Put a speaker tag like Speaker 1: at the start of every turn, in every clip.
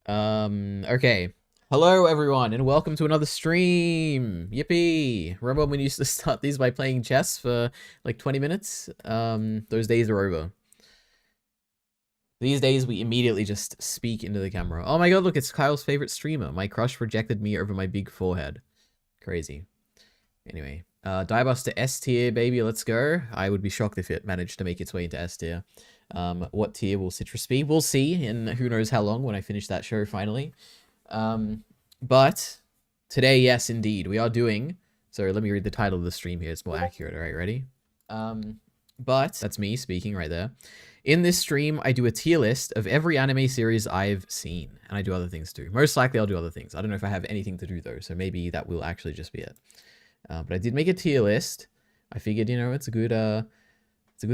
Speaker 1: Okay. Hello, everyone, and welcome to another stream. Yippee! Remember when we used to start these by playing chess for like 20 minutes? Those days are over. These days, we immediately just speak into the camera. Oh my god, look, it's Kyle's favorite streamer. My crush rejected me over my big forehead. Crazy. Anyway, dive us to S tier, baby. Let's go. I would be shocked if it managed to make its way into S tier. What tier will Citrus be? We'll see in who knows how long when I finish that show finally. But today, yes, indeed, we are doing. So let me read the title of the stream here. It's more accurate. All right, ready? But that's me speaking right there. In this stream, I do a tier list of every anime series I've seen, and I do other things too. Most likely, I'll do other things. I don't know if I have anything to do though, so maybe that will actually just be it. But I did make a tier list. I figured, you know, it's a good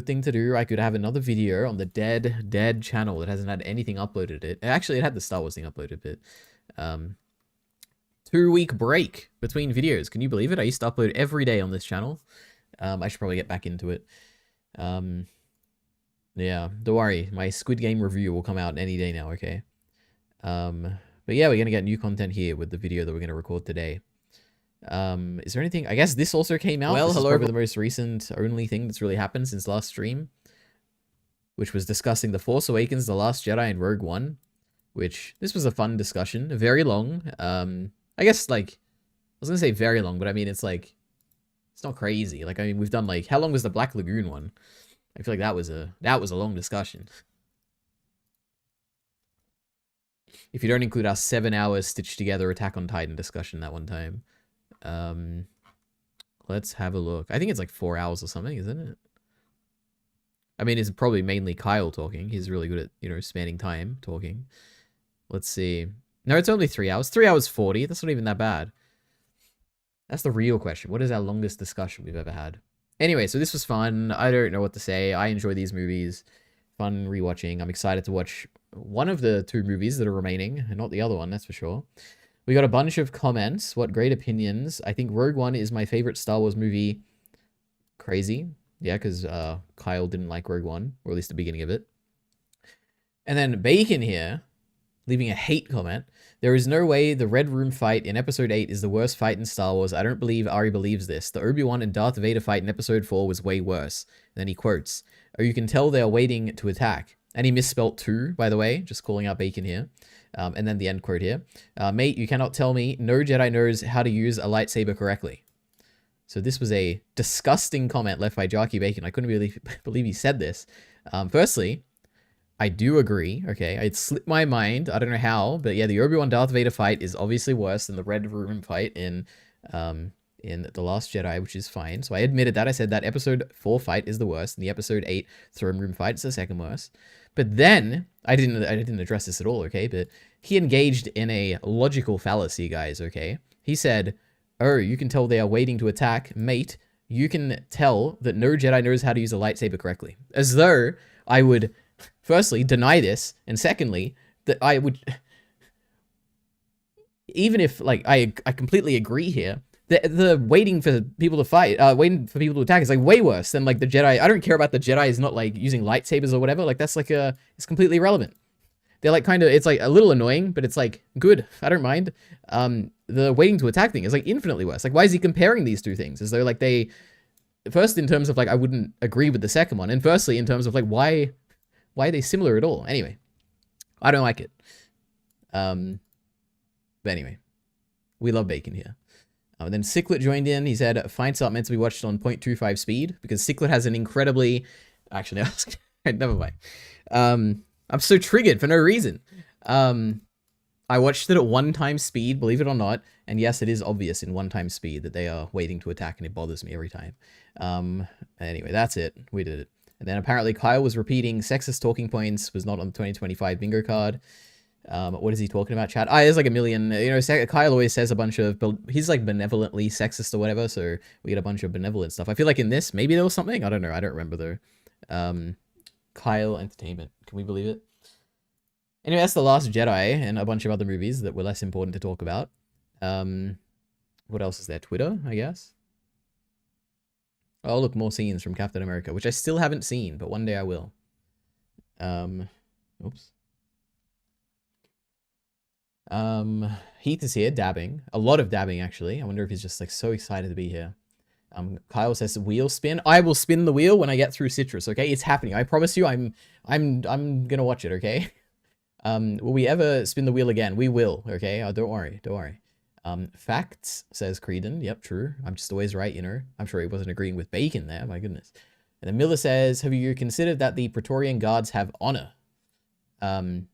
Speaker 1: thing to do. I could have another video on the dead channel that hasn't had anything uploaded. It actually it had the Star Wars thing uploaded, but 2-week break between videos. Can you believe it? I used to upload every day on this channel. I should probably get back into it. Yeah, don't worry. My Squid Game review will come out any day now, okay? But yeah, we're gonna get new content here with the video that we're gonna record today. Is there anything? I guess this also came out. Well, this hello. Is probably the most recent only thing that's really happened since last stream, which was discussing The Force Awakens, The Last Jedi, and Rogue One. Which this was a fun discussion, very long. I guess like I was gonna say very long, but I mean it's like it's not crazy. Like I mean we've done like how long was the Black Lagoon one? I feel like that was a long discussion. If you don't include our 7 hours stitched together Attack on Titan discussion that one time. Let's have a look. I think it's like 4 hours or something, isn't it? I mean, it's probably mainly Kyle talking. He's really good at, you know, spanning time talking. Let's see. No, it's only 3 hours. 3 hours 40. That's not even that bad. That's the real question. What is our longest discussion we've ever had? Anyway, so this was fun. I don't know what to say. I enjoy these movies. Fun rewatching. I'm excited to watch one of the 2 movies that are remaining, and not the other one, that's for sure. We got a bunch of comments. What great opinions. I think Rogue One is my favorite Star Wars movie. Crazy. Yeah, because Kyle didn't like Rogue One, or at least the beginning of it. And then Bacon here, leaving a hate comment. There is no way the Red Room fight in Episode 8 is the worst fight in Star Wars. I don't believe Ari believes this. The Obi-Wan and Darth Vader fight in Episode 4 was way worse. And then he quotes, "Oh, you can tell they are waiting to attack." And he misspelt 2, by the way, just calling out Bacon here. And then the end quote here. "Mate, you cannot tell me no Jedi knows how to use a lightsaber correctly." So this was a disgusting comment left by Jarky Bacon. I couldn't really believe he said this. Firstly, I do agree, okay? It slipped my mind. I don't know how, but yeah, the Obi-Wan Darth Vader fight is obviously worse than the Red Room fight in The Last Jedi, which is fine. So I admitted that. I said that Episode 4 fight is the worst, and the Episode 8 Throne Room fight is the second worst. But then, I didn't address this at all, okay? But he engaged in a logical fallacy, guys, okay? He said, "Oh, you can tell they are waiting to attack. Mate, you can tell that no Jedi knows how to use a lightsaber correctly." As though I would, firstly, deny this, and secondly, that I would... Even if, like, I completely agree here, the waiting for people to fight, waiting for people to attack is like way worse than like the Jedi. I don't care about the Jedi is not like using lightsabers or whatever. Like that's like it's completely irrelevant. They're like kind of, it's like a little annoying, but it's like good. I don't mind. The waiting to attack thing is like infinitely worse. Like why is he comparing these 2 things? As though like they, first in terms of like, I wouldn't agree with the second one. And firstly, in terms of like, why are they similar at all? Anyway, I don't like it. But anyway, we love Bacon here. And then Ciclet joined in. He said, "Find Start meant to be watched on 0.25 speed because Ciclet has an incredibly..." Actually, no, never mind. I'm so triggered for no reason. I watched it at 1x speed, believe it or not. And yes, it is obvious in 1x speed that they are waiting to attack, and it bothers me every time. Anyway, that's it. We did it. And then apparently Kyle was repeating sexist talking points, was not on the 2025 bingo card. What is he talking about, chat? There's like a million, you know, Kyle always says a bunch of, he's like benevolently sexist or whatever, so we get a bunch of benevolent stuff. I feel like in this, maybe there was something, I don't know, I don't remember though. Kyle Entertainment, can we believe it? Anyway, that's The Last Jedi and a bunch of other movies that were less important to talk about. What else is there? Twitter, I guess? Oh, look, more scenes from Captain America, which I still haven't seen, but one day I will. Oops. Heath is here dabbing. A lot of dabbing, actually. I wonder if he's just like so excited to be here. Kyle says wheel spin. I will spin the wheel when I get through Citrus, okay? It's happening. I promise you I'm gonna watch it, okay? Will we ever spin the wheel again? We will, okay? Don't worry, don't worry. Facts, says Creedon. Yep, true. I'm just always right, you know. I'm sure he wasn't agreeing with Bacon there, my goodness. And then Miller says, have you considered that the Praetorian Guards have honor? That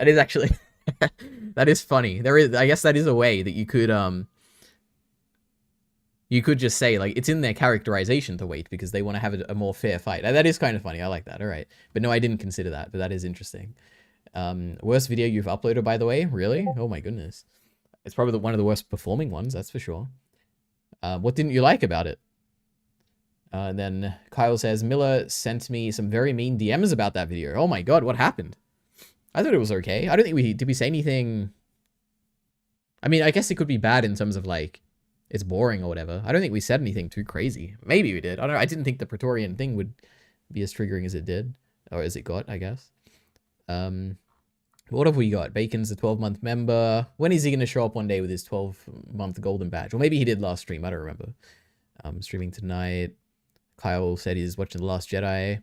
Speaker 1: is actually, that is funny. There is, I guess that is a way that you could just say, like, it's in their characterization to wait because they want to have a more fair fight. That is kind of funny. I like that. All right. But no, I didn't consider that, but that is interesting. Worst video you've uploaded, by the way? Really? Oh my goodness. It's probably one of the worst performing ones, that's for sure. What didn't you like about it? And then Kyle says, Miller sent me some very mean DMs about that video. Oh my god, what happened? I thought it was okay. I don't think did we say anything? I mean, I guess it could be bad in terms of, like, it's boring or whatever. I don't think we said anything too crazy. Maybe we did. I don't know. I didn't think the Praetorian thing would be as triggering as it did. Or as it got, I guess. What have we got? Bacon's a 12-month member. When is he going to show up one day with his 12-month golden badge? Or maybe he did last stream. I don't remember. Streaming tonight. Kyle said he's watching The Last Jedi.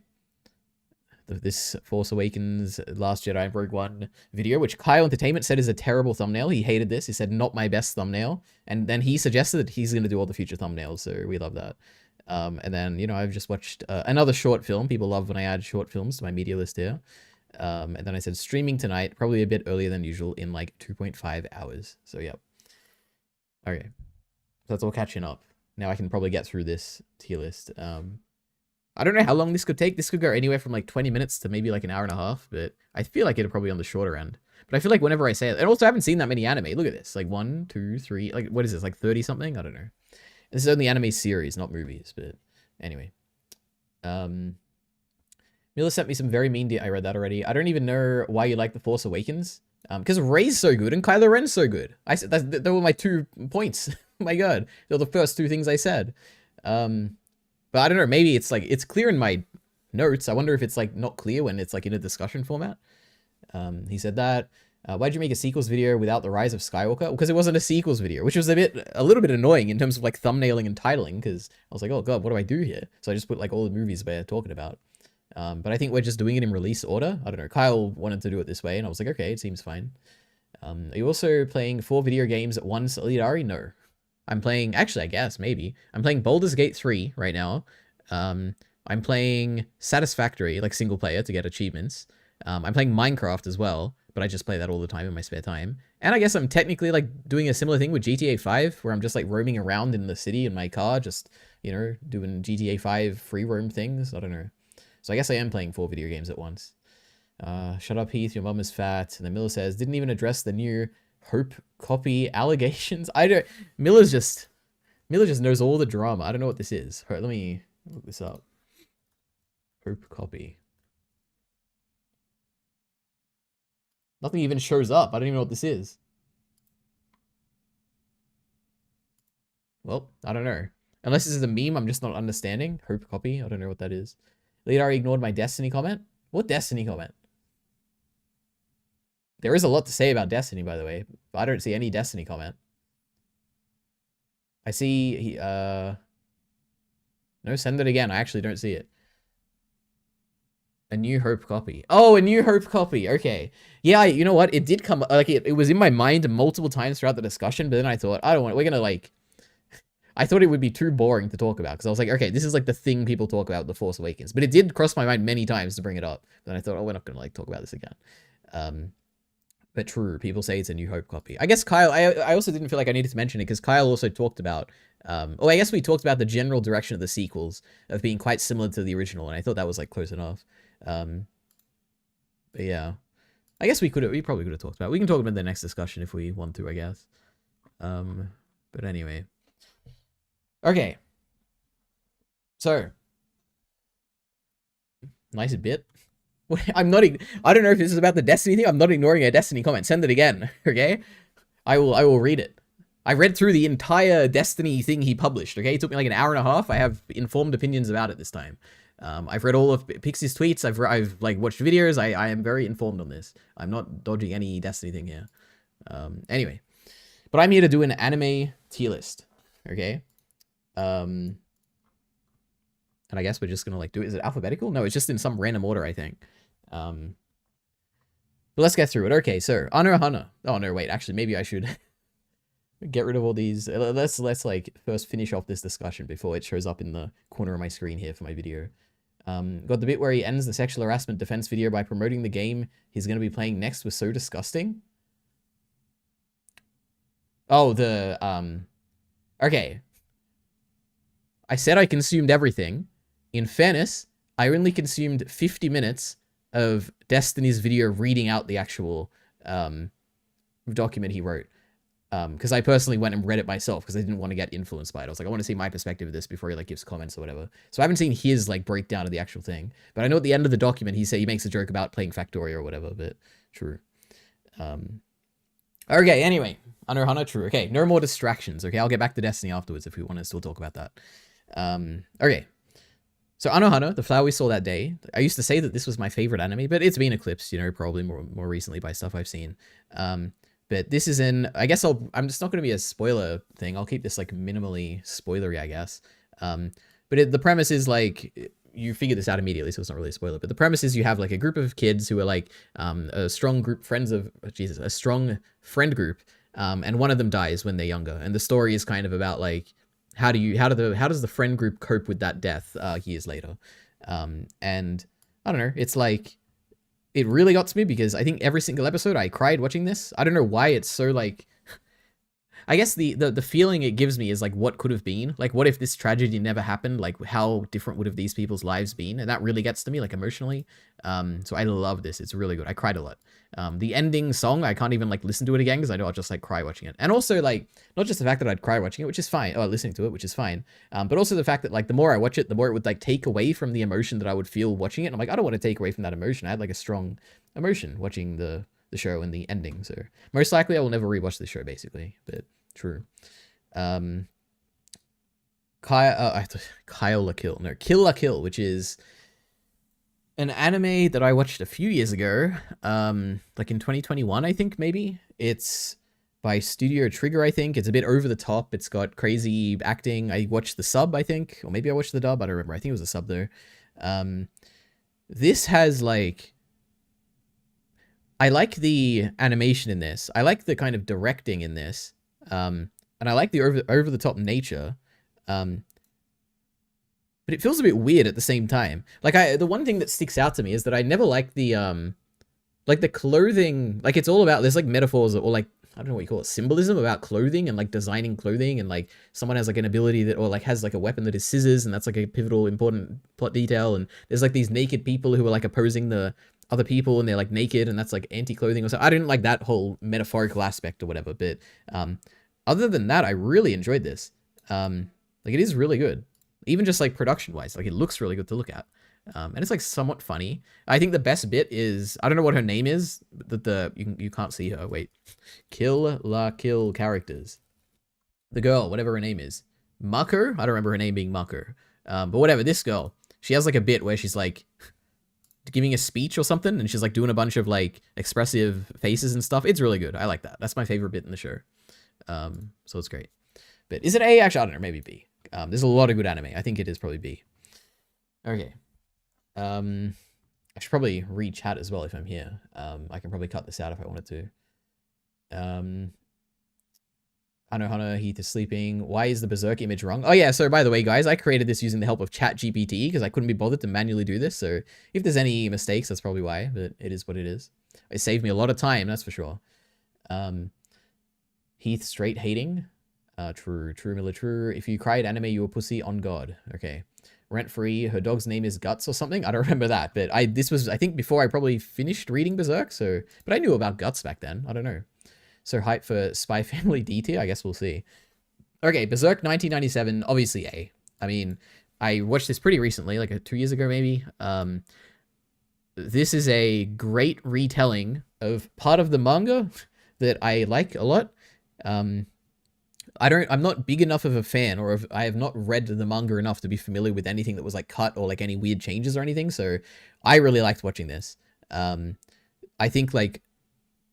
Speaker 1: This Force Awakens, Last Jedi, and Rogue One video, which Kyle Entertainment said is a terrible thumbnail. He hated this. He said, not my best thumbnail. And then he suggested that he's going to do all the future thumbnails, so we love that. And then, you know, I've just watched another short film. People love when I add short films to my media list here. And then I said, streaming tonight, probably a bit earlier than usual, in like 2.5 hours. So, yep. Okay. So that's all catching up. Now I can probably get through this tier list. I don't know how long this could take. This could go anywhere from like 20 minutes to maybe like an hour and a half, but I feel like it'll probably on the shorter end. But I feel like whenever I say it, and also I haven't seen that many anime. Look at this, like 1, 2, 3, like what is this, like 30 something? I don't know. This is only anime series, not movies, but anyway. Miller sent me some very mean, I read that already. I don't even know why you like The Force Awakens. Because Rey's so good and Kylo Ren's so good. I said that were my 2 points. My god, they're the first 2 things I said. But I don't know, maybe it's like, it's clear in my notes. I wonder if it's like not clear when it's like in a discussion format. He said that. Why'd you make a sequels video without The Rise of Skywalker? Because it wasn't a sequels video, which was a little bit annoying in terms of like thumbnailing and titling, because I was like, oh god, what do I do here? So I just put like all the movies we're talking about. But I think we're just doing it in release order. I don't know, Kyle wanted to do it this way, and I was like, okay, it seems fine. Are you also playing 4 video games at once, Elidari? No. I'm playing, actually, I guess, maybe. I'm playing Baldur's Gate 3 right now. I'm playing Satisfactory, like single player to get achievements. I'm playing Minecraft as well, but I just play that all the time in my spare time. And I guess I'm technically like doing a similar thing with GTA 5, where I'm just like roaming around in the city in my car, just, you know, doing GTA 5 free roam things. I don't know. So I guess I am playing 4 video games at once. Shut up, Heath, your mum is fat. And then Miller says, didn't even address the new Hope copy allegations. Miller just knows all the drama. I don't know what this is. All right, let me look this up. Hope copy. Nothing even shows up. I don't even know what this is. Well, I don't know. Unless this is a meme I'm just not understanding. Hope copy. I don't know what that is. Leadar ignored my Destiny comment. What Destiny comment? There is a lot to say about Destiny, by the way. But I don't see any Destiny comment. I see... No, send it again. I actually don't see it. A New Hope copy. Oh, a New Hope copy. Okay. Yeah, you know what? It did come... Like, it was in my mind multiple times throughout the discussion, but then I thought, I don't want... We're gonna, like... I thought it would be too boring to talk about, because I was like, okay, this is like the thing people talk about, The Force Awakens. But it did cross my mind many times to bring it up. But then I thought, oh, we're not gonna, like, talk about this again. But true, people say it's a New Hope copy. I guess Kyle, I also didn't feel like I needed to mention it, because Kyle also talked about, I guess we talked about the general direction of the sequels, of being quite similar to the original, and I thought that was, like, close enough. But yeah. I guess we probably could have talked about it. We can talk about the next discussion if we want to, I guess. But anyway. Okay. So. Nice bit. I don't know if this is about the Destiny thing. I'm not ignoring a Destiny comment. Send it again, okay? I will read it. I read through the entire Destiny thing he published, okay? It took me like an hour and a half. I have informed opinions about it this time. I've read all of Pixie's tweets. I've like watched videos. I am very informed on this. I'm not dodging any Destiny thing here. Anyway, but I'm here to do an anime tier list. Okay. And I guess we're just gonna like do it. Is it alphabetical? No, it's just in some random order, I think. But let's get through it. Okay, so Anohana. Oh no, wait. Actually, maybe I should get rid of all these. Let's like first finish off this discussion before it shows up in the corner of my screen here for my video. Got the bit where he ends the sexual harassment defense video by promoting the game he's gonna be playing next was so disgusting. Oh, okay. I said I consumed everything. In fairness, I only consumed 50 minutes of Destiny's video reading out the actual document he wrote. Because I personally went and read it myself because I didn't want to get influenced by it. I was like, I want to see my perspective of this before he like gives comments or whatever. So I haven't seen his like breakdown of the actual thing. But I know at the end of the document, he makes a joke about playing Factorio or whatever, but true. Okay, anyway. Anohana, true. Okay, no more distractions. Okay, I'll get back to Destiny afterwards if we want to still talk about that. Okay. So Anohana, the flower we saw that day. I used to say that this was my favorite anime, but it's been eclipsed, you know, probably more recently by stuff I've seen. But this is I guess I'm just not going to be a spoiler thing. I'll keep this like minimally spoilery, I guess. But the premise is like, you figure this out immediately, so it's not really a spoiler. But the premise is you have like a group of kids who are like a strong group a strong friend group, and one of them dies when they're younger. And the story is kind of about like, how does the friend group cope with that death years later? And I don't know, it's like, it really got to me because I think every single episode I cried watching this. I don't know why it's so like, I guess the feeling it gives me is like what could have been. Like what if this tragedy never happened? Like how different would have these people's lives been? And that really gets to me like emotionally. So I love this. It's really good. I cried a lot. The ending song, I can't even like listen to it again because I know I'll just like cry watching it. And also like, not just the fact that I'd cry watching it, which is fine, or listening to it, which is fine. But also the fact that like the more I watch it, the more it would like take away from the emotion that I would feel watching it. And I'm like, I don't want to take away from that emotion. I had like a strong emotion watching the show and the ending. So most likely I will never rewatch the show basically, but true. Kyle la Kill. No, Kill la Kill, which is an anime that I watched a few years ago, like in 2021, I think, maybe. It's by Studio Trigger, I think. It's a bit over the top. It's got crazy acting. I watched the sub, I think. Or maybe I watched the dub. I don't remember. I think it was a sub, though. This has, like... I like the animation in this. I like the kind of directing in this. And I like the over-the-top nature. But it feels a bit weird at the same time. Like the one thing that sticks out to me is that I never liked the clothing. Like it's all about, there's like metaphors or like, I don't know what you call it, symbolism about clothing and like designing clothing, and like someone has like an ability that, or like has like a weapon that is scissors, and that's like a pivotal important plot detail. And there's like these naked people who are like opposing the other people, and they're like naked, and that's like anti-clothing or something. I didn't like that whole metaphorical aspect or whatever, but other than that, I really enjoyed this. Like it is really good. Even just like production wise, like it looks really good to look at. And it's like somewhat funny. I think the best bit is, I don't know what her name is, but you can't see her. Wait, Kill la Kill characters. The girl, whatever her name is, Mako. I don't remember her name being Mako. But whatever, this girl, she has like a bit where she's like giving a speech or something, and she's like doing a bunch of like expressive faces and stuff. It's really good. I like that. That's my favorite bit in the show. So it's great. But is it A? Actually, I don't know. Maybe B. There's a lot of good anime. I think it is probably B. Okay. I should probably read chat as well if I'm here. I can probably cut this out if I wanted to. Anohana, Heath is sleeping. Why is the Berserk image wrong? Oh yeah, so by the way, guys, I created this using the help of ChatGPT because I couldn't be bothered to manually do this. So if there's any mistakes, that's probably why, but it is what it is. It saved me a lot of time, that's for sure. Heath straight hating. True, Miller, true. If you cried anime, you were pussy on God. Okay. Rent free. Her dog's name is Guts or something. I don't remember that, but this was, I think, before I probably finished reading Berserk. So, but I knew about Guts back then. I don't know. So hype for Spy Family D tier. I guess we'll see. Okay, Berserk 1997. Obviously A. I mean, I watched this pretty recently, like 2 years ago maybe. This is a great retelling of part of the manga that I like a lot. I'm not big enough of a fan, or I have not read the manga enough to be familiar with anything that was like cut or like any weird changes or anything. So I really liked watching this. Um, I think like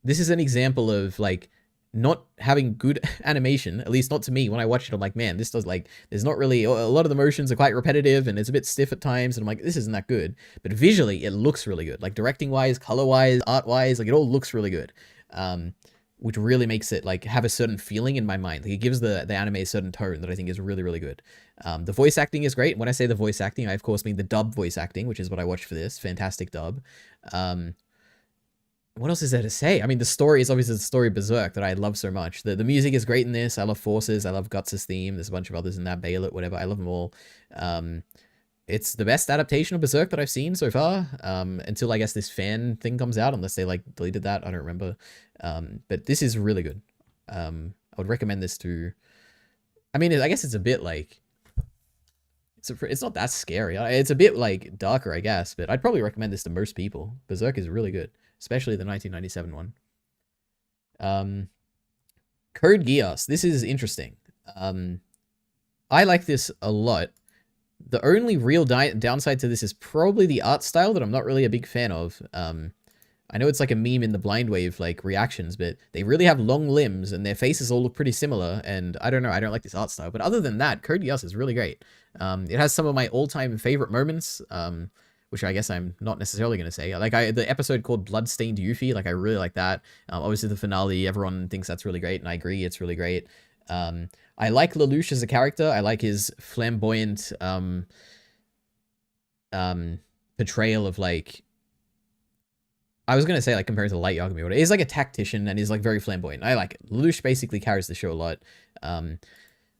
Speaker 1: this is an example of like not having good animation, at least not to me. When I watch it, I'm like, man, this does like, there's not really, a lot of the motions are quite repetitive and it's a bit stiff at times. And I'm like, this isn't that good. But visually, it looks really good. Like directing wise, color wise, art wise, like it all looks really good. Which really makes it like have a certain feeling in my mind. Like it gives the anime a certain tone that I think is really, really good. The voice acting is great. When I say the voice acting, I of course mean the dub voice acting, which is what I watched for this. Fantastic dub. What else is there to say? I mean, the story is obviously the story of Berserk that I love so much. The music is great in this. I love Forces. I love Guts' theme. There's a bunch of others in that. Baylor, whatever. I love them all. It's the best adaptation of Berserk that I've seen so far. Until I guess this fan thing comes out, unless they like deleted that. I don't remember. But this is really good. I would recommend this to... I mean, I guess it's a bit like... It's not that scary. It's a bit like darker, I guess, but I'd probably recommend this to most people. Berserk is really good. Especially the 1997 one. Code Geass. This is interesting. I like this a lot. The only real downside to this is probably the art style that I'm not really a big fan of. I know it's like a meme in the Blind Wave like reactions, but they really have long limbs and their faces all look pretty similar. And I don't know, I don't like this art style. But other than that, Code Geass is really great. It has some of my all-time favorite moments. Which I guess I'm not necessarily going to say. Like the episode called Bloodstained Yuffie, like I really like that. Obviously the finale, everyone thinks that's really great, and I agree, it's really great. I like Lelouch as a character. I like his flamboyant portrayal of like... I was going to say like compared to Light Yagami, but he's like a tactician and he's like very flamboyant. I like it. Lelouch basically carries the show a lot.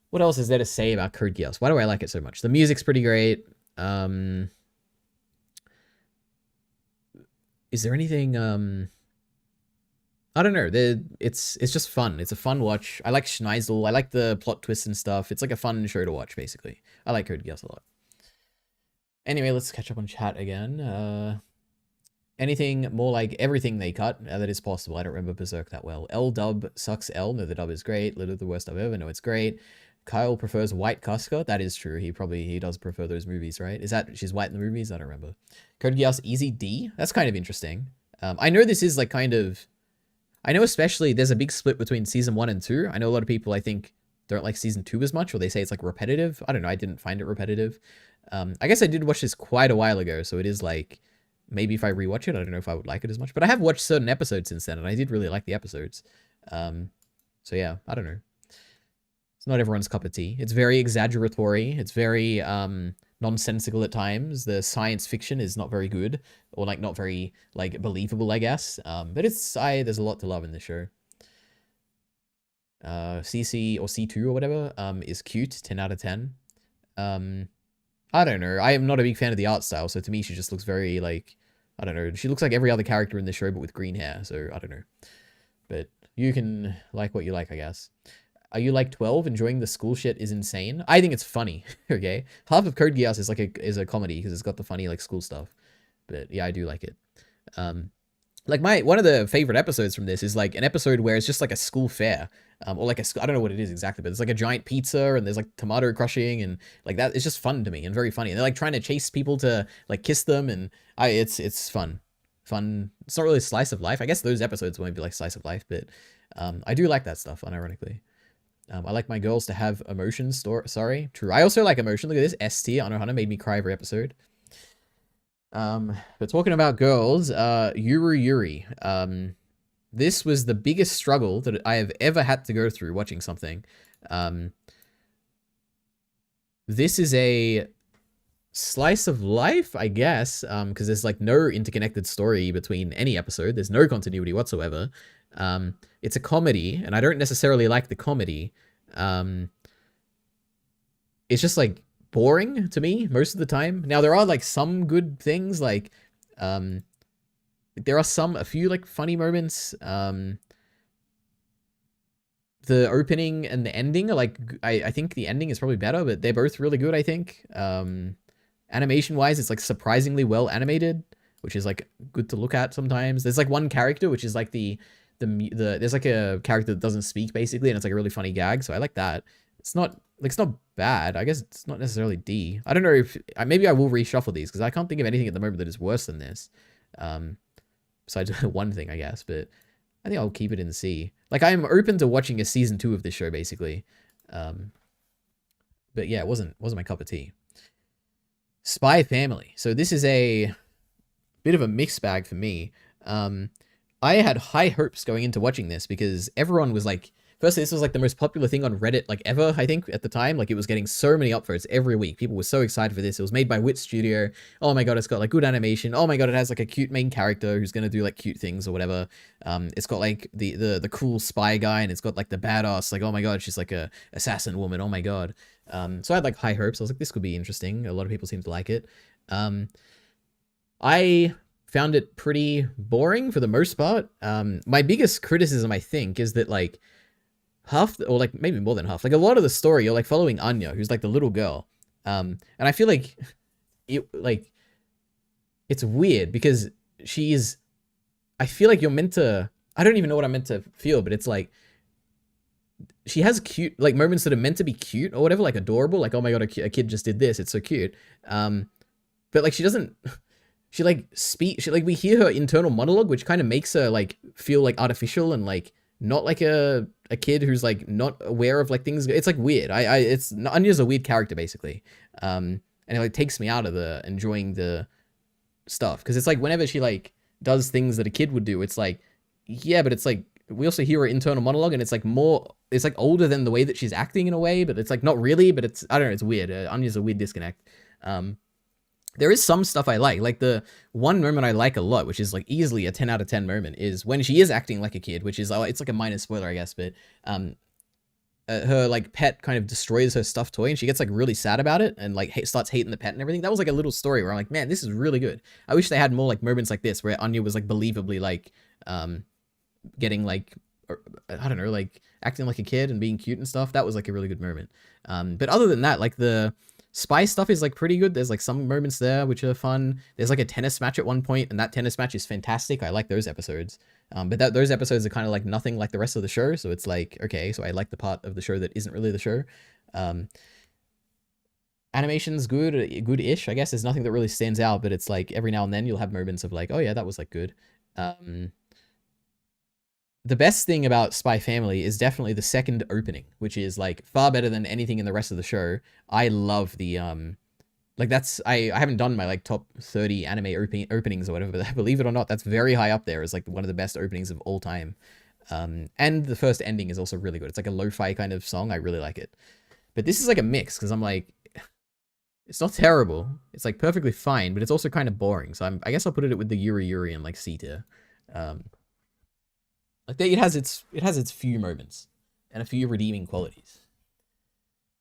Speaker 1: What else is there to say about Code Geass? Why do I like it so much? The music's pretty great. Is there anything, I don't know. It's just fun. It's a fun watch. I like Schneisel. I like the plot twists and stuff. It's like a fun show to watch, basically. I like Code Geass a lot. Anyway, let's catch up on chat again. Anything more like everything they cut that is possible. I don't remember Berserk that well. L dub sucks L. No, the dub is great. Literally the worst dub ever. No, it's great. Kyle prefers White Casca. That is true. He does prefer those movies, right? Is that she's white in the movies? I don't remember. Code Geass Easy D. That's kind of interesting. I know this is like kind of... I know especially there's a big split between season 1 and 2. I know a lot of people I think don't like season 2 as much, or they say it's like repetitive. I don't know. I didn't find it repetitive. I guess I did watch this quite a while ago, so it is like... Maybe if I rewatch it, I don't know if I would like it as much. But I have watched certain episodes since then, and I did really like the episodes. So yeah, I don't know. It's not everyone's cup of tea. It's very exaggeratory. It's very nonsensical at times. The science fiction is not very good, or like not very like believable, I guess. But there's a lot to love in this show. CC or C2 or whatever is cute. 10 out of 10. I don't know. I am not a big fan of the art style, so to me she just looks very like, I don't know. She looks like every other character in the show, but with green hair. So I don't know. But you can like what you like, I guess. Are you like 12? Enjoying the school shit is insane. I think it's funny. Okay, half of Code Geass is like a comedy because it's got the funny like school stuff. But yeah, I do like it. Like one of the favorite episodes from this is like an episode where it's just like a school fair, or like I don't know what it is exactly, but it's like a giant pizza and there's like tomato crushing and like that. It's just fun to me and very funny. And they're like trying to chase people to like kiss them, and it's fun. It's not really a slice of life. I guess those episodes won't be like slice of life, but I do like that stuff, unironically. I like my girls to have emotions. Sorry, true. I also like emotion. Look at this. S tier. Anohana made me cry every episode. But talking about girls, Yuri. This was the biggest struggle that I have ever had to go through watching something. This is a slice of life, I guess, because there's like no interconnected story between any episode. There's no continuity whatsoever. It's a comedy, and I don't necessarily like the comedy. It's just like boring to me most of the time. Now there are like some good things, like there are a few like funny moments. The opening and the ending are like, I think the ending is probably better, but they're both really good, I think. Animation wise, it's like surprisingly well animated, which is like good to look at sometimes. There's like one character which is like the there's like a character that doesn't speak basically, and it's like a really funny gag. So I like that. It's not bad. I guess it's not necessarily D. I don't know if maybe I will reshuffle these because I can't think of anything at the moment that is worse than this. Besides one thing, I guess, but I think I'll keep it in C. Like I'm open to watching a season 2 of this show basically. But yeah, it wasn't my cup of tea. Spy Family. So this is a bit of a mixed bag for me. I had high hopes going into watching this because everyone was like, firstly, this was like the most popular thing on Reddit like ever, I think, at the time. Like it was getting so many upvotes every week. People were so excited for this. It was made by Wit Studio. Oh my god, it's got like good animation. Oh my god, it has like a cute main character who's gonna do like cute things or whatever. It's got like the cool spy guy, and it's got like the badass, like, oh my god, she's like a assassin woman. Oh my god. So I had like high hopes. I was like, this could be interesting. A lot of people seem to like it. I found it pretty boring for the most part. My biggest criticism, I think, is that like half, or like maybe more than half, like a lot of the story, you're like following Anya, who's like the little girl. And I feel like it's weird because I feel like you're meant to, I don't even know what I'm meant to feel, but it's like, she has cute like moments that are meant to be cute or whatever, like adorable, like, oh my god, a kid just did this, it's so cute. But like she doesn't, she like we hear her internal monologue, which kind of makes her like feel like artificial and like not like a kid who's like not aware of like things. It's like weird. Anya's a weird character basically. And it like takes me out of the enjoying the stuff, because it's like whenever she like does things that a kid would do, it's like, yeah, but it's like we also hear her internal monologue, and it's like older than the way that she's acting in a way, but it's like not really, but it's, I don't know, it's weird. Anya's a weird disconnect. There is some stuff I like the one moment I like a lot, which is like easily a 10 out of 10 moment, is when she is acting like a kid, which is, it's like a minor spoiler, I guess, but her like pet kind of destroys her stuffed toy, and she gets like really sad about it and like starts hating the pet and everything. That was like a little story where I'm like, man, this is really good. I wish they had more like moments like this where Anya was like believably like getting like, I don't know, like acting like a kid and being cute and stuff. That was like a really good moment. But other than that, like the spy stuff is like pretty good. There's like some moments there which are fun. There's like a tennis match at one point, and that tennis match is fantastic. I like those episodes. But those episodes are kind of like nothing like the rest of the show. So it's like, okay, so I like the part of the show that isn't really the show. Animation's good-ish, I guess. There's nothing that really stands out, but it's like every now and then you'll have moments of like, oh yeah, that was like good. The best thing about Spy Family is definitely the second opening, which is like far better than anything in the rest of the show. I love the like that's I haven't done my like top 30 anime openings or whatever, but believe it or not, that's very high up there as like one of the best openings of all time. And the first ending is also really good. It's like a lo-fi kind of song. I really like it. But this is like a mix, because I'm like, it's not terrible. It's like perfectly fine, but it's also kind of boring. So I guess I'll put it with the Yuri Yuri and like C tier. Like it has its few moments and a few redeeming qualities.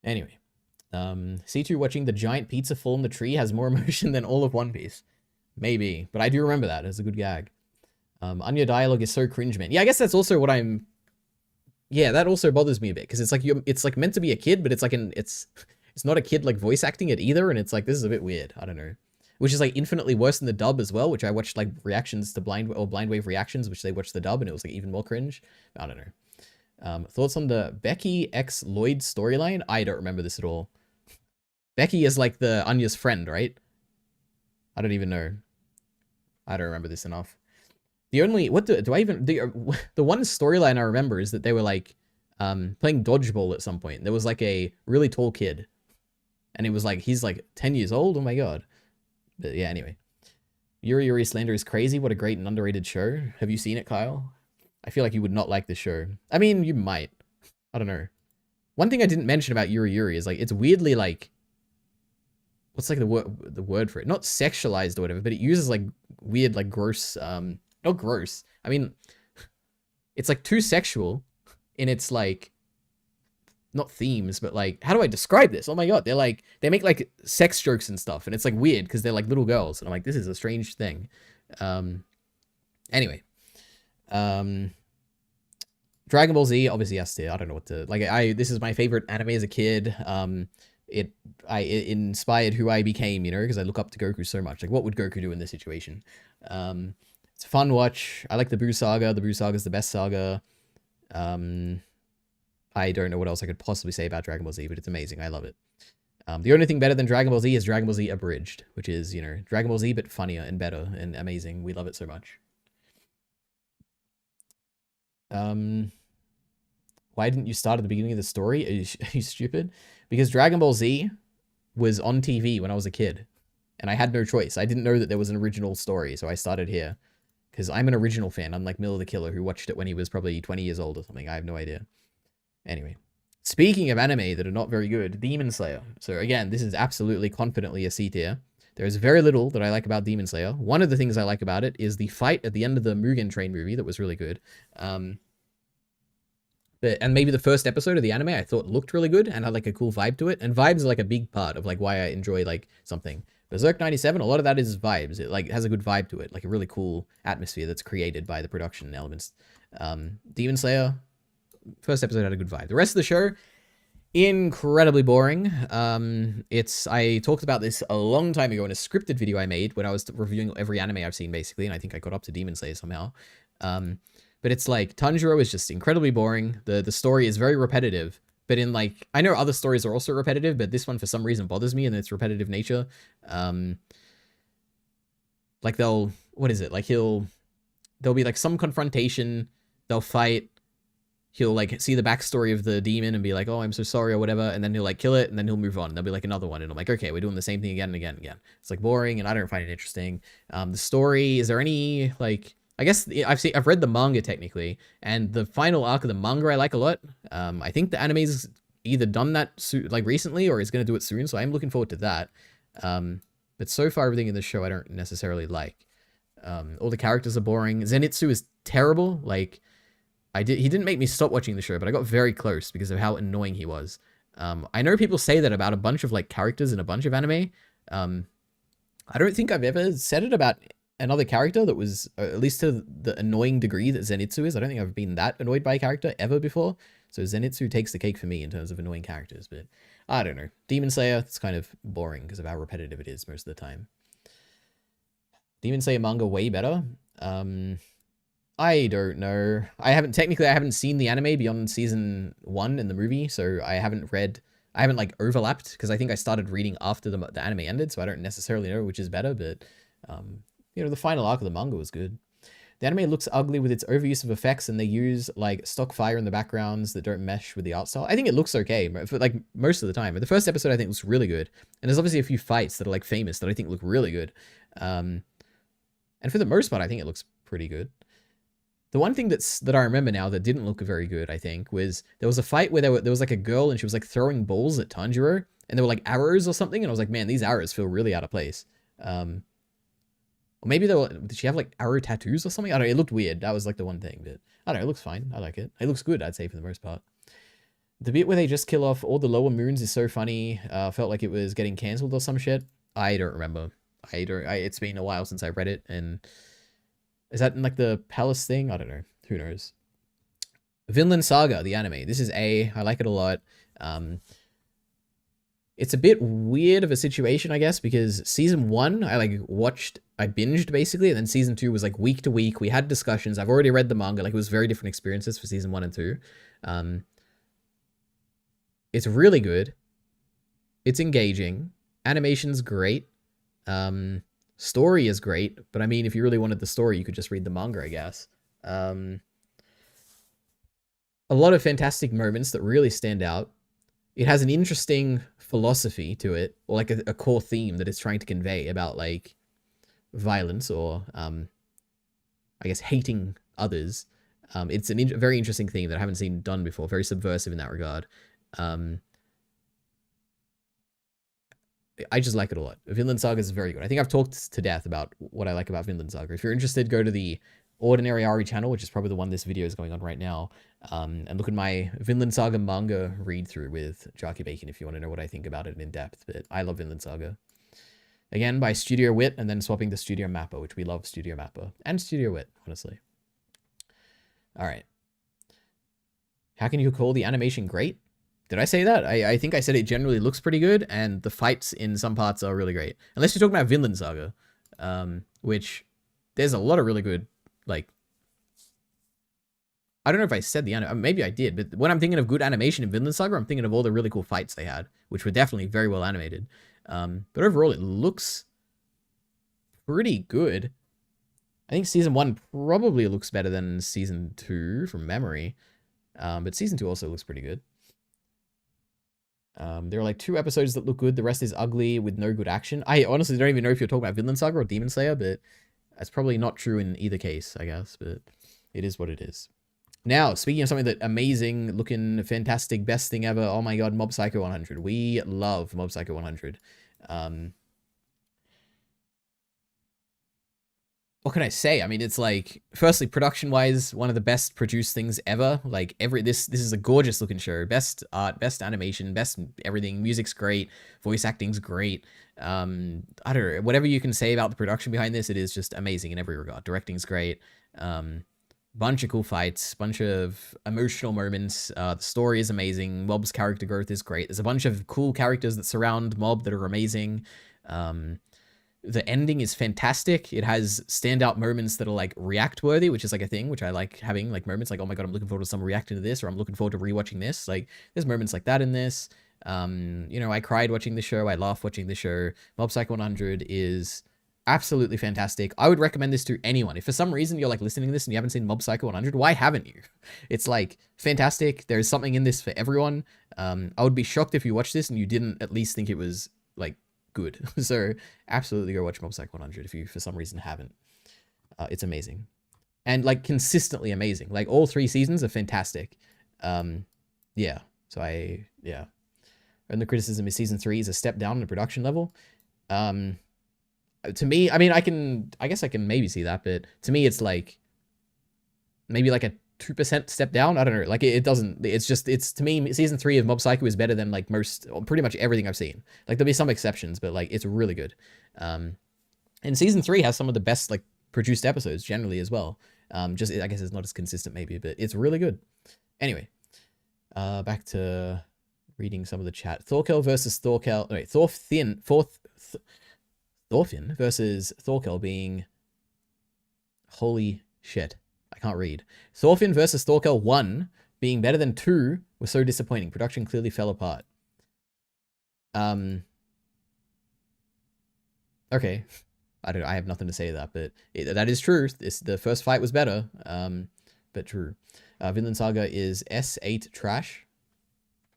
Speaker 1: Anyway, C2 watching the giant pizza fall in the tree has more emotion than all of One Piece. Maybe, but I do remember that as a good gag. Anya dialogue is so cringe, man. Yeah, I guess that's also what I'm. Yeah, that also bothers me a bit, because it's like it's like meant to be a kid, but it's like it's not a kid like voice acting it either, and it's like this is a bit weird. I don't know. Which is like infinitely worse than the dub as well, which I watched like reactions to Blind Wave reactions, which they watched the dub, and it was like even more cringe. I don't know. Thoughts on the Becky x Lloyd storyline? I don't remember this at all. Becky is like the Anya's friend, right? I don't even know. I don't remember this enough. The only the one storyline I remember is that they were like playing dodgeball at some point. There was like a really tall kid, and it was like he's like 10 years old. Oh my god. But yeah, anyway. Yuri Yuri Slander is crazy. What a great and underrated show. Have you seen it, Kyle? I feel like you would not like the show. I mean, you might. I don't know. One thing I didn't mention about Yuri Yuri is like it's weirdly like, what's like the word for it? Not sexualized or whatever, but it uses like weird like gross not gross. I mean, it's like too sexual in its like, not themes, but like, how do I describe this? Oh my god, they make like sex jokes and stuff, and it's like weird because they're like little girls, and I'm like, this is a strange thing. Anyway, Dragon Ball Z obviously has to. I don't know what to like. This is my favorite anime as a kid. It inspired who I became, you know, because I look up to Goku so much. Like, what would Goku do in this situation? It's a fun watch. I like the Boo Saga. The Boo Saga is the best saga. I don't know what else I could possibly say about Dragon Ball Z, but it's amazing. I love it. The only thing better than Dragon Ball Z is Dragon Ball Z Abridged, which is, you know, Dragon Ball Z, but funnier and better and amazing. We love it so much. Why didn't you start at the beginning of the story? Are you stupid? Because Dragon Ball Z was on TV when I was a kid, and I had no choice. I didn't know that there was an original story, so I started here. Because I'm an original fan, unlike Miller the Killer, who watched it when he was probably 20 years old or something. I have no idea. Anyway. Speaking of anime that are not very good, Demon Slayer. So again, this is absolutely confidently a C tier. There is very little that I like about Demon Slayer. One of the things I like about it is the fight at the end of the Mugen Train movie that was really good. And maybe the first episode of the anime I thought looked really good and had like a cool vibe to it. And vibes are like a big part of like why I enjoy like something. Berserk 97, a lot of that is vibes. It like has a good vibe to it, like a really cool atmosphere that's created by the production elements. Demon Slayer, first episode had a good vibe. The rest of the show, incredibly boring. I talked about this a long time ago in a scripted video I made when I was reviewing every anime I've seen basically, and I think I got up to Demon Slayer somehow. But it's like Tanjiro is just incredibly boring. The story is very repetitive. But in like, I know other stories are also repetitive, but this one for some reason bothers me in its repetitive nature. Like what is it? Like there'll be like some confrontation, they'll fight, he'll like see the backstory of the demon and be like, oh, I'm so sorry or whatever. And then he'll like kill it and then he'll move on. And there'll be like another one. And I'm like, okay, we're doing the same thing again and again and again. It's like boring and I don't find it interesting. The story, is there any like, I guess I've read the manga technically, and the final arc of the manga I like a lot. I think the anime's either done that like recently or is going to do it soon, so I'm looking forward to that. But so far everything in the show I don't necessarily like. All the characters are boring. Zenitsu is terrible. Like he didn't make me stop watching the show, but I got very close because of how annoying he was. I know people say that about a bunch of like characters in a bunch of anime. I don't think I've ever said it about another character that was, at least to the annoying degree that Zenitsu is. I don't think I've been that annoyed by a character ever before. So Zenitsu takes the cake for me in terms of annoying characters, but I don't know. Demon Slayer, it's kind of boring because of how repetitive it is most of the time. Demon Slayer manga way better. I don't know. I haven't seen the anime beyond season 1 in the movie, so I haven't like overlapped because I think I started reading after the anime ended, so I don't necessarily know which is better, but you know, the final arc of the manga was good. The anime looks ugly with its overuse of effects, and they use like stock fire in the backgrounds that don't mesh with the art style. I think it looks okay, for like most of the time. But the first episode I think looks really good, and there's obviously a few fights that are like famous that I think look really good. And for the most part, I think it looks pretty good. The one thing that I remember now that didn't look very good, I think, was there was a fight where there was like a girl and she was like throwing balls at Tanjiro, and there were like arrows or something, and I was like, man, these arrows feel really out of place. Or maybe did she have like arrow tattoos or something? I don't know. It looked weird. That was like the one thing, but I don't know. It looks fine. I like it. It looks good, I'd say, for the most part. The bit where they just kill off all the lower moons is so funny. Felt like it was getting cancelled or some shit. I don't remember. It's been a while since I read it. And is that in like the palace thing? I don't know. Who knows? Vinland Saga, the anime. This is I like it a lot. It's a bit weird of a situation, I guess, because season 1, I binged basically, and then season 2 was like week to week. We had discussions. I've already read the manga. Like, it was very different experiences for season 1 and 2. It's really good. It's engaging. Animation's great. Story is great, but I mean, if you really wanted the story, you could just read the manga, I guess. A lot of fantastic moments that really stand out. It has an interesting philosophy to it, or like a core theme that it's trying to convey about like violence or I guess hating others. It's a very interesting theme that I haven't seen done before, very subversive in that regard. I just like it a lot. Vinland Saga is very good. I think I've talked to death about what I like about Vinland Saga. If you're interested, go to the Ordinary Ari channel, which is probably the one this video is going on right now, and look at my Vinland Saga manga read through with Jockey Bacon if you want to know what I think about it in depth. But I love Vinland Saga. Again, by Studio Wit, and then swapping to Studio Mappa, which we love Studio Mappa and Studio Wit, honestly. All right. How can you call the animation great? Did I say that? I think I said it generally looks pretty good, and the fights in some parts are really great. Unless you're talking about Vinland Saga, which there's a lot of really good, like, I don't know if I said maybe I did, but when I'm thinking of good animation in Vinland Saga, I'm thinking of all the really cool fights they had, which were definitely very well animated. But overall, it looks pretty good. I think season 1 probably looks better than season 2 from memory. But season 2 also looks pretty good. There are like 2 episodes that look good. The rest is ugly with no good action. I honestly don't even know if you're talking about Vinland Saga or Demon Slayer, but that's probably not true in either case, I guess. But it is what it is. Now, speaking of something that amazing, looking, fantastic, best thing ever. Oh my god, Mob Psycho 100. We love Mob Psycho 100. What can I say? I mean, it's like, firstly, production-wise, one of the best produced things ever. Like, this is a gorgeous looking show. Best art, best animation, best everything. Music's great. Voice acting's great. I don't know. Whatever you can say about the production behind this, it is just amazing in every regard. Directing's great. Bunch of cool fights, bunch of emotional moments. The story is amazing. Mob's character growth is great. There's a bunch of cool characters that surround Mob that are amazing. The ending is fantastic. It has standout moments that are like react worthy, which is like a thing, which I like having, like moments like, oh my god, I'm looking forward to someone reacting to this, or I'm looking forward to rewatching this. Like, there's moments like that in this. You know, I cried watching the show. I laughed watching the show. Mob Psycho 100 is absolutely fantastic. I would recommend this to anyone. If for some reason you're like listening to this and you haven't seen Mob Psycho 100, why haven't you? It's like fantastic. There's something in this for everyone. I would be shocked if you watched this and you didn't at least think it was like good. So absolutely go watch Mob Psycho 100 if you for some reason haven't. It's amazing. And like consistently amazing. Like all 3 seasons are fantastic. Yeah. So yeah. And the criticism is season 3 is a step down in the production level. To me, I mean, I guess I can maybe see that, but to me, it's like maybe like a 2% step down. I don't know. Like it doesn't, it's to me, season 3 of Mob Psycho is better than like pretty much everything I've seen. Like there'll be some exceptions, but like it's really good. And season 3 has some of the best like produced episodes generally as well. Just, I guess it's not as consistent maybe, but it's really good. Anyway, back to reading some of the chat. Thorkel versus Thorkel. Wait, Thorfinn versus Thorkel being... Holy shit. I can't read. Thorfinn versus Thorkel 1 being better than 2 was so disappointing. Production clearly fell apart. Okay. I don't know. I have nothing to say to that, but that is true. The first fight was better. But true. Vinland Saga is S8 trash.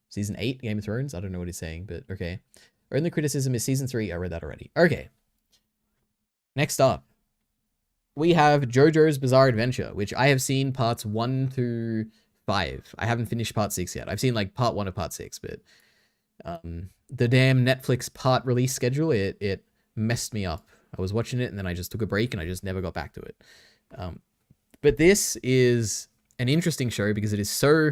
Speaker 1: Season 8, Game of Thrones. I don't know what he's saying, but okay. Only criticism is season 3. I read that already. Okay. Next up, we have JoJo's Bizarre Adventure, which I have seen parts 1 through 5. I haven't finished part 6 yet. I've seen like part 1 of part 6, but the damn Netflix part release schedule, it messed me up. I was watching it and then I just took a break and I just never got back to it. But this is an interesting show because it is so...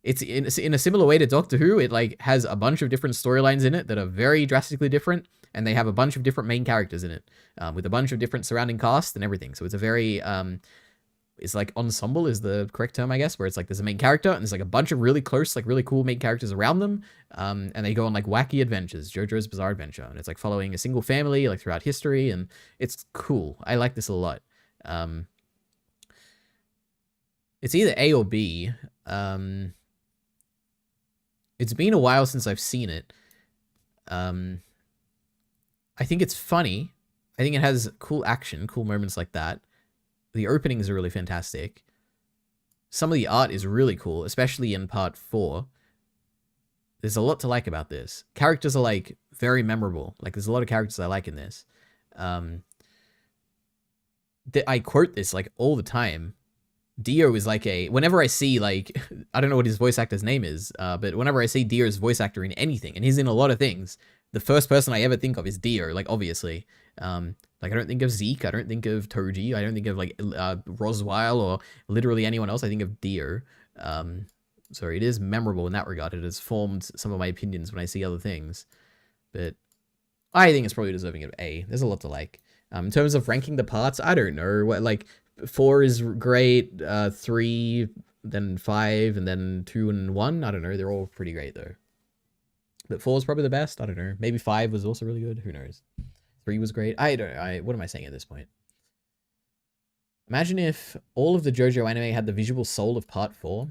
Speaker 1: It's in a similar way to Doctor Who. It like has a bunch of different storylines in it that are very drastically different, and they have a bunch of different main characters in it, with a bunch of different surrounding cast and everything. So it's a very it's like ensemble is the correct term, I guess, where it's like there's a main character and there's like a bunch of really close, like really cool main characters around them, and they go on like wacky adventures. JoJo's Bizarre Adventure, and it's like following a single family like throughout history, and it's cool. I like this a lot. It's either A or B. It's been a while since I've seen it. I think it's funny. I think it has cool action, cool moments like that. The openings are really fantastic. Some of the art is really cool, especially in part 4. There's a lot to like about this. Characters are like very memorable. Like there's a lot of characters I like in this. I quote this like all the time. Dio is like whenever I see like, I don't know what his voice actor's name is, but whenever I see Dio's voice actor in anything, and he's in a lot of things, the first person I ever think of is Dio, like obviously. Like I don't think of Zeke, I don't think of Toji, I don't think of like Roswell or literally anyone else, I think of Dio. So it is memorable in that regard. It has formed some of my opinions when I see other things. But I think it's probably deserving of A. There's a lot to like. In terms of ranking the parts, I don't know. What like 4 is great, 3, then 5, and then 2 and 1. I don't know. They're all pretty great though. But 4 is probably the best. I don't know. Maybe 5 was also really good. Who knows? 3 was great. I don't know. What am I saying at this point? Imagine if all of the JoJo anime had the visual soul of part 4.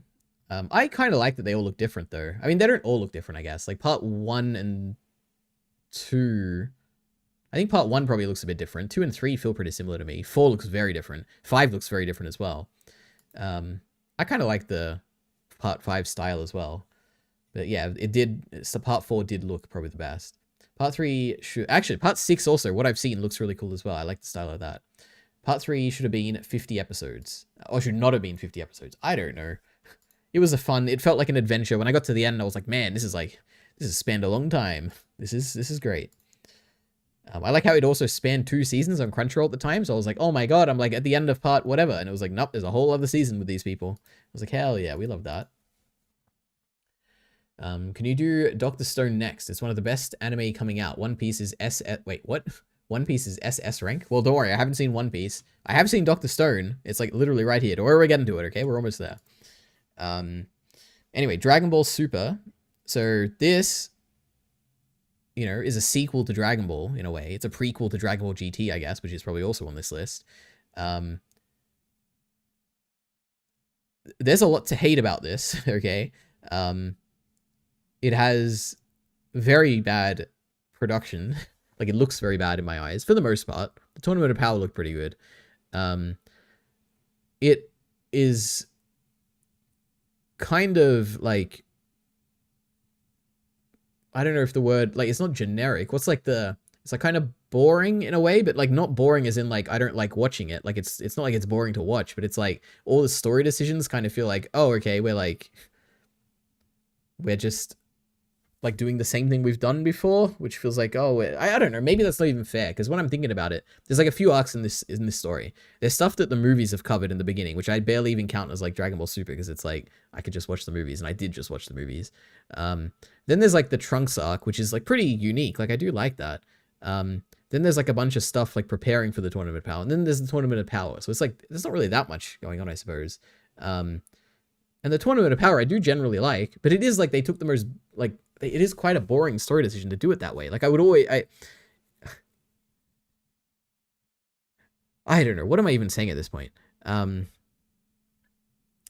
Speaker 1: I kind of like that they all look different, though. I mean, they don't all look different, I guess. Like, part 1 and 2... I think part 1 probably looks a bit different. 2 and 3 feel pretty similar to me. 4 looks very different. 5 looks very different as well. I kind of like the part 5 style as well. But yeah, it did... So part 4 did look probably the best. Part 3 should... Actually, part 6 also, what I've seen looks really cool as well. I like the style of that. Part 3 should have been 50 episodes. Or should not have been 50 episodes. I don't know. It was it felt like an adventure. When I got to the end, I was like, man, this has spanned a long time. This is great. I like how it also spanned 2 seasons on Crunchyroll at the time. So I was like, oh my god, I'm like at the end of part whatever. And it was like, nope, there's a whole other season with these people. I was like, hell yeah, we love that. Can you do Dr. Stone next? It's one of the best anime coming out. One Piece is wait, what? One Piece is SS rank? Well, don't worry, I haven't seen One Piece. I have seen Dr. Stone. It's like literally right here. Don't worry, we're getting to it, okay? We're almost there. Anyway, Dragon Ball Super. So this, you know, is a sequel to Dragon Ball in a way. It's a prequel to Dragon Ball GT, I guess, which is probably also on this list. There's a lot to hate about this, okay? It has very bad production. Like, it looks very bad in my eyes, for the most part. The Tournament of Power looked pretty good. It is kind of, like... I don't know if the word... Like, it's not generic. What's, like, the... It's, like, kind of boring in a way, but, like, not boring as in, like, I don't like watching it. Like, it's not like it's boring to watch, but it's, like, all the story decisions kind of feel like, oh, okay, we're just... like doing the same thing we've done before, which feels like, oh, I don't know, maybe that's not even fair, because when I'm thinking about it, there's like a few arcs in this story. There's stuff that the movies have covered in the beginning, which I barely even count as like Dragon Ball Super, because it's like I could just watch the movies, and I did just watch the movies. Then there's like the Trunks arc, which is like pretty unique, like I do like that. Then there's like a bunch of stuff like preparing for the Tournament of Power, and then there's the Tournament of Power, so it's like there's not really that much going on, I suppose. And the Tournament of Power I do generally like, but it is like they took the most, like, it is quite a boring story decision to do it that way. Like, I would always... I don't know. What am I even saying at this point? I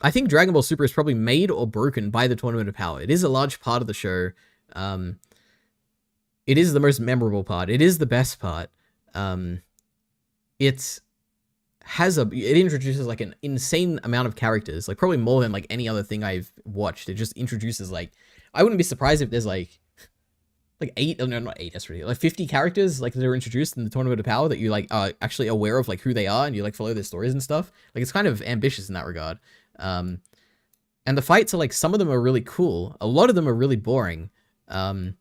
Speaker 1: think Dragon Ball Super is probably made or broken by the Tournament of Power. It is a large part of the show. It is the most memorable part. It is the best part. It introduces like an insane amount of characters, like probably more than like any other thing I've watched. It just introduces like, I wouldn't be surprised if there's like 8, no, not 8, that's really like 50 characters like that are introduced in the Tournament of Power that you like are actually aware of like who they are, and you like follow their stories and stuff. Like, it's kind of ambitious in that regard. And the fights are like, some of them are really cool. A lot of them are really boring. But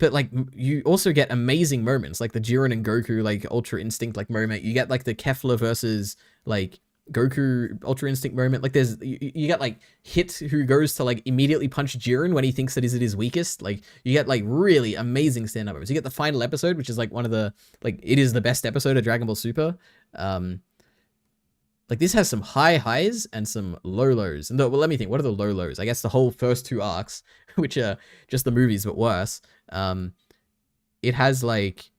Speaker 1: like, you also get amazing moments, like the Jiren and Goku like Ultra Instinct like moment. You get like the Kefla versus like Goku Ultra Instinct moment. Like, there's you get like Hit, who goes to like immediately punch Jiren when he thinks that he's at his weakest. Like, you get like really amazing stand-up moments. You get the final episode, which is like one of the, like, it is the best episode of Dragon Ball Super. Like, this has some high highs and some low lows. And well, let me think, what are the low lows? I guess the whole first 2 arcs, which are just the movies but worse. It has like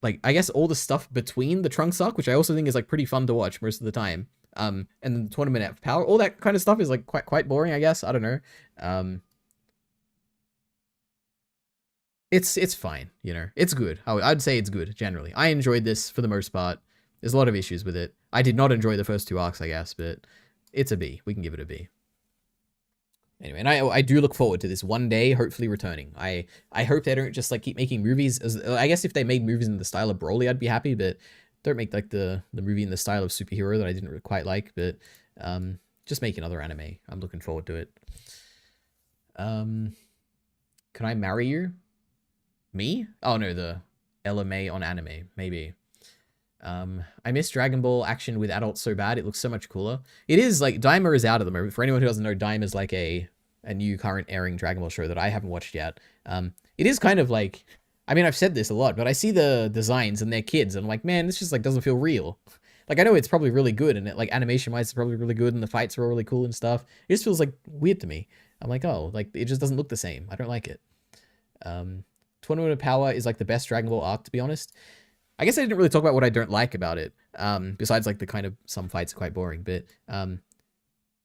Speaker 1: I guess all the stuff between the Trunks arc, which I also think is like pretty fun to watch most of the time. And then the Tournament of Power, all that kind of stuff is like quite boring, I guess. I don't know. It's fine, you know. It's good. I'd say it's good generally. I enjoyed this for the most part. There's a lot of issues with it. I did not enjoy the first 2 arcs, I guess, but it's a B. We can give it a B. Anyway, and I do look forward to this one day hopefully returning. I hope they don't just like keep making movies. I guess if they made movies in the style of Broly, I'd be happy, but don't make like the movie in the style of superhero that I didn't quite like. But just make another anime. I'm looking forward to it. Can I marry you? Me? Oh no, the LMA on anime, maybe. I miss Dragon Ball action with adults so bad. It looks so much cooler. It is like, Daima is out at the moment. For anyone who doesn't know, Daima is like a new current airing Dragon Ball show that I haven't watched yet. It is kind of like, I mean, I've said this a lot, but I see the designs and their kids and I'm like, man, this just like doesn't feel real. Like, I know it's probably really good, and it, like, animation wise it's probably really good, and the fights are all really cool and stuff. It just feels like weird to me. I'm like, oh, like, it just doesn't look the same. I don't like it. Tournament of Power is like the best Dragon Ball arc, to be honest. I guess I didn't really talk about what I don't like about it. Besides like the kind of some fights are quite boring, but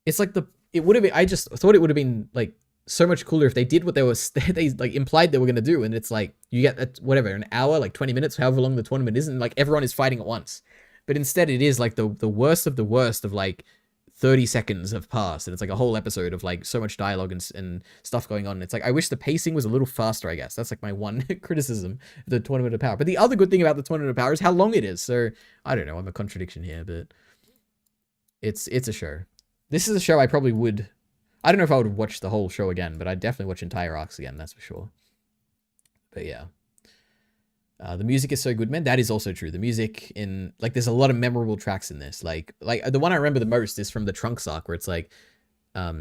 Speaker 1: it's like it would have been. I just thought it would have been like so much cooler if they did what they like implied they were gonna do, and it's like you get whatever an hour, like 20 minutes, however long the tournament is, and like everyone is fighting at once. But instead, it is like the worst of the worst of like 30 seconds have passed, and it's like a whole episode of like so much dialogue and stuff going on. And it's like I wish the pacing was a little faster. I guess that's like my one criticism of the Tournament of Power. But the other good thing about the Tournament of Power is how long it is. So I don't know. I'm a contradiction here, but it's a show. This is a show I probably would. I don't know if I would watch the whole show again, but I'd definitely watch entire arcs again. That's for sure. But yeah. The music is so good, man. That is also true. The music in like there's a lot of memorable tracks in this. Like the one I remember the most is from the Trunks arc, where it's like, I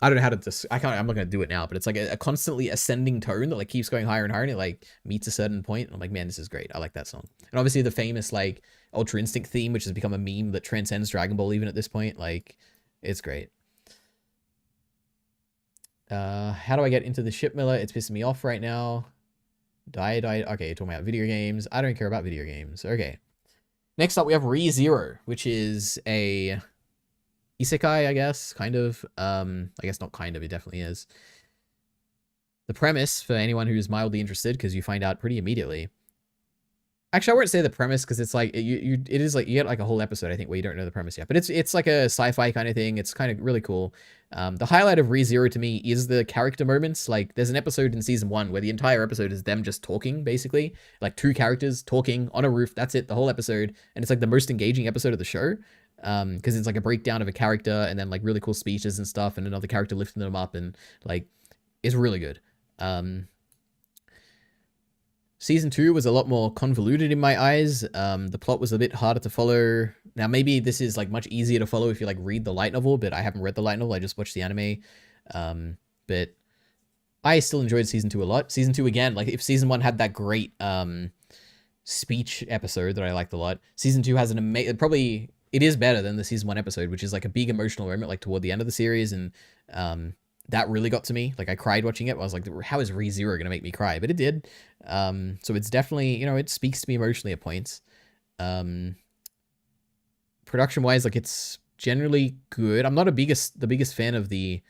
Speaker 1: don't know how to. I'm not gonna do it now, but it's like a constantly ascending tone that like keeps going higher and higher, and it like meets a certain point. And I'm like, man, this is great. I like that song. And obviously the famous like Ultra Instinct theme, which has become a meme that transcends Dragon Ball even at this point. Like, it's great. How do I get into the ship, Miller? It's pissing me off right now. Die. Okay, you're talking about video games. I don't care about video games. Okay. Next up, we have ReZero, which is a isekai, I guess. Kind of. I guess not kind of. It definitely is. The premise, for anyone who's mildly interested, because you find out pretty immediately. Actually, I won't say the premise, because it's like, it is like, you get like a whole episode, I think, where you don't know the premise yet. But it's like a sci-fi kind of thing. It's kind of really cool. The highlight of ReZero to me is the character moments. Like, there's an episode in season 1 where the entire episode is them just talking, basically. Like, 2 characters talking on a roof. That's it, the whole episode. And it's like the most engaging episode of the show. Because it's like a breakdown of a character and then like really cool speeches and stuff. And another character lifting them up. And like, it's really good. Season 2 was a lot more convoluted in my eyes. The plot was a bit harder to follow. Now, maybe this is like much easier to follow if you like read the light novel, but I haven't read the light novel. I just watched the anime. But I still enjoyed season 2 a lot. Season 2 again, like if season 1 had that great speech episode that I liked a lot, season 2 has an amazing, probably it is better than the season 1 episode, which is like a big emotional moment like toward the end of the series. And that really got to me. Like I cried watching it. I was like, how is ReZero going to make me cry? But it did. So it's definitely, you know, it speaks to me emotionally at points. Production wise, like it's generally good. I'm not the biggest fan of the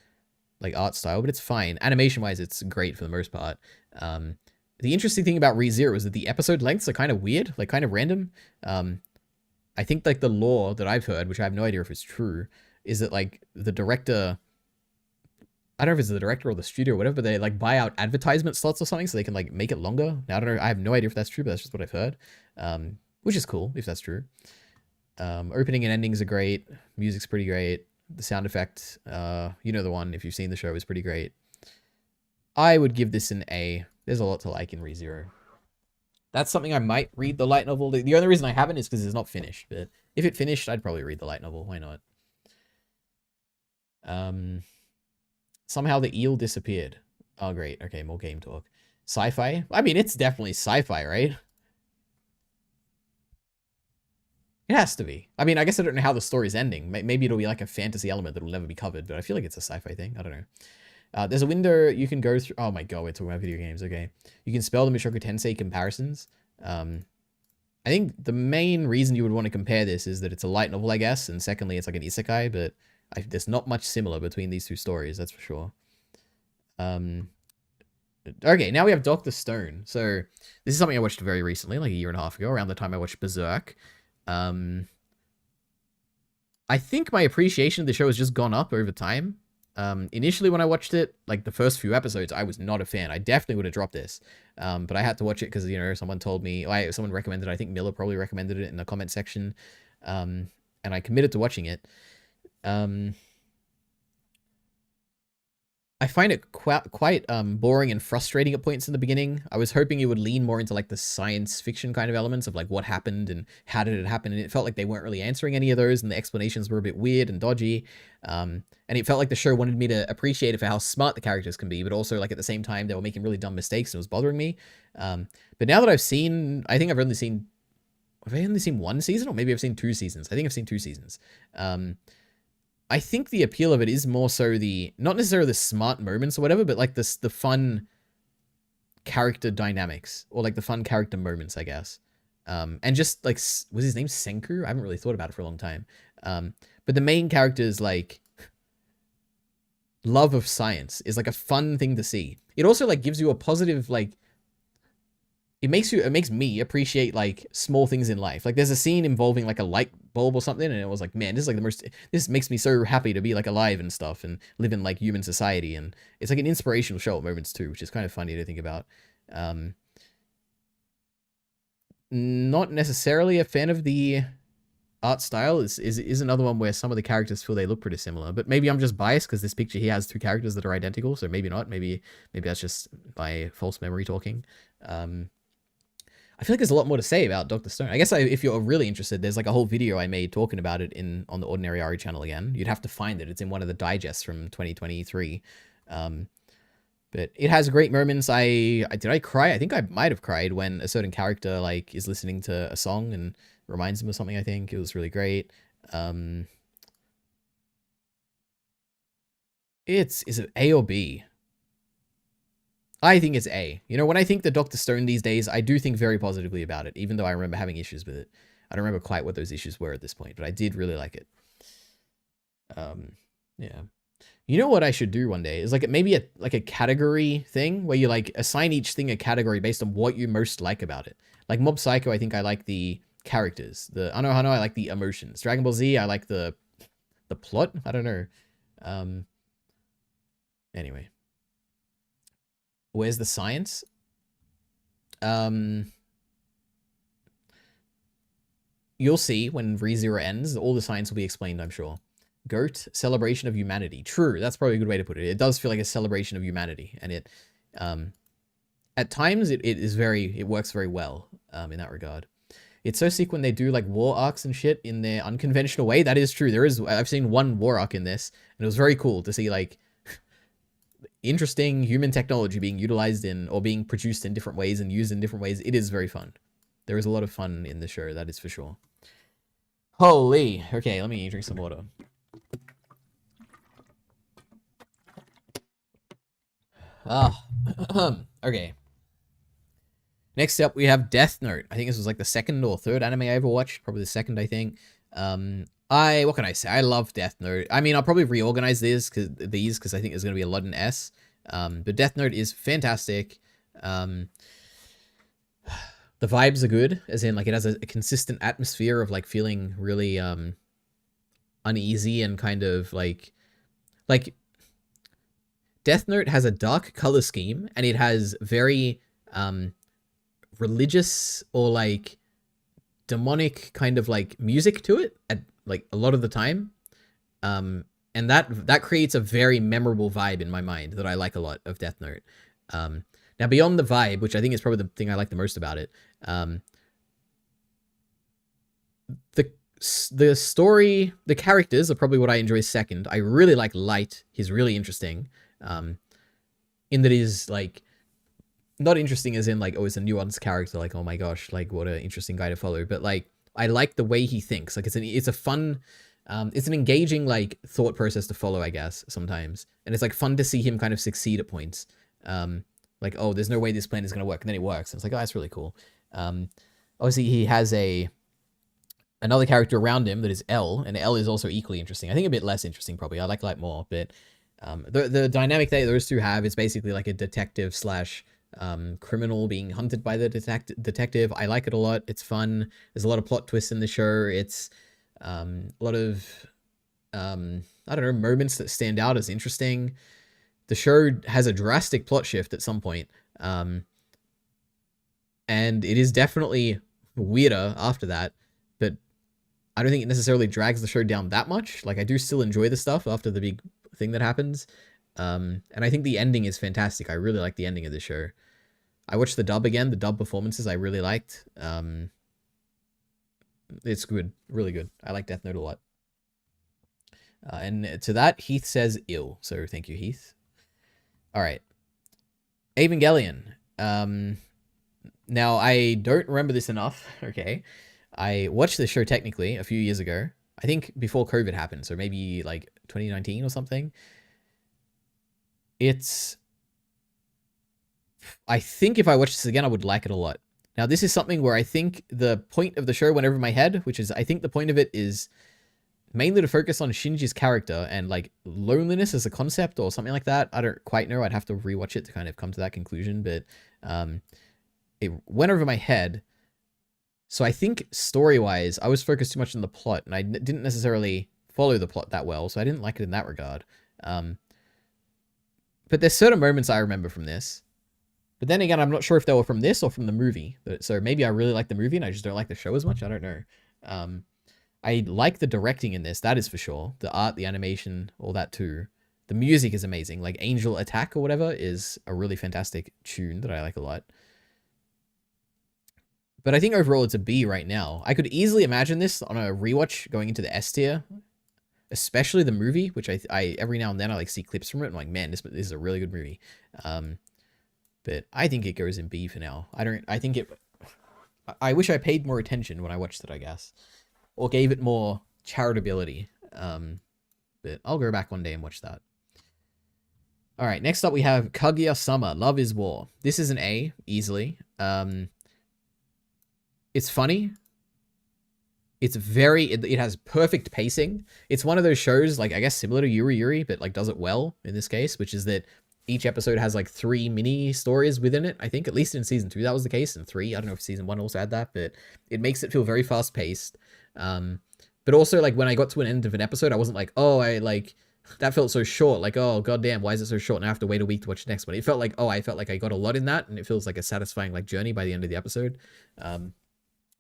Speaker 1: like art style, but it's fine. Animation wise, it's great for the most part. The interesting thing about ReZero is that the episode lengths are kind of weird, like kind of random. I think like the lore that I've heard, which I have no idea if it's true, is that like the director, I don't know if it's the director or the studio or whatever, but they like buy out advertisement slots or something so they can like make it longer. Now, I don't know. I have no idea if that's true, but that's just what I've heard. Which is cool if that's true. Opening and endings are great. Music's pretty great. The sound effect, you know the one, if you've seen the show, is pretty great. I would give this an A. There's a lot to like in ReZero. That's something I might read the light novel. The only reason I haven't is because it's not finished, but if it finished, I'd probably read the light novel. Why not? Somehow the eel disappeared. Oh, great. Okay, more game talk. Sci-fi? I mean, it's definitely sci-fi, right? It has to be. I mean, I guess I don't know how the story's ending. Maybe it'll be like a fantasy element that'll never be covered, but I feel like it's a sci-fi thing. I don't know. There's a window you can go through. Oh my god, we're talking about video games. Okay. You can spell the Mushoku Tensei comparisons. I think the main reason you would want to compare this is that it's a light novel, I guess, and secondly, it's like an isekai, but there's not much similar between these two stories, that's for sure. Okay, now we have Dr. Stone. So this is something I watched very recently, like a year and a half ago, around the time I watched Berserk. I think my appreciation of the show has just gone up over time. Initially when I watched it, like the first few episodes, I was not a fan. I definitely would have dropped this. But I had to watch it because, you know, someone told me, someone recommended it. I think Miller probably recommended it in the comment section. And I committed to watching it. I find it quite boring and frustrating at points in the beginning. I was hoping it would lean more into like the science fiction kind of elements of like what happened and how did it happen, and it felt like they weren't really answering any of those, and the explanations were a bit weird and dodgy. And it felt like the show wanted me to appreciate it for how smart the characters can be, but also like at the same time they were making really dumb mistakes and it was bothering me. But now that I've seen, I think I've only seen one season, or maybe I've seen 2 seasons. I think I've seen 2 seasons. I think the appeal of it is more so not necessarily the smart moments or whatever, but like the fun character dynamics or like the fun character moments, I guess. And just like, was his name Senku? I haven't really thought about it for a long time. But the main character's like love of science is like a fun thing to see. It also like gives you a positive, like, it makes me appreciate like small things in life. Like there's a scene involving like a light bulb or something, and it was like, man, this is like this makes me so happy to be like alive and stuff and live in like human society. And it's like an inspirational show at moments too, which is kind of funny to think about. Not necessarily a fan of the art style. Is another one where some of the characters feel they look pretty similar, but maybe I'm just biased because this picture here has two characters that are identical, so maybe not. Maybe that's just my false memory talking. I feel like there's a lot more to say about Dr. Stone. I guess if you're really interested, there's like a whole video I made talking about it on the Ordinary Ari channel again. You'd have to find it. It's in one of the digests from 2023. But it has great moments. Did I cry? I think I might have cried when a certain character like is listening to a song and reminds him of something. I think it was really great. Is it A or B? I think it's A. You know, when I think the Dr. Stone these days, I do think very positively about it, even though I remember having issues with it. I don't remember quite what those issues were at this point, but I did really like it. Yeah. You know what I should do one day is like maybe a category thing where you like assign each thing a category based on what you most like about it. Like Mob Psycho, I think I like the characters. The Anohano, I like the emotions. Dragon Ball Z, I like the plot. I don't know. Anyway. Where's the science? You'll see when ReZero ends, all the science will be explained, I'm sure. Goat, celebration of humanity. True, that's probably a good way to put it. It does feel like a celebration of humanity, and it, at times, it works very well, in that regard. It's so sick when they do like war arcs and shit in their unconventional way. That is true. I've seen one war arc in this, and it was very cool to see like interesting human technology being utilized in or being produced in different ways and used in different ways. It is very fun. There is a lot of fun in the show, that is for sure. Holy. Okay, let me drink some water. Okay. Next up, we have Death Note. I think this was like the second or third anime I ever watched. Probably the second, I think. What can I say? I love Death Note. I mean, I'll probably reorganize these because I think there's going to be a lot in S. But Death Note is fantastic. The vibes are good, as in like it has a consistent atmosphere of like feeling really uneasy and kind of like Death Note has a dark color scheme and it has very religious or like demonic kind of like music to it at like a lot of the time. And that creates a very memorable vibe in my mind that I like a lot of Death Note. Now beyond the vibe, which I think is probably the thing I like the most about it, the story, the characters are probably what I enjoy second. I really like Light. He's really interesting. In that he's like not interesting as in like, oh, it's a nuanced character, like, oh my gosh, like what an interesting guy to follow. But like I like the way he thinks. Like it's a fun, it's an engaging like thought process to follow, I guess, sometimes. And it's like fun to see him kind of succeed at points. Like, oh, there's no way this plan is gonna work, and then it works. And it's like, oh, that's really cool. Obviously he has another character around him that is L, and L is also equally interesting. I think a bit less interesting probably. I like Light more, but the dynamic that those two have is basically like a detective slash criminal being hunted by the detective. I like it a lot. It's fun. There's a lot of plot twists in the show. It's a lot of I don't know, moments that stand out as interesting. The show has a drastic plot shift at some point, and it is definitely weirder after that, but I don't think it necessarily drags the show down that much. Like I do still enjoy the stuff after the big thing that happens. And I think the ending is fantastic. I really like the ending of the show. I watched the dub again. The dub performances I really liked. It's good. Really good. I like Death Note a lot. And to that, Heath says ill. So thank you, Heath. All right. Evangelion. Now, I don't remember this enough. Okay. I watched the show technically a few years ago. I think before COVID happened. So maybe like 2019 or something. It's I think if I watch this again, I would like it a lot. Now, this is something where I think the point of the show went over my head, which is I think the point of it is mainly to focus on Shinji's character and like loneliness as a concept or something like that. I don't quite know. I'd have to rewatch it to kind of come to that conclusion, but it went over my head. So I think story-wise, I was focused too much on the plot, and I didn't necessarily follow the plot that well, so I didn't like it in that regard. But there's certain moments I remember from this. But then again, I'm not sure if they were from this or from the movie. So maybe I really like the movie and I just don't like the show as much. I don't know. I like the directing in this, that is for sure. The art, the animation, all that too. The music is amazing. Like Angel Attack or whatever is a really fantastic tune that I like a lot. But I think overall it's a B right now. I could easily imagine this on a rewatch going into the S tier. Especially the movie, which I every now and then I like see clips from it. I'm like, man, this is a really good movie. But I think it goes in B for now. I wish I paid more attention when I watched it, I guess. Or gave it more charitability. But I'll go back one day and watch that. All right, next up we have Kaguya-sama, Love is War. This is an A, easily. It's funny. It has perfect pacing. It's one of those shows, like, I guess similar to Yuri Yuri, but like does it well in this case, which is that each episode has like 3 mini stories within it. I think at least in season 2 that was the case, and 3. I don't know if season 1 also had that, but it makes it feel very fast paced. But also like when I got to an end of an episode, I wasn't like, oh, that felt so short. Like, oh, goddamn, why is it so short? And I have to wait a week to watch the next one. It felt like, I got a lot in that, and it feels like a satisfying like journey by the end of the episode.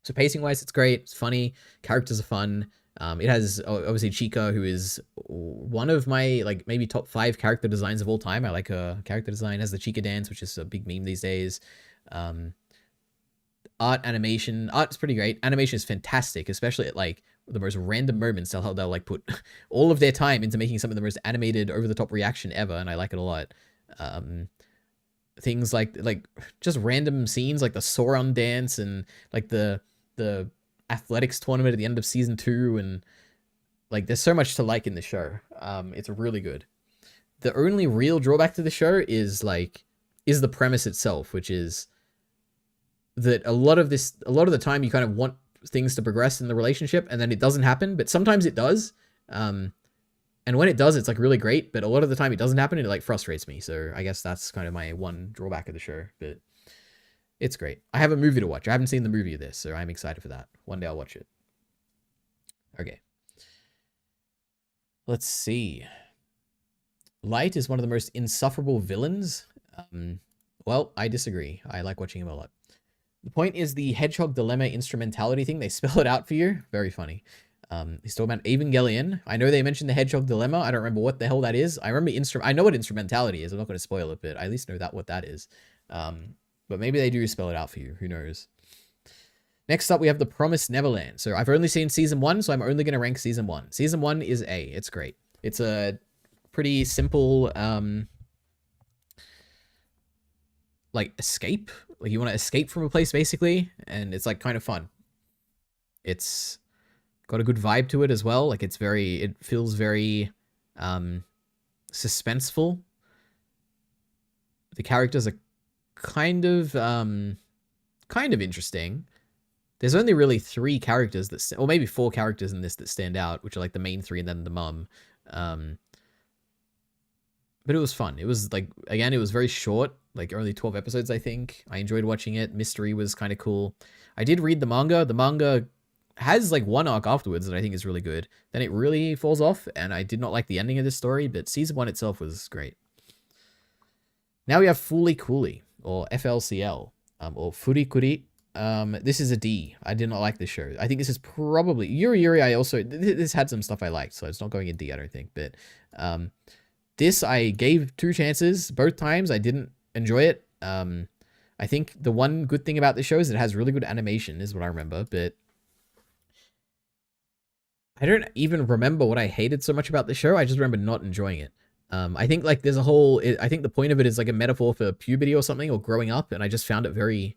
Speaker 1: So pacing wise, it's great. It's funny. Characters are fun. It has obviously Chica, who is one of my like maybe top 5 character designs of all time. I like her character design. It has the Chica dance, which is a big meme these days. Art is pretty great. Animation is fantastic, especially at like the most random moments. They'll like put all of their time into making some of the most animated, over the top reaction ever, and I like it a lot. Things like just random scenes like the Sauron dance and like the athletics tournament at the end of season 2, and like there's so much to like in the show. It's really good. The only real drawback to the show is the premise itself, which is that a lot of the time you kind of want things to progress in the relationship and then it doesn't happen, but sometimes it does. And when it does, it's like really great, but a lot of the time it doesn't happen and it like frustrates me. So I guess that's kind of my one drawback of the show, but it's great. I have a movie to watch. I haven't seen the movie of this, so I'm excited for that. One day I'll watch it. Okay. Let's see. Light is one of the most insufferable villains. Well, I disagree. I like watching him a lot. The point is the Hedgehog Dilemma instrumentality thing. They spell it out for you. Very funny. He's talking about Evangelion. I know they mentioned the Hedgehog Dilemma. I don't remember what the hell that is. I know what instrumentality is. I'm not going to spoil it, but I at least know what that is. But maybe they do spell it out for you. Who knows? Next up, we have The Promised Neverland. So I've only seen season 1, so I'm only going to rank season 1. Season 1 is A. It's great. It's a pretty simple, like, escape. Like, you want to escape from a place, basically, and it's, like, kind of fun. It's got a good vibe to it as well. Like, it feels very, suspenseful. The characters are kind of interesting. There's only really 3 characters or maybe 4 characters in this that stand out, which are like the main 3 and then the mum. But it was fun. It was like, again, it was very short, like only 12 episodes, I think. I enjoyed watching it. Mystery was kind of cool. I did read the manga. The manga has like one arc afterwards that I think is really good. Then it really falls off, and I did not like the ending of this story, but season 1 itself was great. Now we have Fooly Cooly, or FLCL, or Furikuri. This is a D. I did not like this show. I think this is probably Yuri Yuri. This had some stuff I liked, so it's not going in D, I don't think. But this I gave 2 chances. Both times I didn't enjoy it. I think the one good thing about this show is it has really good animation, is what I remember. But I don't even remember what I hated so much about the show. I just remember not enjoying it. I think like there's I think the point of it is like a metaphor for puberty or something, or growing up, and I just found it very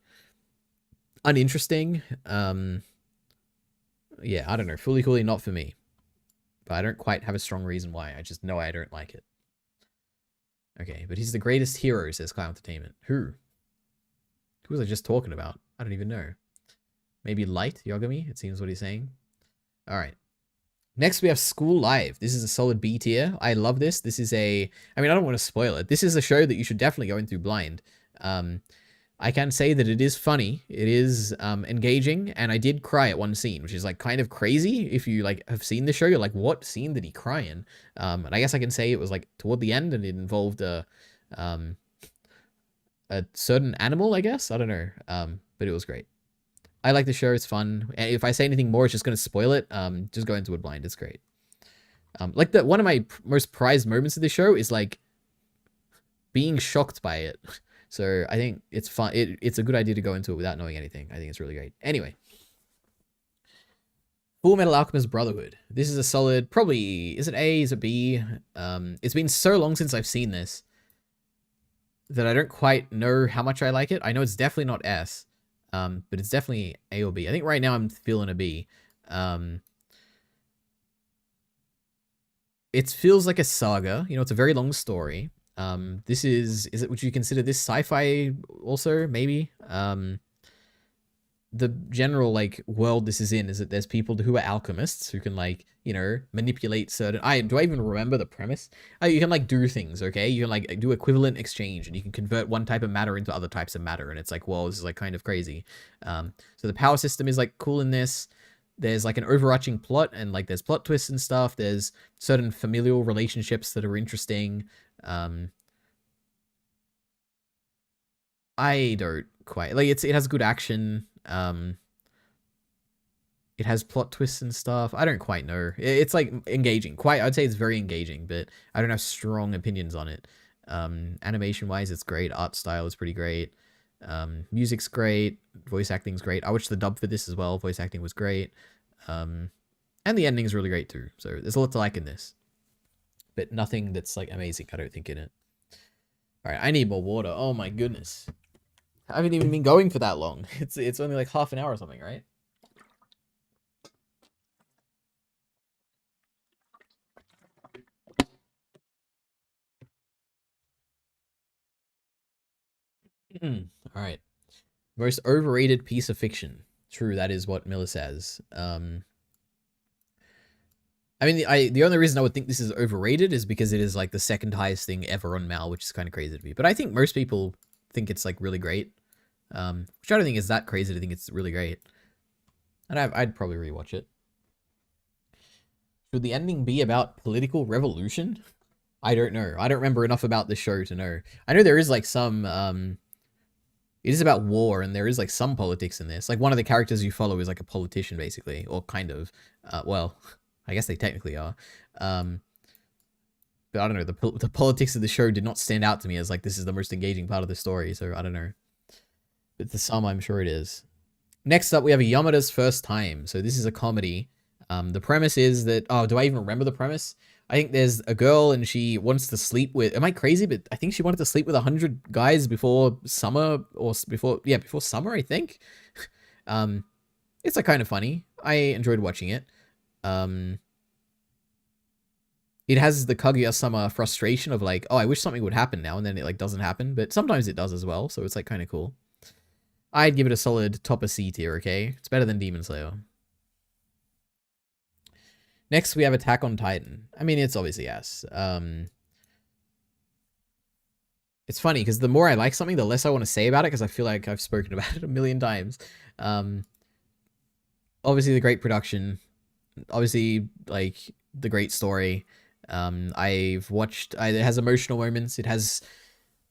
Speaker 1: uninteresting. Yeah, I don't know. Fully Coolly, not for me. But I don't quite have a strong reason why. I just know I don't like it. Okay, but he's the greatest hero, says Cloud Entertainment. Who? Who was I just talking about? I don't even know. Maybe Light Yogami, it seems what he's saying. All right. Next, we have School Live. This is a solid B tier. I love this. This is a... I mean, I don't want to spoil it. This is a show that you should definitely go into blind. I can say that it is funny. It is engaging, and I did cry at one scene, which is like kind of crazy. If you like have seen the show, you're like, what scene did he cry in? And I guess I can say it was like toward the end, and it involved a certain animal, I guess. I don't know. But it was great. I like the show. It's fun. And if I say anything more, it's just going to spoil it. Just go into it blind. It's great. Like one of my most prized moments of the show is like being shocked by it. So I think it's fun. It's a good idea to go into it without knowing anything. I think it's really great. Anyway. Full Metal Alchemist Brotherhood. This is a solid, probably, is it A, is it B? It's been so long since I've seen this that I don't quite know how much I like it. I know it's definitely not S, but it's definitely A or B. I think right now I'm feeling a B. It feels like a saga. You know, it's a very long story. This is it, would you consider this sci-fi also, maybe? The general, like, world this is in is that there's people who are alchemists who can, like, you know, manipulate certain... do I even remember the premise? You can, like, do things, okay? You can, like, do equivalent exchange, and you can convert one type of matter into other types of matter, and it's like, whoa, this is, like, kind of crazy. So the power system is, like, cool in this. There's, like, an overarching plot, and, like, there's plot twists and stuff. There's certain familial relationships that are interesting. I don't quite... Like, it has good action. It has plot twists and stuff. I don't quite know. It's like engaging. I'd say it's very engaging, but I don't have strong opinions on it. Animation wise, it's great. Art style is pretty great. Music's great. Voice acting's great. I watched the dub for this as well. Voice acting was great. And the ending's really great too. So there's a lot to like in this, but nothing that's like amazing, I don't think, in it. All right, I need more water. Oh my goodness. I haven't even been going for that long. It's only like half an hour or something, right? All right. Most overrated piece of fiction. True, that is what Miller says. I mean, the only reason I would think this is overrated is because it is like the second highest thing ever on Mal, which is kind of crazy to me. But I think most people think it's like really great. Which I don't think is that crazy to think it's really great. And I'd probably rewatch it. Should the ending be about political revolution? I don't know. I don't remember enough about the show to know. I know there is like some, it is about war, and there is like some politics in this. Like one of the characters you follow is like a politician, basically, or kind of. Well, I guess they technically are. But I don't know. The politics of the show did not stand out to me as like this is the most engaging part of the story. So I don't know. But to some, I'm sure it is. Next up, we have Yamada's First Time. So this is a comedy. The premise is that... Oh, do I even remember the premise? I think there's a girl and she wants to sleep with... Am I crazy? But I think she wanted to sleep with 100 guys before summer, or before summer, I think. It's like kind of funny. I enjoyed watching it. It has the Kaguya-sama frustration of like, oh, I wish something would happen now, and then it like doesn't happen. But sometimes it does as well, so it's like kind of cool. I'd give it a solid top of C tier, okay? It's better than Demon Slayer. Next, we have Attack on Titan. I mean, it's obviously S. It's funny, because the more I like something, the less I want to say about it, because I feel like I've spoken about it a million times. Obviously, the great production. Obviously, like, the great story. I've watched... it has emotional moments. It has...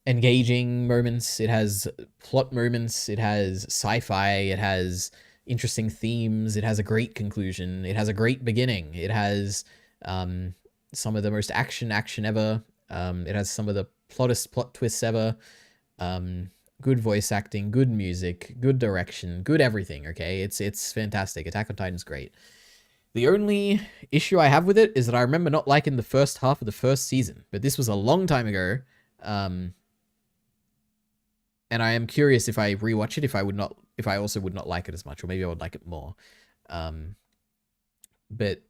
Speaker 1: engaging moments, it has plot moments, it has sci-fi, it has interesting themes, it has a great conclusion, it has a great beginning, it has some of the most action ever, it has some of the plot twists ever, good voice acting, good music, good direction, good everything, okay? It's fantastic. Attack on Titan's great. The only issue I have with it is that I remember not liking the first half of the first season, but this was a long time ago, and I am curious if I rewatch it, if I also would not like it as much, or maybe I would like it more. But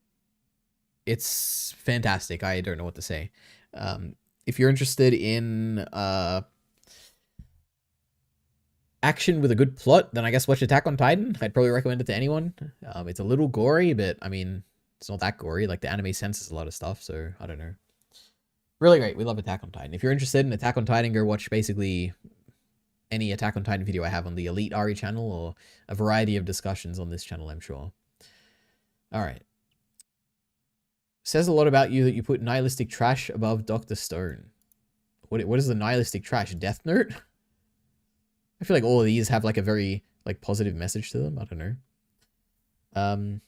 Speaker 1: it's fantastic. I don't know what to say. If you're interested in action with a good plot, then I guess watch Attack on Titan. I'd probably recommend it to anyone. It's a little gory, but I mean, it's not that gory. Like the anime senses a lot of stuff, so I don't know. Really great. We love Attack on Titan. If you're interested in Attack on Titan, go watch basically any Attack on Titan video I have on the Elite Ari channel, or a variety of discussions on this channel, I'm sure. All right. Says a lot about you that you put nihilistic trash above Dr. Stone. What is the nihilistic trash? Death Note? I feel like all of these have like a very like positive message to them. I don't know.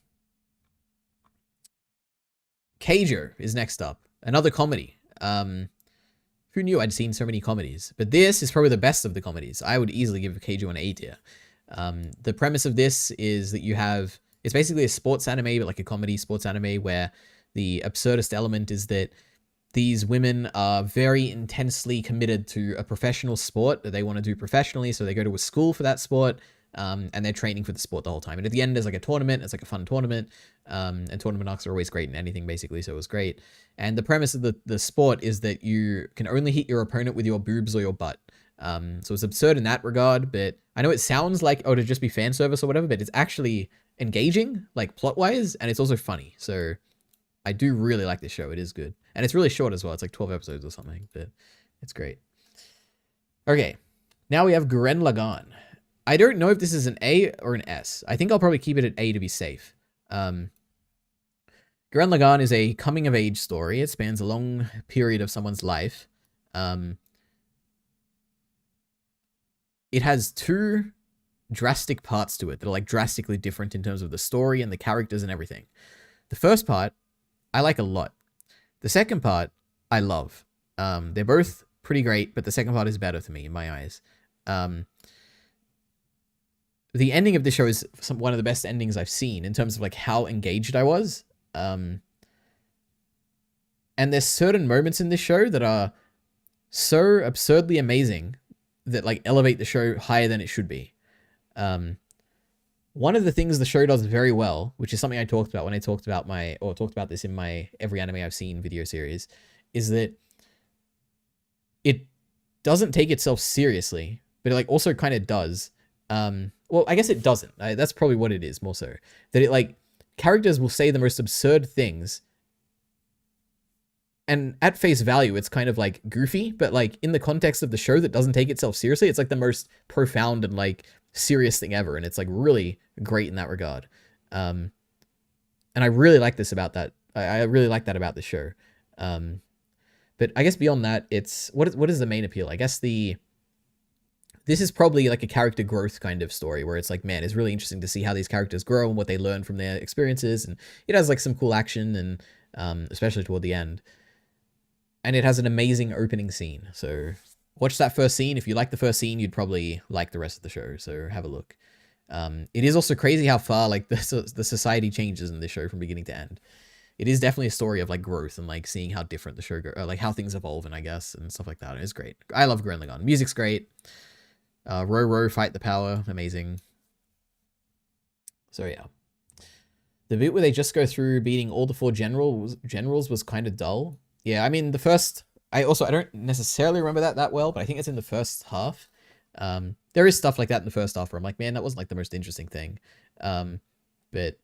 Speaker 1: Keijo is next up. Another comedy. Who knew I'd seen so many comedies? But this is probably the best of the comedies. I would easily give Keijo an A tier. The premise of this is that you have... It's basically a sports anime, but like a comedy sports anime, where the absurdist element is that these women are very intensely committed to a professional sport that they want to do professionally. So they go to a school for that sport, and they're training for the sport the whole time. And at the end, there's like a tournament. It's like a fun tournament. And tournament arcs are always great in anything, basically. So it was great. And the premise of the sport is that you can only hit your opponent with your boobs or your butt. So it's absurd in that regard, but I know it sounds like, oh, to just be fan service or whatever, but it's actually engaging, like plot-wise, and it's also funny. So I do really like this show. It is good. And it's really short as well. It's like 12 episodes or something, but it's great. Okay, now we have Gurren Lagann. I don't know if this is an A or an S. I think I'll probably keep it at A to be safe. Gurren Lagann is a coming-of-age story. It spans a long period of someone's life. It has two drastic parts to it that are like drastically different in terms of the story and the characters and everything. The first part, I like a lot. The second part, I love. They're both pretty great, but the second part is better to me in my eyes. The ending of this show is one of the best endings I've seen in terms of like how engaged I was. And there's certain moments in this show that are so absurdly amazing that like elevate the show higher than it should be. One of the things the show does very well, which is something I talked about when I talked about this in my Every Anime I've Seen video series, is that it doesn't take itself seriously, but it like also kind of does. Well, I guess it doesn't. That's probably what it is more so. That it like, characters will say the most absurd things, and at face value, it's kind of like goofy, but like in the context of the show that doesn't take itself seriously, it's like the most profound and like serious thing ever. And it's like really great in that regard. And I really like this about that. I really like that about the show. But I guess beyond that, it's what is the main appeal? I guess this is probably like a character growth kind of story where it's like, man, it's really interesting to see how these characters grow and what they learn from their experiences. And it has like some cool action and especially toward the end. And it has an amazing opening scene. So watch that first scene. If you like the first scene, you'd probably like the rest of the show. So have a look. It is also crazy how far like the society changes in this show from beginning to end. It is definitely a story of like growth and like seeing how different the show like how things evolve, and I guess, and stuff like that. It's great. I love Gurren Lagann. Music's great. Row, fight the power. Amazing. So yeah. The bit where they just go through beating all the four generals was kind of dull. Yeah, I mean, I don't necessarily remember that well, but I think it's in the first half. There is stuff like that in the first half where I'm like, man, that wasn't like the most interesting thing. But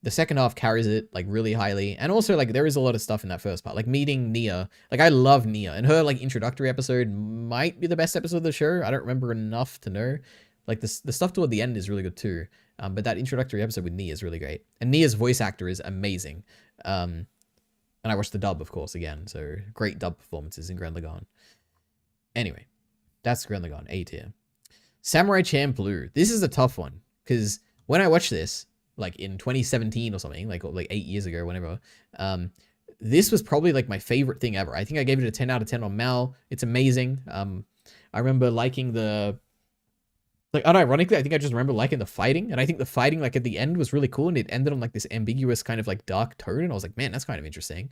Speaker 1: the second half carries it like really highly. And also like there is a lot of stuff in that first part, like meeting Nia. Like I love Nia, and her like introductory episode might be the best episode of the show. I don't remember enough to know. Like the stuff toward the end is really good too. But that introductory episode with Nia is really great. And Nia's voice actor is amazing. And I watched the dub, of course, again. So great dub performances in Gurren Lagann. Anyway, that's Gurren Lagann, A tier. Samurai Champloo. This is a tough one, because when I watched this, like in 2017 or something, like 8 years ago, whenever, this was probably like my favorite thing ever. I think I gave it a 10 out of 10 on Mal. It's amazing. I remember liking unironically, I think I just remember liking the fighting, and I think the fighting like at the end was really cool, and it ended on like this ambiguous kind of like dark tone, and I was like, man, that's kind of interesting.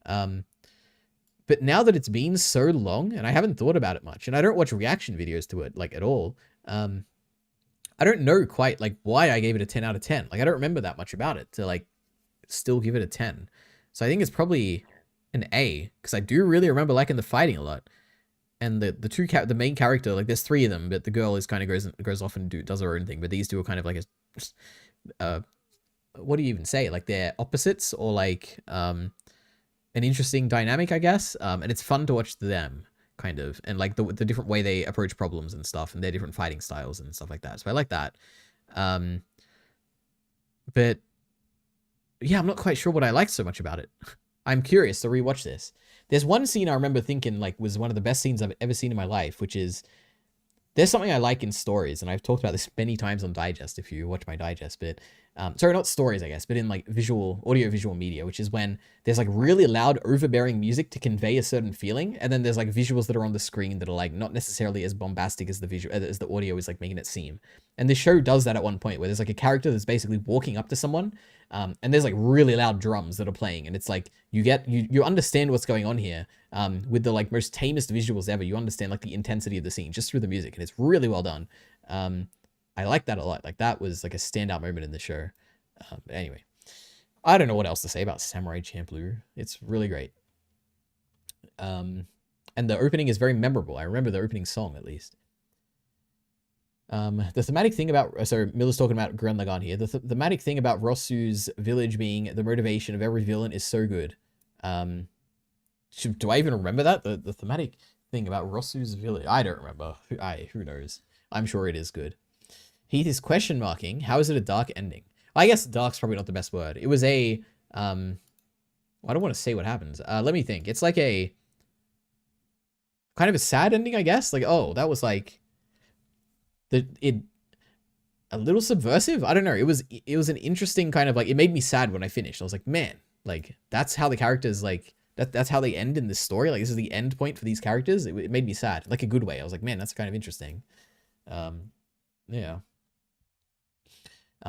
Speaker 1: But now that it's been so long, and I haven't thought about it much, and I don't watch reaction videos to it like at all, I don't know quite like why I gave it a 10 out of 10. Like I don't remember that much about it to like still give it a 10. So I think it's probably an A, because I do really remember liking the fighting a lot. and the main character, like there's three of them, but the girl is kind of goes off and does her own thing. But these two are kind of like a what do you even say? Like they're opposites or like an interesting dynamic, I guess. And it's fun to watch them kind of, and like the different way they approach problems and stuff, and their different fighting styles and stuff like that. So I like that. But yeah, I'm not quite sure what I liked so much about it. I'm curious to rewatch this. There's one scene I remember thinking like was one of the best scenes I've ever seen in my life, which is there's something I like in stories, and I've talked about this many times on Digest if you watch my Digest, but sorry, not stories, I guess, but in like audio-visual media, which is when there's like really loud, overbearing music to convey a certain feeling, and then there's like visuals that are on the screen that are like not necessarily as bombastic as the audio is like making it seem. And this show does that at one point where there's like a character that's basically walking up to someone, and there's like really loud drums that are playing, and it's like you understand what's going on here, with the like most tamest visuals ever. You understand like the intensity of the scene just through the music, and it's really well done. I like that a lot. Like that was like a standout moment in the show. Anyway, I don't know what else to say about Samurai Champloo. It's really great. And the opening is very memorable. I remember the opening song at least. The thematic thing about, sorry, Miller's talking about Gurren Lagann here. The thematic thing about Rosu's village being the motivation of every villain is so good. Do I even remember that? The thematic thing about Rosu's village. I don't remember. Who knows? I'm sure it is good. Heath is question marking. How is it a dark ending? I guess dark's probably not the best word. It was a, I don't want to say what happens. Let me think. It's like a kind of a sad ending, I guess. Like, oh, that was like a little subversive. I don't know. It was an interesting kind of like, it made me sad when I finished. I was like, man, like that's how the characters like that's how they end in this story. Like this is the end point for these characters. It made me sad, like a good way. I was like, man, that's kind of interesting. Yeah.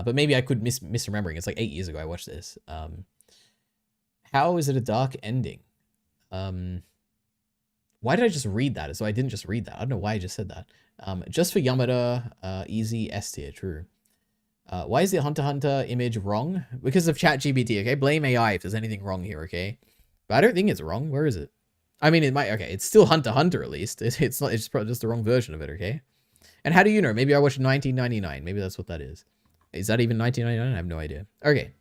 Speaker 1: But maybe I could misremembering. It's like 8 years ago I watched this. How is it a dark ending? Why did I just read that? So I didn't just read that. I don't know why I just said that. Just for Yamada, easy S tier, true. Why is the Hunter x Hunter image wrong? Because of ChatGPT, okay? Blame AI if there's anything wrong here, okay? But I don't think it's wrong. Where is it? I mean, it might, okay, it's still Hunter x Hunter at least. It's not, it's probably just the wrong version of it, okay? And how do you know? Maybe I watched 1999. Maybe that's what that is. Is that even 1999? I have no idea. Okay.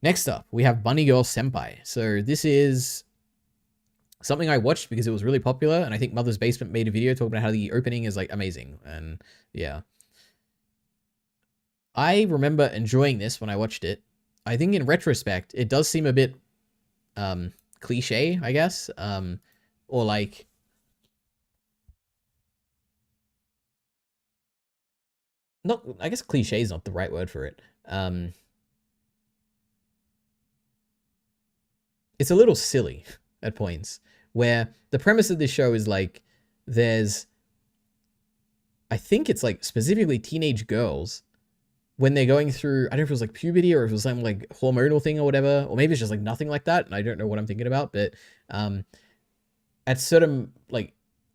Speaker 1: Next up, we have Bunny Girl Senpai. So this is something I watched because it was really popular, and I think Mother's Basement made a video talking about how the opening is like amazing. And yeah. I remember enjoying this when I watched it. I think in retrospect, it does seem a bit cliche, I guess. Or like, not, I guess cliche is not the right word for it. It's a little silly at points, where the premise of this show is like, there's, I think it's like specifically teenage girls when they're going through, I don't know if it was like puberty or if it was some like hormonal thing or whatever, or maybe it's just like nothing like that, and I don't know what I'm thinking about, but at certain like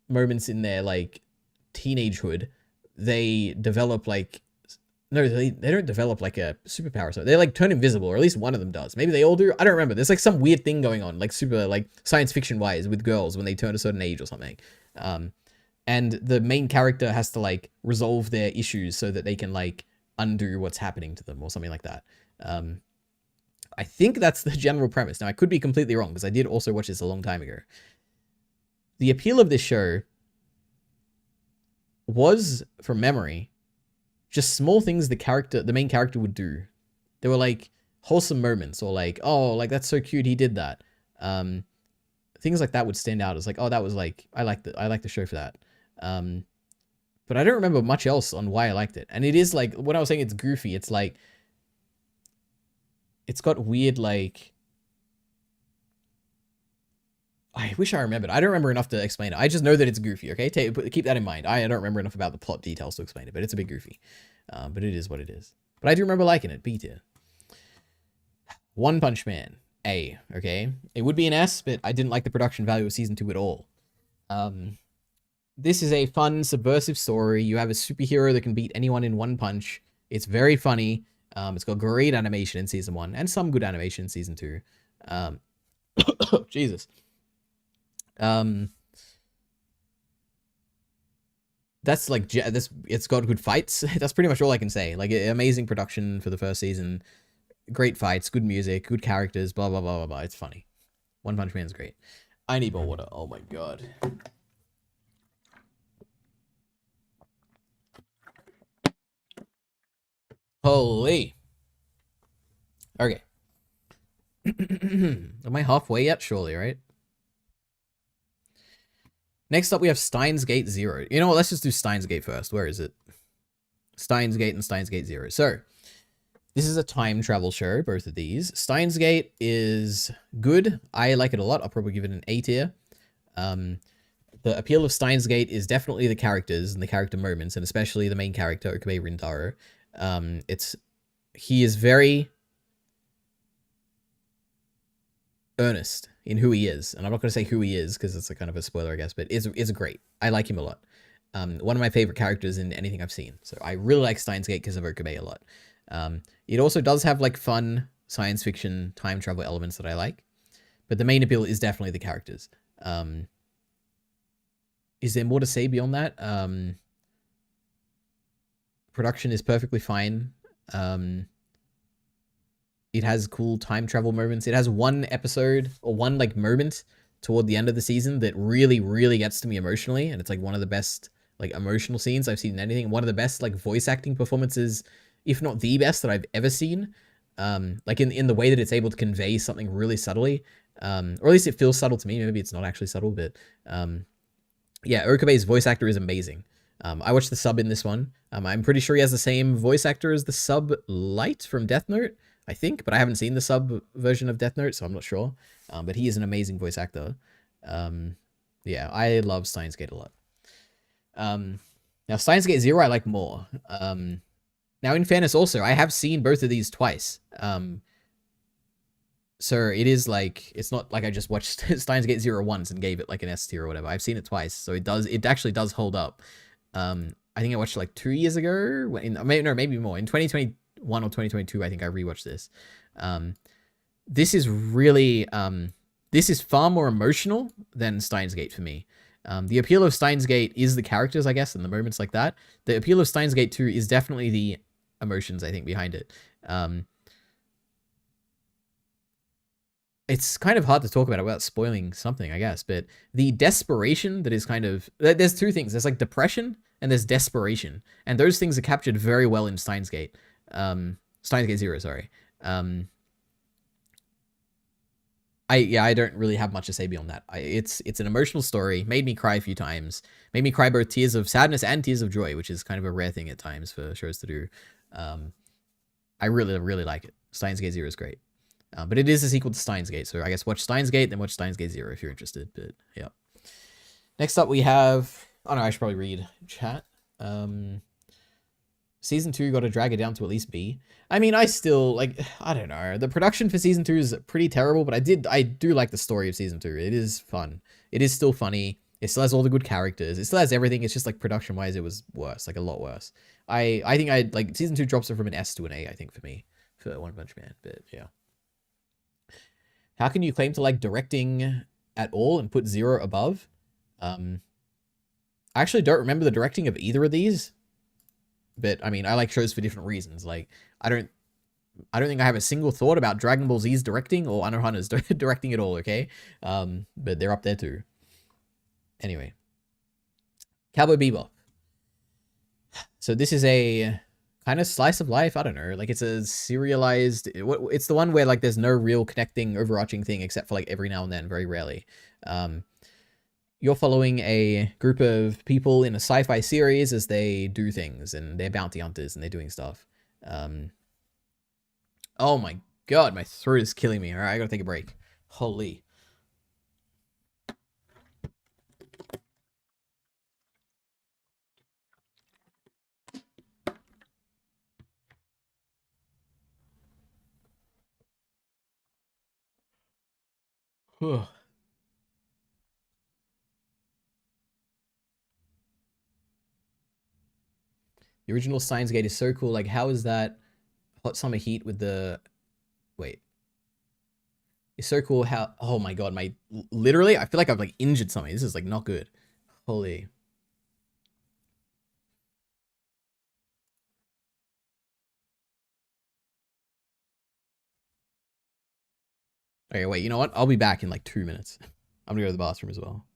Speaker 1: moments in their like teenagehood, they develop like, no, they don't develop like a superpower. So they like turn invisible, or at least one of them does. Maybe they all do. I don't remember. There's like some weird thing going on, like super like science fiction wise with girls when they turn a certain age or something. And the main character has to like resolve their issues so that they can like undo what's happening to them or something like that. I think that's the general premise. Now I could be completely wrong because I did also watch this a long time ago. The appeal of this show was, from memory, just small things the main character would do. They were like wholesome moments, or like, oh, like that's so cute, he did that. Things like that would stand out as like, oh, that was like, I like the show for that. But I don't remember much else on why I liked it. And it is like, when I was saying it's goofy, it's like, it's got weird like, I wish I remembered. I don't remember enough to explain it. I just know that it's goofy, okay? Keep that in mind. I don't remember enough about the plot details to explain it, but it's a bit goofy. But it is what it is. But I do remember liking it. B tier. One Punch Man. A, okay? It would be an S, but I didn't like the production value of season 2 at all. This is a fun, subversive story. You have a superhero that can beat anyone in one punch. It's very funny. It's got great animation in season 1, and some good animation in season 2. Jesus. that's like this. It's got good fights. That's pretty much all I can say. Like amazing production for the first season, great fights, good music, good characters. Blah blah blah blah blah. It's funny. One Punch Man's great. I need more water. Oh my god. Holy. Okay. Am I halfway yet? Surely, right? Next up, we have Steins Gate Zero. You know what? Let's just do Steins Gate first. Where is it? Steins Gate and Steins Gate Zero. So, this is a time travel show, both of these. Steins Gate is good. I like it a lot. I'll probably give it an A tier. The appeal of Steins Gate is definitely the characters and the character moments, and especially the main character, Okabe Rintaro. He is very earnest in who he is, and I'm not going to say who he is because it's a kind of a spoiler, I guess, but is great. I like him a lot. One of my favorite characters in anything I've seen. So I really like Steins Gate because of Okabe a lot. It also does have like fun science fiction time travel elements that I like, but the main appeal is definitely the characters. Is there more to say beyond that? Production is perfectly fine. It has cool time travel moments. It has one episode or one like moment toward the end of the season that really, really gets to me emotionally. And it's like one of the best like emotional scenes I've seen in anything. One of the best like voice acting performances, if not the best that I've ever seen. Like in the way that it's able to convey something really subtly. Or at least it feels subtle to me. Maybe it's not actually subtle, but yeah, Okabe's voice actor is amazing. I watched the sub in this one. I'm pretty sure he has the same voice actor as the sub Light from Death Note, I think, but I haven't seen the sub version of Death Note, so I'm not sure. But he is an amazing voice actor. Yeah, I love Steins Gate a lot. Now, Steins Gate Zero I like more. Now, in fairness also, I have seen both of these twice. So it is like, it's not like I just watched Steins Gate Zero once and gave it like an S tier or whatever. I've seen it twice, so it actually does hold up. I think I watched it like 2 years ago. Maybe more. In 2021 or 2022, I think I rewatched this. This is really, this is far more emotional than Steins Gate for me. The appeal of Steins Gate is the characters, I guess, and the moments like that. The appeal of Steins Gate 2 is definitely the emotions, I think, behind it. It's kind of hard to talk about it without spoiling something, I guess, but the desperation that is kind of... There's two things. There's like depression and there's desperation. And those things are captured very well in Steins Gate. Steins Gate Zero, sorry. I don't really have much to say beyond that. It's an emotional story. Made me cry a few times. Made me cry both tears of sadness and tears of joy, which is kind of a rare thing at times for shows to do. I really, really like it. Steins Gate Zero is great. But it is a sequel to Steins Gate, so I guess watch Steins Gate, then watch Steins Gate Zero if you're interested. But yeah. Next up we have... Oh no, I should probably read chat. Season 2 got to drag it down to at least B. I mean, I still, like, I don't know. The production for Season 2 is pretty terrible, but I do like the story of Season 2. It is fun. It is still funny. It still has all the good characters. It still has everything. It's just, like, production-wise, it was worse. Like, a lot worse. I think like, Season 2 drops it from an S to an A, I think, for me. For One Punch Man, but yeah. How can you claim to like directing at all and put Zero above? I actually don't remember the directing of either of these, but I mean, I like shows for different reasons. Like, I don't think I have a single thought about Dragon Ball Z's directing or Anohana's directing at all, okay? But they're up there too. Anyway. Cowboy Bebop. So this is a kind of slice of life. I don't know. Like, it's a serialized... It's the one where, like, there's no real connecting, overarching thing except for, like, every now and then, very rarely. You're following a group of people in a sci-fi series as they do things, and they're bounty hunters, and they're doing stuff. Oh my god, my throat is killing me. All right, I gotta take a break. Holy. The original Steins Gate is so cool. Like, how is that Hot Summer Heat with the... Wait. It's so cool how... Oh my god, literally, I feel like I've, like, injured something. This is, like, not good. Holy. Okay, wait, you know what? I'll be back in like 2 minutes. I'm gonna go to the bathroom as well.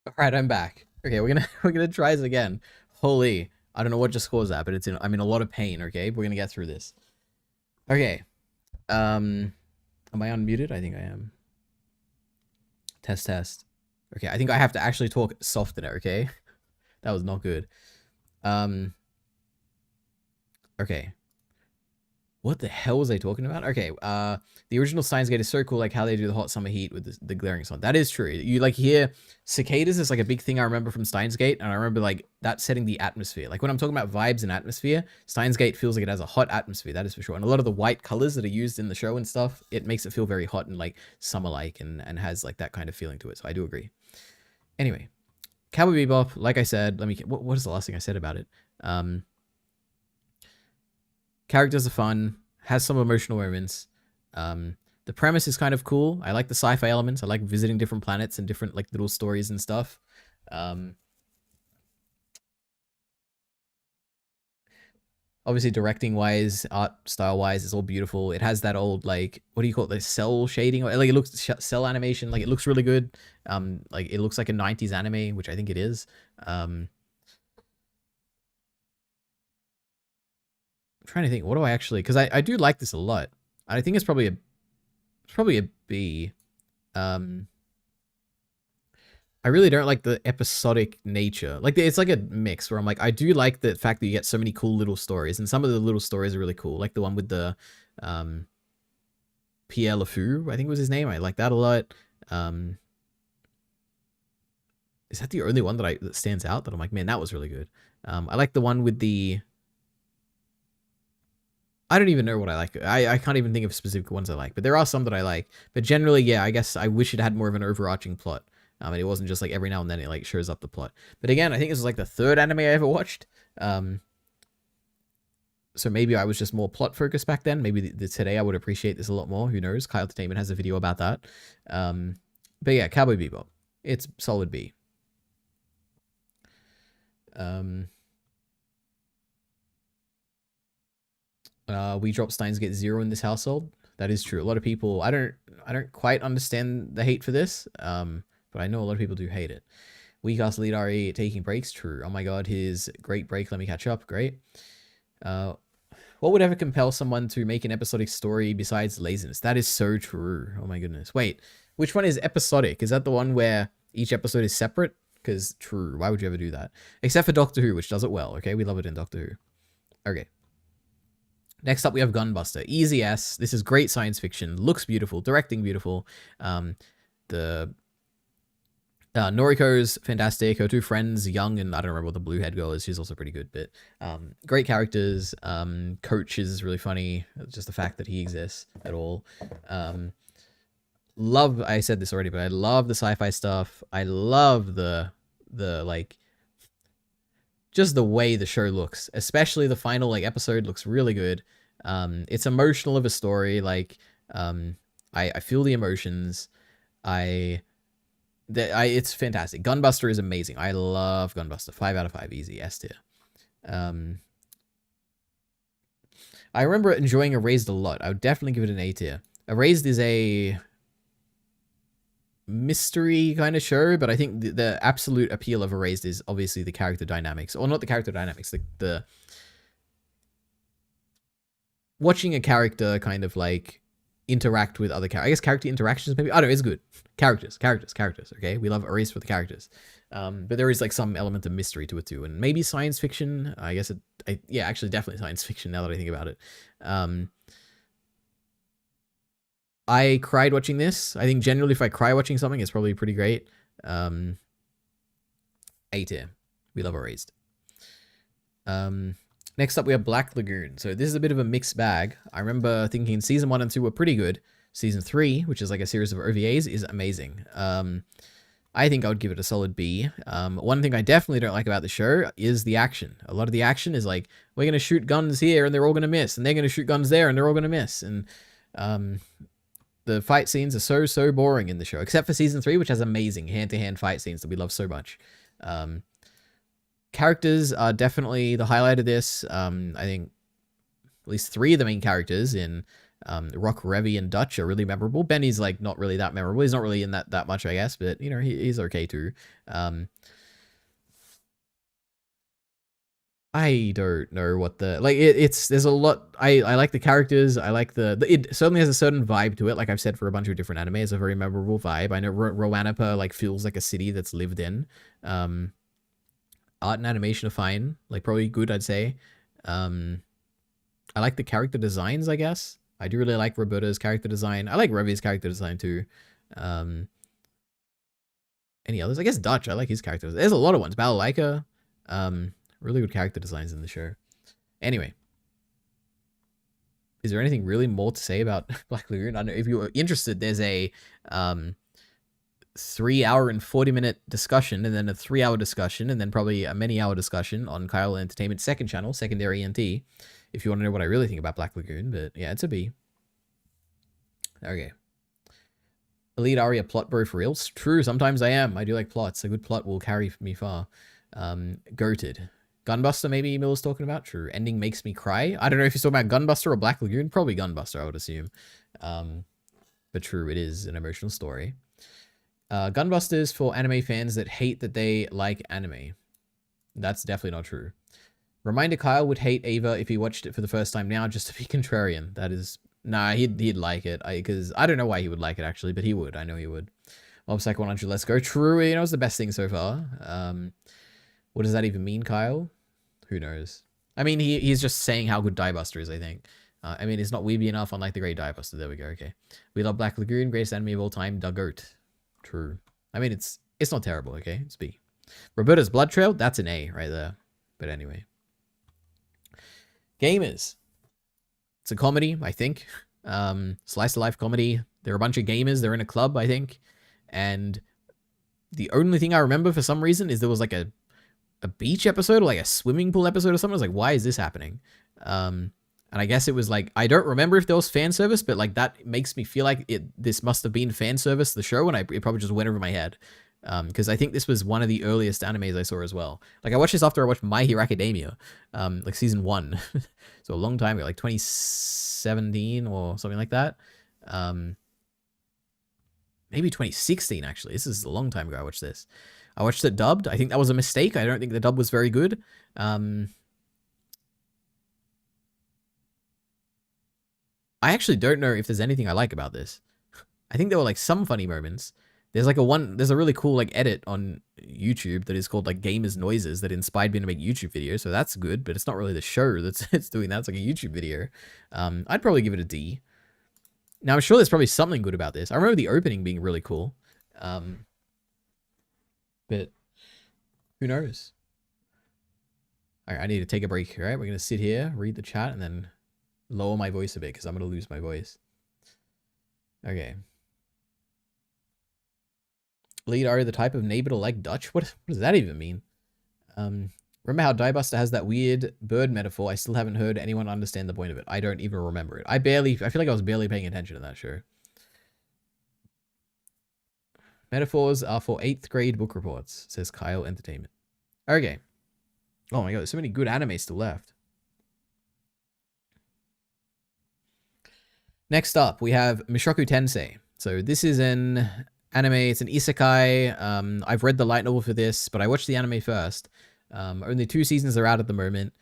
Speaker 1: All right, I'm back. Okay, we're gonna try this again. Holy, I don't know what just caused that, but I'm in a lot of pain. Okay, we're gonna get through this. Okay, am I unmuted? I think I am. Test test. Okay, I think I have to actually talk softer, okay? That was not good. Okay. What the hell was I talking about? Okay, the original Steins Gate is so cool, like how they do the hot summer heat with the glaring sun. That is true. You like hear cicadas is like a big thing I remember from Steins Gate, and I remember like that setting the atmosphere. Like when I'm talking about vibes and atmosphere, Steins Gate feels like it has a hot atmosphere, that is for sure. And a lot of the white colors that are used in the show and stuff, it makes it feel very hot and like summer-like and has like that kind of feeling to it. So I do agree. Anyway, Cowboy Bebop, like I said, what is the last thing I said about it? Characters are fun, has some emotional moments. The premise is kind of cool. I like the sci-fi elements. I like visiting different planets and different like little stories and stuff. Obviously, directing wise, art style wise, it's all beautiful. It has that old like what do you call it? The cell shading, like it looks cell animation. Like it looks really good. Like it looks like a '90s anime, which I think it is. I'm trying to think, what do I actually, because I do like this a lot. I think it's probably a B. I really don't like the episodic nature. Like it's like a mix where I'm like, I do like the fact that you get so many cool little stories, and some of the little stories are really cool. Like the one with the Pierre LeFou, I think was his name. I like that a lot. Is that the only one that stands out that I'm like, man, that was really good. I like the one with the I don't even know what I like. I can't even think of specific ones I like, but there are some that I like. But generally, yeah, I guess I wish it had more of an overarching plot. And it wasn't just like every now and then it like shows up the plot. But again, I think this was like the third anime I ever watched. So maybe I was just more plot focused back then. Maybe today I would appreciate this a lot more. Who knows? Kyle Entertainment has a video about that. But yeah, Cowboy Bebop. It's solid B. We drop Steins Gate 0 in this household. That is true. A lot of people, I don't quite understand the hate for this, but I know a lot of people do hate it. Weak ass lead RE taking breaks. True. Oh my god, his great break. Let me catch up. Great. What would ever compel someone to make an episodic story besides laziness? That is so true. Oh my goodness. Wait, which one is episodic? Is that the one where each episode is separate? Because true, why would you ever do that? Except for Doctor Who, which does it well. Okay, we love it in Doctor Who. Okay. Next up, we have Gunbuster. Easy S. This is great science fiction. Looks beautiful. Directing beautiful. The Noriko's fantastic. Her two friends, young and I don't remember what the blue head girl is. She's also pretty good. But great characters. Coach is really funny. Just the fact that he exists at all. Love. I said this already, but I love the sci-fi stuff. I love the like. Just the way the show looks, especially the final like episode looks really good. It's emotional of a story. Like, I feel the emotions. It's fantastic. Gunbuster is amazing. I love Gunbuster. 5 out of 5, easy S tier. I remember enjoying Erased a lot. I would definitely give it an A tier. Erased is a mystery kind of show, but I think the absolute appeal of Erased is obviously the character dynamics, or not the character dynamics, the watching a character kind of like interact with other characters. I guess character interactions maybe. I don't know, it's good. Characters. Okay, we love Erased for the characters, but there is like some element of mystery to it too, and maybe science fiction. I guess yeah, actually definitely science fiction now that I think about it. I cried watching this. I think generally if I cry watching something, it's probably pretty great. A tier. We love Erased. Next up, we have Black Lagoon. So this is a bit of a mixed bag. I remember thinking season 1 and 2 were pretty good. Season 3, which is like a series of OVAs, is amazing. I think I would give it a solid B. One thing I definitely don't like about the show is the action. A lot of the action is like, we're going to shoot guns here and they're all going to miss. And they're going to shoot guns there and they're all going to miss. And the fight scenes are so boring in the show, except for season 3, which has amazing hand-to-hand fight scenes that we love so much. Characters are definitely the highlight of this. I think at least 3 of the main characters in Rock, Revy, and Dutch are really memorable. Benny's like not really that memorable. He's not really in that much, I guess, but you know, he's okay too. I don't know what the like. It's there's a lot. I like the characters. I like it certainly has a certain vibe to it. Like I've said for a bunch of different anime, it's a very memorable vibe. I know Roanapa like feels like a city that's lived in. Um, Art and animation are fine, like probably good, I'd say. Um, I like the character designs. I guess I do really like Roberta's character design. I like Revi's character design too. Um, any others? I guess Dutch. I like his characters. There's a lot of ones. Balalaika. Really good character designs in the show. Anyway, is there anything really more to say about Black Lagoon? I don't know if you're interested. There's a 3 hour and 40-minute discussion, and then a 3 hour discussion, and then probably a many-hour discussion on Kyle Entertainment's second channel, Secondary NT. If you want to know what I really think about Black Lagoon, but yeah, it's a B. Okay. Elite Aria plot bro for real? True, sometimes I am. I do like plots. A good plot will carry me far. Goated. Gunbuster, maybe Mill was talking about. True. Ending makes me cry. I don't know if he's talking about Gunbuster or Black Lagoon. Probably Gunbuster, I would assume. But true, it is an emotional story. Gunbusters for anime fans that hate that they like anime. That's definitely not true. Reminder Kyle would hate Ava if he watched it for the first time now, just to be contrarian. That is... Nah, he'd like it. Because I don't know why he would like it, actually, but he would. I know he would. Mob Psycho 100, let's go. True, you know, it's the best thing so far. What does that even mean, Kyle? Who knows? I mean, he's just saying how good Diebuster is, I think. I mean, it's not weeby enough, unlike the great Diebuster. There we go, okay. We love Black Lagoon, greatest anime of all time, Dugert. True. I mean, it's not terrible, okay? It's B. Roberta's Blood Trail, that's an A right there. But anyway. Gamers. It's a comedy, I think. Slice of life comedy. There are a bunch of gamers. They're in a club, I think. And the only thing I remember for some reason is there was like a beach episode or like a swimming pool episode or something. I was like, why is this happening? And I guess it was like, I don't remember if there was fan service, but like that makes me feel like this must have been fan service, the show, and it probably just went over my head. Because I think this was one of the earliest animes I saw as well. Like I watched this after I watched My Hero Academia, like season 1. So a long time ago, like 2017 or something like that. Maybe 2016 actually. This is a long time ago I watched this. I watched it dubbed. I think that was a mistake. I don't think the dub was very good. I actually don't know if there's anything I like about this. I think there were like some funny moments. There's like there's a really cool like edit on YouTube that is called like Gamers Noises that inspired me to make YouTube videos. So that's good, but it's not really the show that's it's doing that. It's like a YouTube video. I'd probably give it a D. Now I'm sure there's probably something good about this. I remember the opening being really cool. But who knows? All right, I need to take a break. All right, we're going to sit here, read the chat, and then lower my voice a bit because I'm going to lose my voice. Okay. Lead are the type of neighbor to like Dutch? What does that even mean? Remember how Diebuster has that weird bird metaphor? I still haven't heard anyone understand the point of it. I don't even remember it. I feel like I was barely paying attention to that show. Metaphors are for 8th grade book reports, says Kyle Entertainment. Okay. Oh my god, there's so many good anime still left. Next up, we have Mushoku Tensei. So this is an anime, it's an isekai. I've read the light novel for this, but I watched the anime first. Only 2 seasons are out at the moment.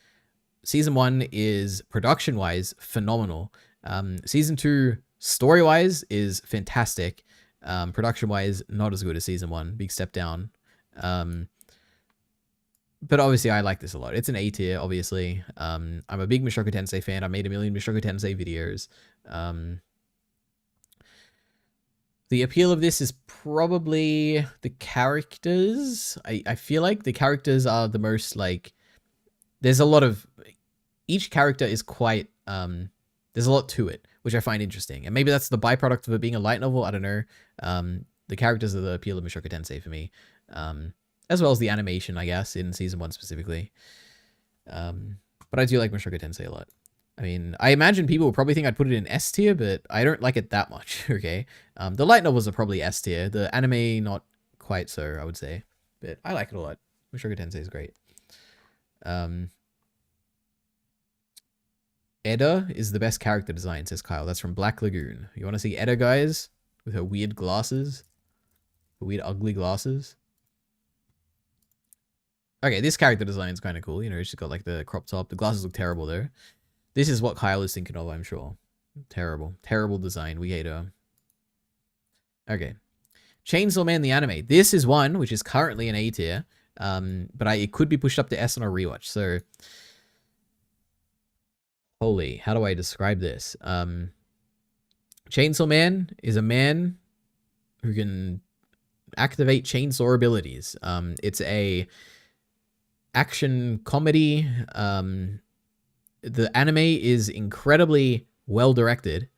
Speaker 1: Season 1 is, production-wise, phenomenal. Season 2, story-wise, is fantastic. Production-wise, not as good as Season 1. Big step down. But obviously, I like this a lot. It's an A tier, obviously. I'm a big Mushoku Tensei fan. I've made a million Mushoku Tensei videos. The appeal of this is probably the characters. I feel like the characters are the most, like... There's a lot of... Each character is quite... there's a lot to it, which I find interesting. And maybe that's the byproduct of it being a light novel. I don't know. The characters are the appeal of Mushoku Tensei for me. As well as the animation, I guess, in Season 1 specifically. But I do like Mushoku Tensei a lot. I mean, I imagine people will probably think I'd put it in S tier, but I don't like it that much, okay? The light novels are probably S tier. The anime, not quite so, I would say. But I like it a lot. Mushoku Tensei is great. Edda is the best character design, says Kyle. That's from Black Lagoon. You want to see Edda, guys? With her weird glasses? Her weird, ugly glasses? Okay, this character design is kind of cool. You know, she's got like the crop top. The glasses look terrible though. This is what Kyle is thinking of, I'm sure. Terrible. Terrible design. We hate her. Okay. Chainsaw Man the anime. This is one which is currently an A tier. But it could be pushed up to S on a rewatch. So, holy, how do I describe this? Chainsaw Man is a man who can activate chainsaw abilities. It's a action comedy. The anime is incredibly well directed,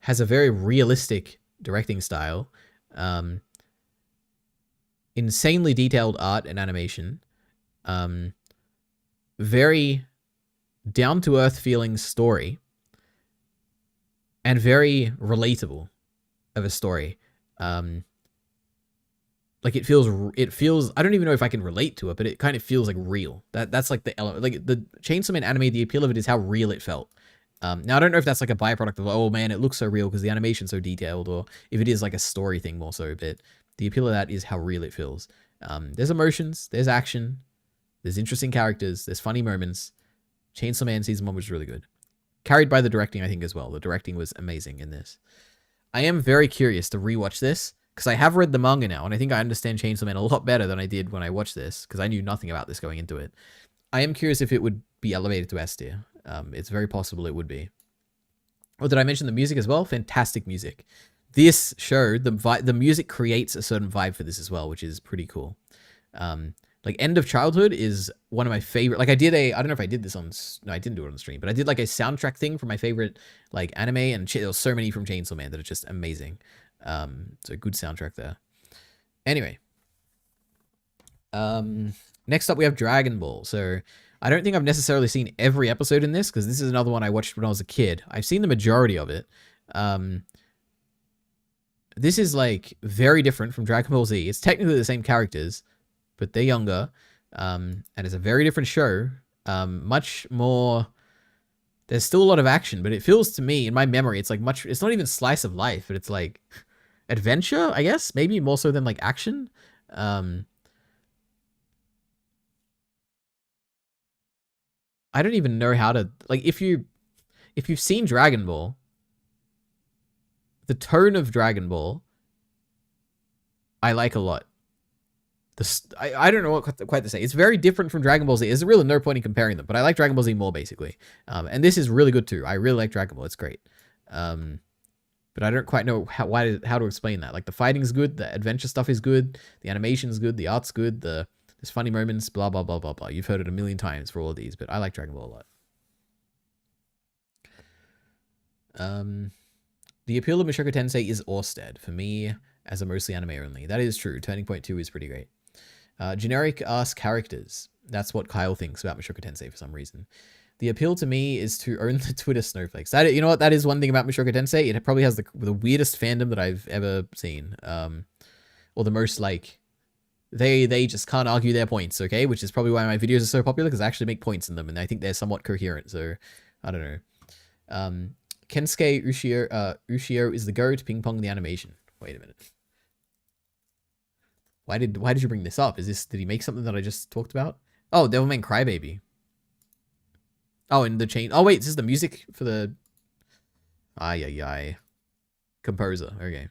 Speaker 1: has a very realistic directing style, insanely detailed art and animation, very down to earth feeling story, and very relatable of a story. Like it feels, I don't even know if I can relate to it, but it kind of feels like real. That's like the element, like the Chainsaw Man anime, the appeal of it is how real it felt. Now I don't know if that's like a byproduct of, oh man, it looks so real because the animation's so detailed, or if it is like a story thing more so, but the appeal of that is how real it feels. There's emotions, there's action, there's interesting characters, there's funny moments. Chainsaw Man season 1 was really good. Carried by the directing, I think, as well. The directing was amazing in this. I am very curious to rewatch this, because I have read the manga now, and I think I understand Chainsaw Man a lot better than I did when I watched this, because I knew nothing about this going into it. I am curious if it would be elevated to S tier. It's very possible it would be. Oh, did I mention the music as well? Fantastic music. This show, the music creates a certain vibe for this as well, which is pretty cool. Like End of Childhood is one of my favorite. Like I don't know if I did this on, no, I didn't do it on the stream, but I did like a soundtrack thing for my favorite like anime, and there was so many from Chainsaw Man that are just amazing. So a good soundtrack there. Anyway, next up we have Dragon Ball. So I don't think I've necessarily seen every episode in this, because this is another one I watched when I was a kid. I've seen the majority of it. This is like very different from Dragon Ball Z. It's technically the same characters, but they're younger. And it's a very different show. Much more, there's still a lot of action, but it feels to me, in my memory, it's like it's not even slice of life, but it's like adventure, I guess, maybe more so than like action. I don't even know how to, like, if you've seen Dragon Ball, the tone of Dragon Ball, I like a lot. I don't know what quite to say. It's very different from Dragon Ball Z. There's really no point in comparing them, but I like Dragon Ball Z more, basically. And this is really good too. I really like Dragon Ball. It's great. But I don't quite know how to explain that. Like the fighting's good, the adventure stuff is good, the animation's good, the art's good, there's funny moments, blah blah blah blah blah. You've heard it a million times for all of these, but I like Dragon Ball a lot. The appeal of Mushoku Tensei is Orsted for me as a mostly anime only. That is true. Turning Point 2 is pretty great. Generic ass characters. That's what Kyle thinks about Mushoku Tensei for some reason. The appeal to me is to own the Twitter snowflakes. You know what? That is one thing about Mushoku Tensei. It probably has the weirdest fandom that I've ever seen. Or the most like, they just can't argue their points, okay? Which is probably why my videos are so popular, because I actually make points in them, and I think they're somewhat coherent. So I don't know. Kensuke Ushio is the GOAT. Ping Pong the animation. Wait a minute. Why did you bring this up? Did he make something that I just talked about? Oh, Devilman Crybaby. Oh, and the chain. Oh wait, this is the music for the composer. Okay.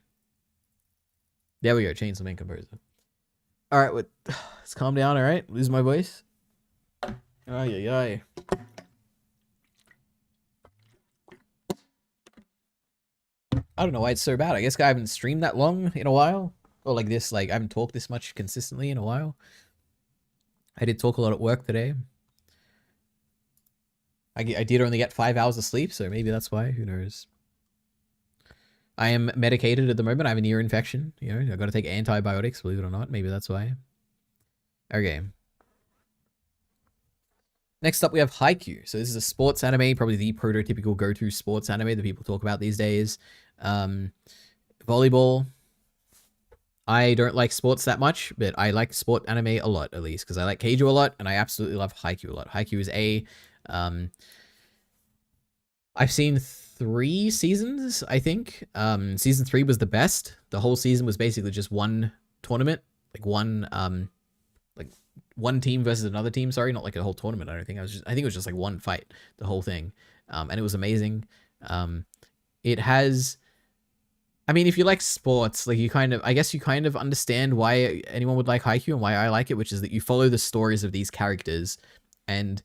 Speaker 1: There we go. Chainsaw Man composer. All right, let's calm down. All right, lose my voice. I don't know why it's so bad. I guess I haven't streamed that long in a while. Or like this, like I haven't talked this much consistently in a while. I did talk a lot at work today. I did only get 5 hours of sleep, so maybe that's why. Who knows? I am medicated at the moment. I have an ear infection. You know, I've got to take antibiotics, believe it or not. Maybe that's why. Okay. Next up, we have Haikyuu. So this is a sports anime, probably the prototypical go-to sports anime that people talk about these days. Volleyball. I don't like sports that much, but I like sport anime a lot, at least, because I like Keijo a lot, and I absolutely love Haikyuu a lot. Haikyuu is I've seen 3 seasons, I think. Season 3 was the best. The whole season was basically just one tournament, like one, like one team versus another team. Sorry, not like a whole tournament. I don't think. I think it was just like one fight, the whole thing, and it was amazing. It has. I mean, if you like sports, like I guess you kind of understand why anyone would like Haikyuu and why I like it, which is that you follow the stories of these characters, and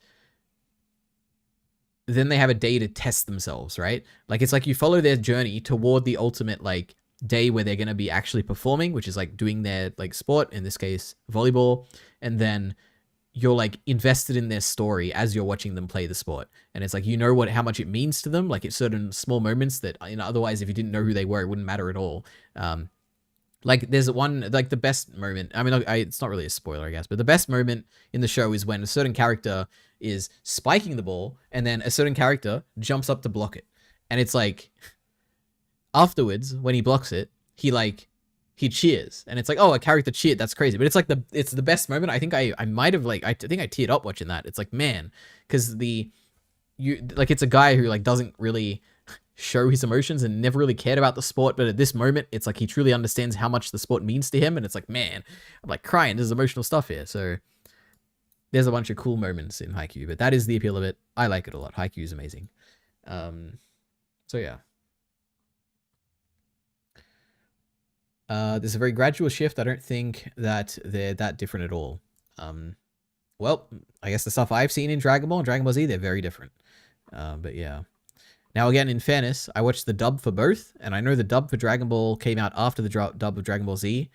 Speaker 1: then they have a day to test themselves, right? Like it's like you follow their journey toward the ultimate like day where they're going to be actually performing, which is like doing their like sport, in this case volleyball, and then you're like invested in their story as you're watching them play the sport, and it's like you know how much it means to them, like it's certain small moments that, you know, otherwise if you didn't know who they were it wouldn't matter at all. Like there's one, like the best moment, I mean, it's not really a spoiler I guess, but the best moment in the show is when a certain character is spiking the ball and then a certain character jumps up to block it, and it's like afterwards when he blocks it, he cheers, and it's like, oh, a character cheered, that's crazy. But it's like it's the best moment. I think I might have like, I think I teared up watching that. It's like, man, because it's a guy who like doesn't really show his emotions and never really cared about the sport, but at this moment it's like he truly understands how much the sport means to him, and it's like, man, I'm like crying. There's emotional stuff here. So there's a bunch of cool moments in Haikyuu, but that is the appeal of it. I like it a lot. Haikyuu is amazing. So yeah. There's a very gradual shift. I don't think that they're that different at all. Well, I guess the stuff I've seen in Dragon Ball and Dragon Ball Z, they're very different. But yeah. Now, again, in fairness, I watched the dub for both, and I know the dub for Dragon Ball came out after the dub of Dragon Ball Z,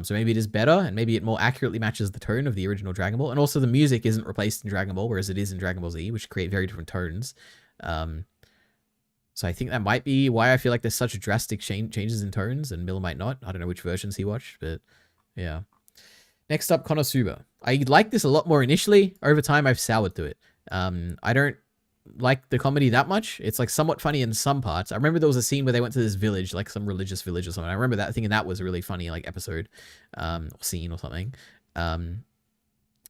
Speaker 1: so maybe it is better, and maybe it more accurately matches the tone of the original Dragon Ball, and also the music isn't replaced in Dragon Ball, whereas it is in Dragon Ball Z, which create very different tones. So I think that might be why I feel like there's such drastic changes in tones, and Miller might not. I don't know which versions he watched, but yeah. Next up, Konosuba. I liked this a lot more initially. Over time, I've soured to it. I don't like the comedy that much. It's like somewhat funny in some parts. I remember there was a scene where they went to this village, like some religious village or something. I remember that, thinking that was a really funny like episode, or scene or something.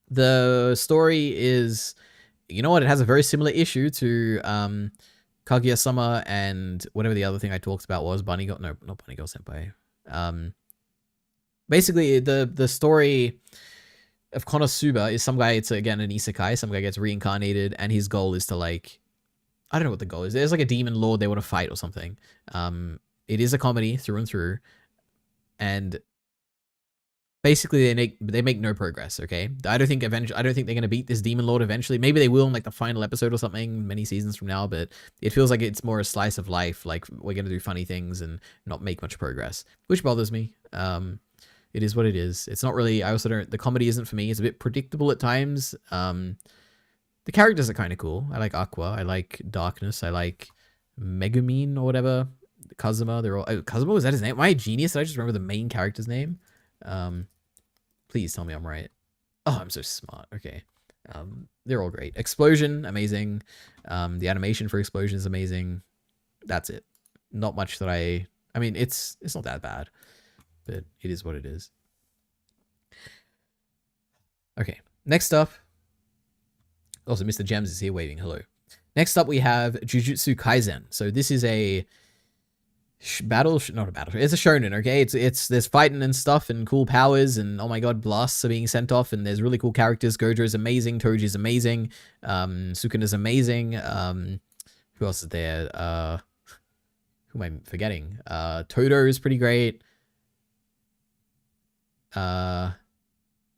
Speaker 1: The story is, you know what? It has a very similar issue to Kaguya-sama and whatever the other thing I talked about was, Bunny Girl. No, not Bunny Girl Senpai. Basically, the story of Konosuba is some guy, it's again an isekai, some guy gets reincarnated, and his goal is to like, I don't know what the goal is. There's like a demon lord they want to fight or something. It is a comedy through and through, and basically they make no progress. Okay, I don't think they're gonna beat this demon lord eventually. Maybe they will in like the final episode or something many seasons from now, but it feels like it's more a slice of life. Like we're gonna do funny things and not make much progress, which bothers me. It is what it is. It's not really, I also don't, the comedy isn't for me. It's a bit predictable at times. The characters are kind of cool. I like Aqua. I like Darkness. I like Megumin or whatever. Kazuma. They're all, oh, Kazuma, was that his name? Am I a genius? Did I just remember the main character's name? Please tell me I'm right. Oh, I'm so smart. Okay. They're all great. Explosion, amazing. The animation for Explosion is amazing. That's it. Not much that I mean, it's not that bad, but it is what it is. Okay, next up. Also, Mr. Gems is here waving hello. Next up, we have Jujutsu Kaisen. So this is a not a battle. It's a shonen, okay? It's there's fighting and stuff and cool powers and oh my god, blasts are being sent off and there's really cool characters. Gojo is amazing. Toji is amazing. Sukuna is amazing. Who else is there? Who am I forgetting? Todo is pretty great.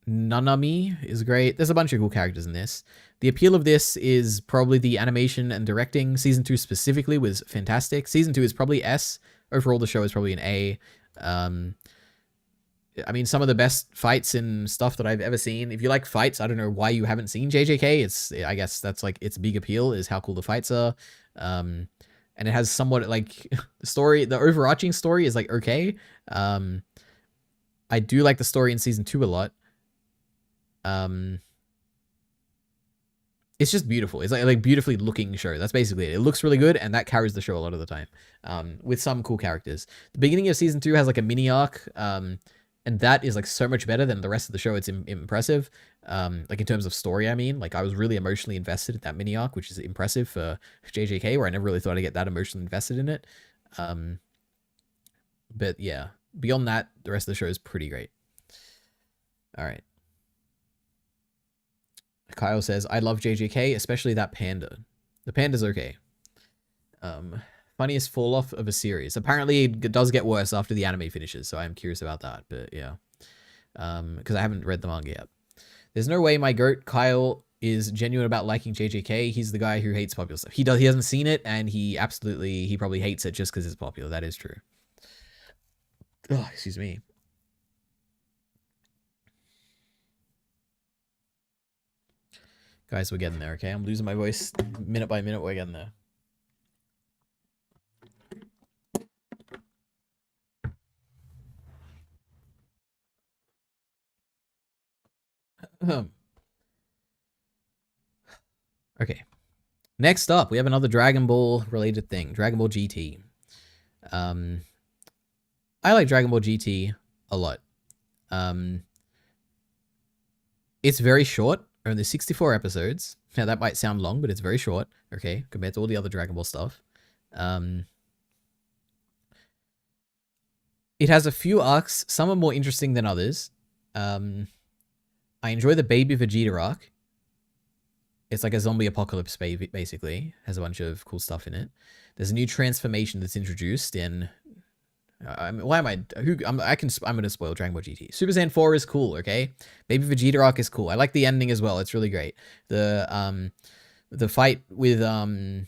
Speaker 1: Nanami is great. There's a bunch of cool characters in this. The appeal of this is probably the animation and directing. Season 2 specifically was fantastic. Season 2 is probably S. Overall, the show is probably an A. I mean, some of the best fights and stuff that I've ever seen. If you like fights, I don't know why you haven't seen JJK. I guess that's like its big appeal is how cool the fights are. And it has somewhat like the overarching story is like okay. I do like the story in season 2 a lot. It's just beautiful. It's like beautifully looking show. That's basically it. It looks really good, and that carries the show a lot of the time. With some cool characters. The beginning of season 2 has like a mini arc, and that is like so much better than the rest of the show. It's impressive. Like in terms of story, I mean, like I was really emotionally invested in that mini arc, which is impressive for JJK, where I never really thought I'd get that emotionally invested in it. But yeah, beyond that, the rest of the show is pretty great. All right. Kyle says, I love JJK, especially that panda. The panda's okay. Funniest fall off of a series. Apparently it does get worse after the anime finishes, so I'm curious about that, but yeah. Because I haven't read the manga yet. There's no way my goat Kyle is genuine about liking JJK. He's the guy who hates popular stuff. He hasn't seen it, and he probably hates it just because it's popular. That is true. Oh, excuse me. Guys, we're getting there, okay? I'm losing my voice minute by minute. We're getting there. Okay. Next up, we have another Dragon Ball related thing. Dragon Ball GT. I like Dragon Ball GT a lot. It's very short. Only 64 episodes. Now, that might sound long, but it's very short, okay, compared to all the other Dragon Ball stuff. It has a few arcs. Some are more interesting than others. I enjoy the Baby Vegeta arc. It's like a zombie apocalypse, basically. Has a bunch of cool stuff in it. There's a new transformation that's introduced in... why am I... I'm going to spoil Dragon Ball GT. Super Saiyan 4 is cool, okay? Baby Vegeta arc is cool. I like the ending as well. It's really great. The fight with Omega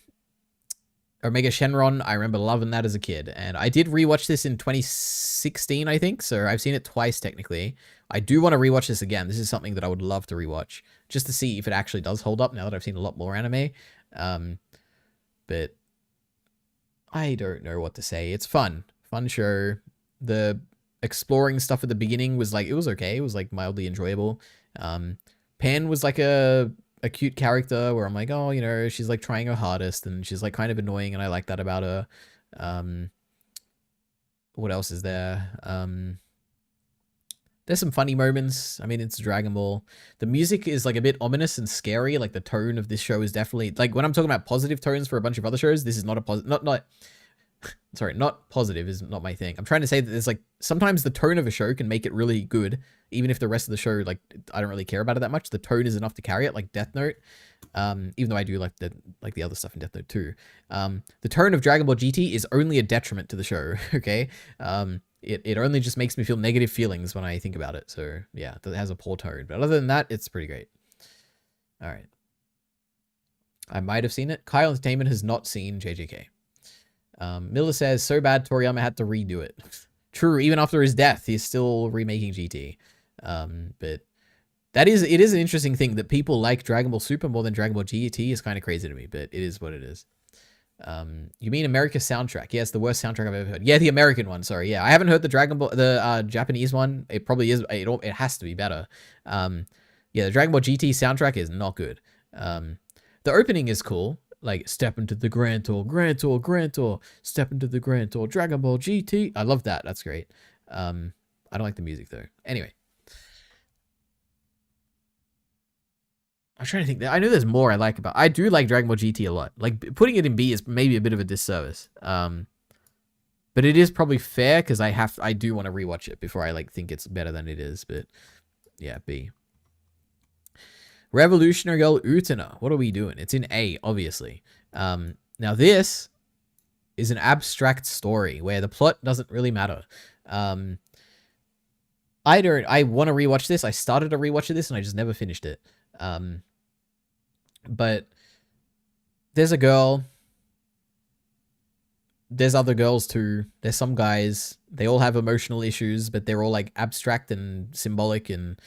Speaker 1: Shenron, I remember loving that as a kid. And I did rewatch this in 2016, I think. So I've seen it twice, technically. I do want to rewatch this again. This is something that I would love to rewatch. Just to see if it actually does hold up now that I've seen a lot more anime. But I don't know what to say. It's fun. Fun show. The exploring stuff at the beginning was like, it was okay. It was like mildly enjoyable. Pan was like a cute character where I'm like, oh, you know, she's like trying her hardest and she's like kind of annoying and I like that about her. What else is there? There's some funny moments. I mean, it's Dragon Ball. The music is like a bit ominous and scary. Like the tone of this show is definitely like when I'm talking about positive tones for a bunch of other shows, this is not a positive, not positive is not my thing. I'm trying to say that there's like sometimes the tone of a show can make it really good, even if the rest of the show, like I don't really care about it that much. The tone is enough to carry it, like Death Note. Even though I do like the other stuff in Death Note too. The tone of Dragon Ball GT is only a detriment to the show. Okay. It only just makes me feel negative feelings when I think about it. So yeah, it has a poor tone. But other than that, it's pretty great. All right. I might have seen it. Kyle Entertainment has not seen JJK. Miller says, so bad Toriyama had to redo it. True, even after his death, he's still remaking GT. But it is an interesting thing that people like Dragon Ball Super more than Dragon Ball GT is kind of crazy to me, but it is what it is. You mean America's soundtrack? Yeah, it's the worst soundtrack I've ever heard. Yeah, the American one, sorry. Yeah, I haven't heard the Japanese one. It probably is, it has to be better. Yeah, the Dragon Ball GT soundtrack is not good. The opening is cool. Like, step into the Grand Tour, Grand Tour, Grand Tour, step into the Grand Tour, Dragon Ball GT. I love that. That's great. I don't like the music, though. Anyway. I'm trying to think. I know there's more I like about... I do like Dragon Ball GT a lot. Like, putting it in B is maybe a bit of a disservice. But it is probably fair, because I do want to rewatch it before I, like, think it's better than it is. But, yeah, B. Revolutionary Girl Utena. What are we doing? It's in A, obviously. Now this is an abstract story where the plot doesn't really matter. I want to rewatch this. I started a rewatch of this and I just never finished it. But there's a girl. There's other girls too. There's some guys. They all have emotional issues, but they're all like abstract and symbolic and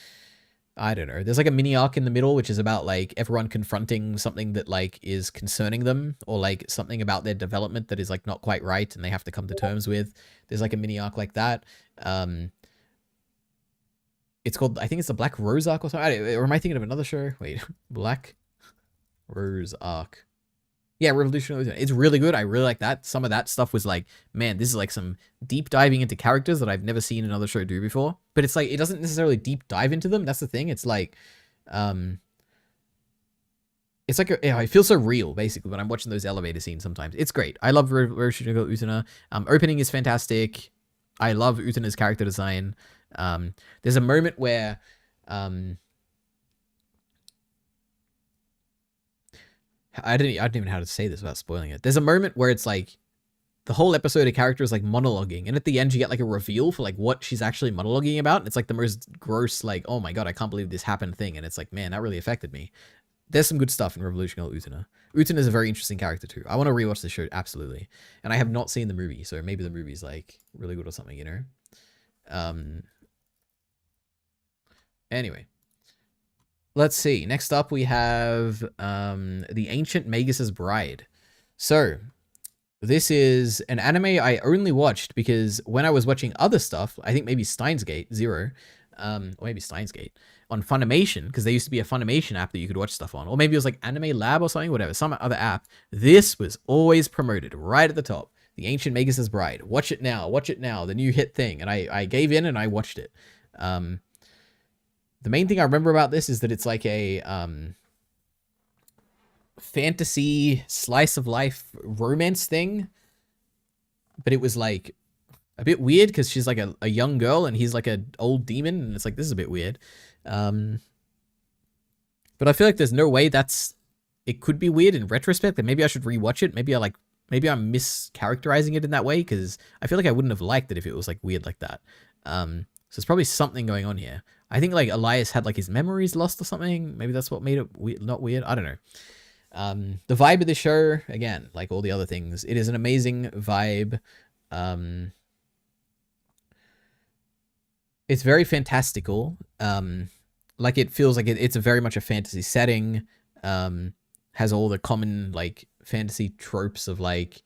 Speaker 1: I don't know. There's like a mini arc in the middle, which is about like everyone confronting something that like is concerning them or like something about their development that is like not quite right and they have to come to terms with. There's like a mini arc like that. It's called, I think it's the Black Rose arc or something. Or am I thinking of another show? Wait, Black Rose arc. Yeah, Revolutionary. It's really good. I really like that. Some of that stuff was like, man, this is like some deep diving into characters that I've never seen another show do before. But it's like, it doesn't necessarily deep dive into them. That's the thing. It's like, it's like, it feels so real, basically, when I'm watching those elevator scenes sometimes. It's great. I love Revolutionary Girl Utena. Opening is fantastic. I love Utena's character design. There's a moment where, I don't even know how to say this without spoiling it. There's a moment where it's like the whole episode of character is like monologuing, and at the end you get like a reveal for like what she's actually monologuing about, and it's like the most gross, like, oh my god, I can't believe this happened thing, and it's like, man, that really affected me. There's some good stuff in Revolution Girl Utena. Utena is a very interesting character too. I want to rewatch the show, absolutely. And I have not seen the movie, so maybe the movie's like really good or something, you know? Anyway. Let's see. Next up we have The Ancient Magus's Bride. So, this is an anime I only watched because when I was watching other stuff, I think maybe Steins Gate Zero, or maybe Steins Gate, on Funimation, because there used to be a Funimation app that you could watch stuff on, or maybe it was like Anime Lab or something, whatever, some other app. This was always promoted right at the top. The Ancient Magus's Bride. Watch it now, the new hit thing. And I gave in and I watched it. The main thing I remember about this is that it's like a fantasy slice of life romance thing, but it was like a bit weird because she's like a young girl and he's like an old demon, and it's like, this is a bit weird. But I feel like there's no way it could be weird in retrospect, and maybe I should rewatch it. Maybe I'm mischaracterizing it in that way, because I feel like I wouldn't have liked it if it was like weird like that. So there's probably something going on here. I think like Elias had like his memories lost or something. Maybe that's what made it not weird. I don't know. The vibe of the show, again, like all the other things, it is an amazing vibe. It's very fantastical. Like it feels like it's a very much a fantasy setting. Has all the common like fantasy tropes of like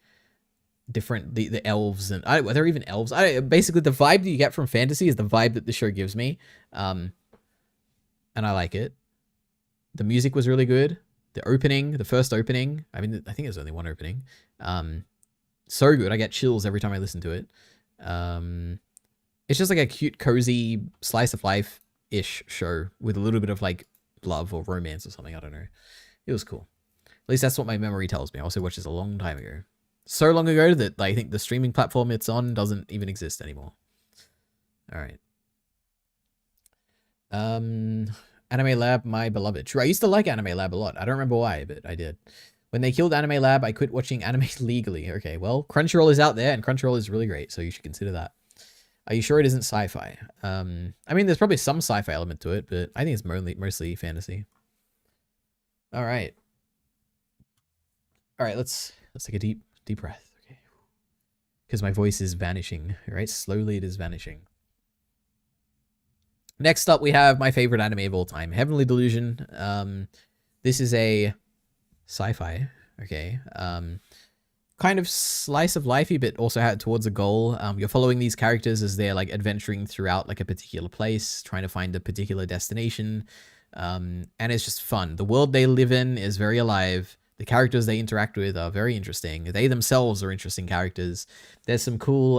Speaker 1: different the elves, and are there even elves? Basically the vibe that you get from fantasy is the vibe that the show gives me, and I like it. The music was really good. The first opening, I mean, I think there's only one opening, so good. I get chills every time I listen to it. It's just like a cute, cozy slice of life ish show with a little bit of like love or romance or something. I don't know. It was cool. At least that's what my memory tells me. I also watched this a long time ago. So long ago that I think the streaming platform it's on doesn't even exist anymore. All right. Anime Lab, my beloved. True, I used to like Anime Lab a lot. I don't remember why, but I did. When they killed Anime Lab, I quit watching anime legally. Okay, well, Crunchyroll is out there, and Crunchyroll is really great, so you should consider that. Are you sure it isn't sci-fi? I mean, there's probably some sci-fi element to it, but I think it's mostly fantasy. All right. All right, let's take a deep breath. Okay. Because my voice is vanishing, right? Slowly it is vanishing. Next up, we have my favorite anime of all time, Heavenly Delusion. This is a sci-fi, okay. Kind of slice of lifey, but also had towards a goal. You're following these characters as they're like adventuring throughout like a particular place, trying to find a particular destination. And it's just fun. The world they live in is very alive. The characters they interact with are very interesting. They themselves are interesting characters. There's some cool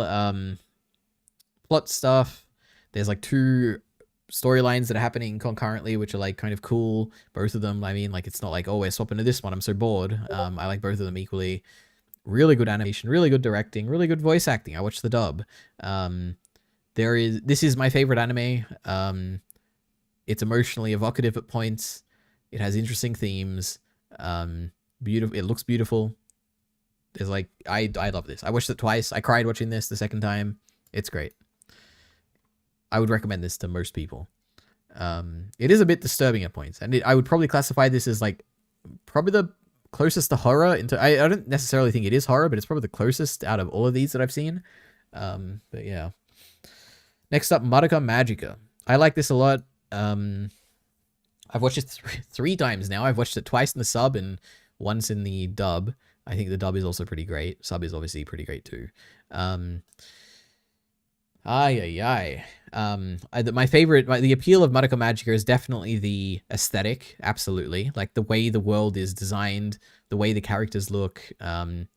Speaker 1: plot stuff. There's like 2 storylines that are happening concurrently, which are like kind of cool. Both of them, I mean, like it's not like, oh, we're swapping to this one, I'm so bored. I like both of them equally. Really good animation, really good directing, really good voice acting. I watched the dub. This is my favorite anime. It's emotionally evocative at points. It has interesting themes. Beautiful. It looks beautiful. There's like, I love this. I watched it twice. I cried watching this the second time. It's great. I would recommend this to most people. It is a bit disturbing at points, and I would probably classify this as like probably the closest to horror. I don't necessarily think it is horror, but it's probably the closest out of all of these that I've seen. But yeah. Next up, Madoka Magica. I like this a lot. I've watched it 3 times now. I've watched it twice in the sub and once in the dub. I think the dub is also pretty great. Sub is obviously pretty great too. My favorite, the appeal of Madoka Magica is definitely the aesthetic. Absolutely. Like the way the world is designed, the way the characters look, the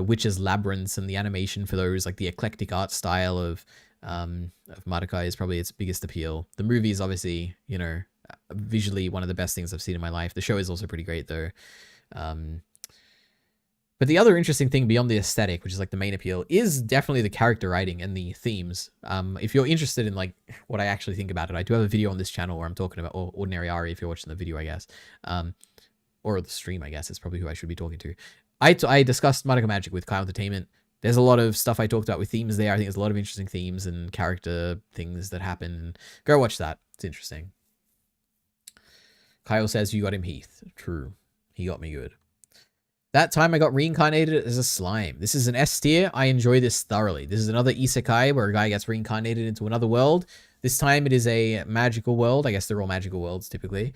Speaker 1: witches' labyrinths and the animation for those, like the eclectic art style of Madoka is probably its biggest appeal. The movie is obviously, you know, visually one of the best things I've seen in my life. The show is also pretty great though. But the other interesting thing beyond the aesthetic, which is like the main appeal, is definitely the character writing and the themes. If you're interested in like what I actually think about it, I do have a video on this channel where I'm talking about Ordinary Ari, if you're watching the video, I guess. or the stream, I guess, is probably who I should be talking to. I discussed Madoka Magic with Kyle Entertainment. There's a lot of stuff I talked about with themes there. I think there's a lot of interesting themes and character things that happen. Go watch that. It's interesting. Kyle says you got him, Heath. True. He got me good. That time I got reincarnated as a slime. This is an S tier. I enjoy this thoroughly. This is another isekai where a guy gets reincarnated into another world. This time it is a magical world. I guess they're all magical worlds typically.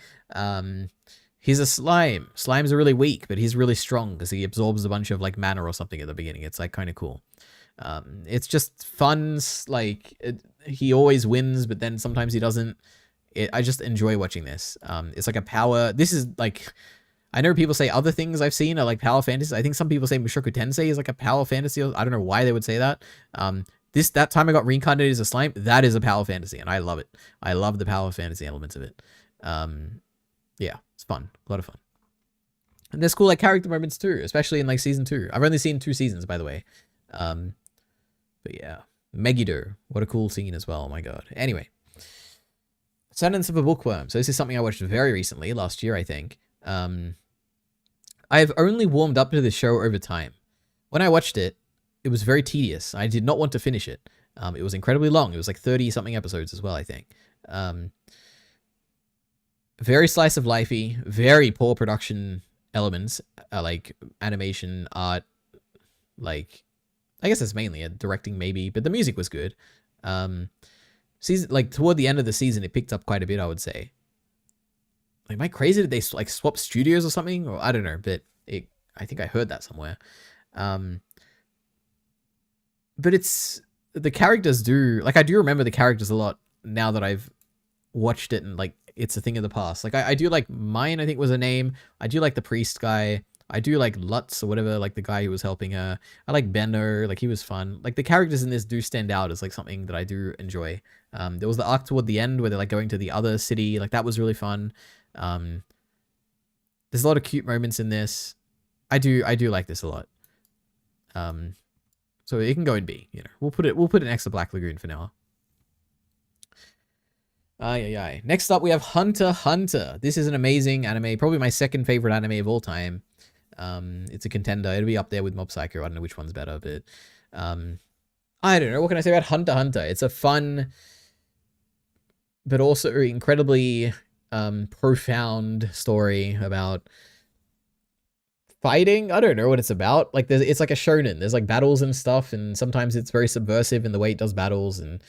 Speaker 1: He's a slime. Slimes are really weak, but he's really strong because he absorbs a bunch of like mana or something at the beginning. It's like kind of cool. It's just fun. He always wins, but then sometimes he doesn't. I just enjoy watching this. It's like a power. This is like, I know people say other things I've seen are like power fantasy. I think some people say Mushoku Tensei is like a power fantasy. I don't know why they would say that. That time I got reincarnated as a slime, that is a power fantasy, and I love it. I love the power fantasy elements of it. Yeah, it's fun. A lot of fun. And there's cool like character moments too, especially in like season 2. I've only seen 2 seasons, by the way. But yeah. Megiddo. What a cool scene as well. Oh my god. Anyway. Sentence of a Bookworm. So this is something I watched very recently, last year, I think. I've only warmed up to the show over time. When I watched it, it was very tedious. I did not want to finish it. It was incredibly long. It was like 30-something episodes as well, I think. Very slice of lifey, very poor production elements, like animation, art, like, I guess that's mainly it, directing maybe, but the music was good. Season, like toward the end of the season, it picked up quite a bit, I would say. Like, am I crazy? Did they like swap studios or something? Or I don't know, but I think I heard that somewhere. But it's, the characters do, like I do remember the characters a lot now that I've watched it and like it's a thing of the past. Like I do like Mine, I think was a name. I do like the priest guy. I do like Lutz or whatever, like the guy who was helping her. I like Benno, like he was fun. Like the characters in this do stand out as like something that I do enjoy. There was the arc toward the end where they're like going to the other city. Like that was really fun. There's a lot of cute moments in this. I do like this a lot. So it can go in B, you know. We'll put it next to Black Lagoon for now. Next up, we have Hunter x Hunter. This is an amazing anime, probably my second favorite anime of all time. It's a contender. It'll be up there with Mob Psycho. I don't know which one's better, but I don't know. What can I say about Hunter x Hunter? It's a fun, but also incredibly profound story about fighting. I don't know what it's about. Like it's like a shonen. There's like battles and stuff, and sometimes it's very subversive in the way it does battles. And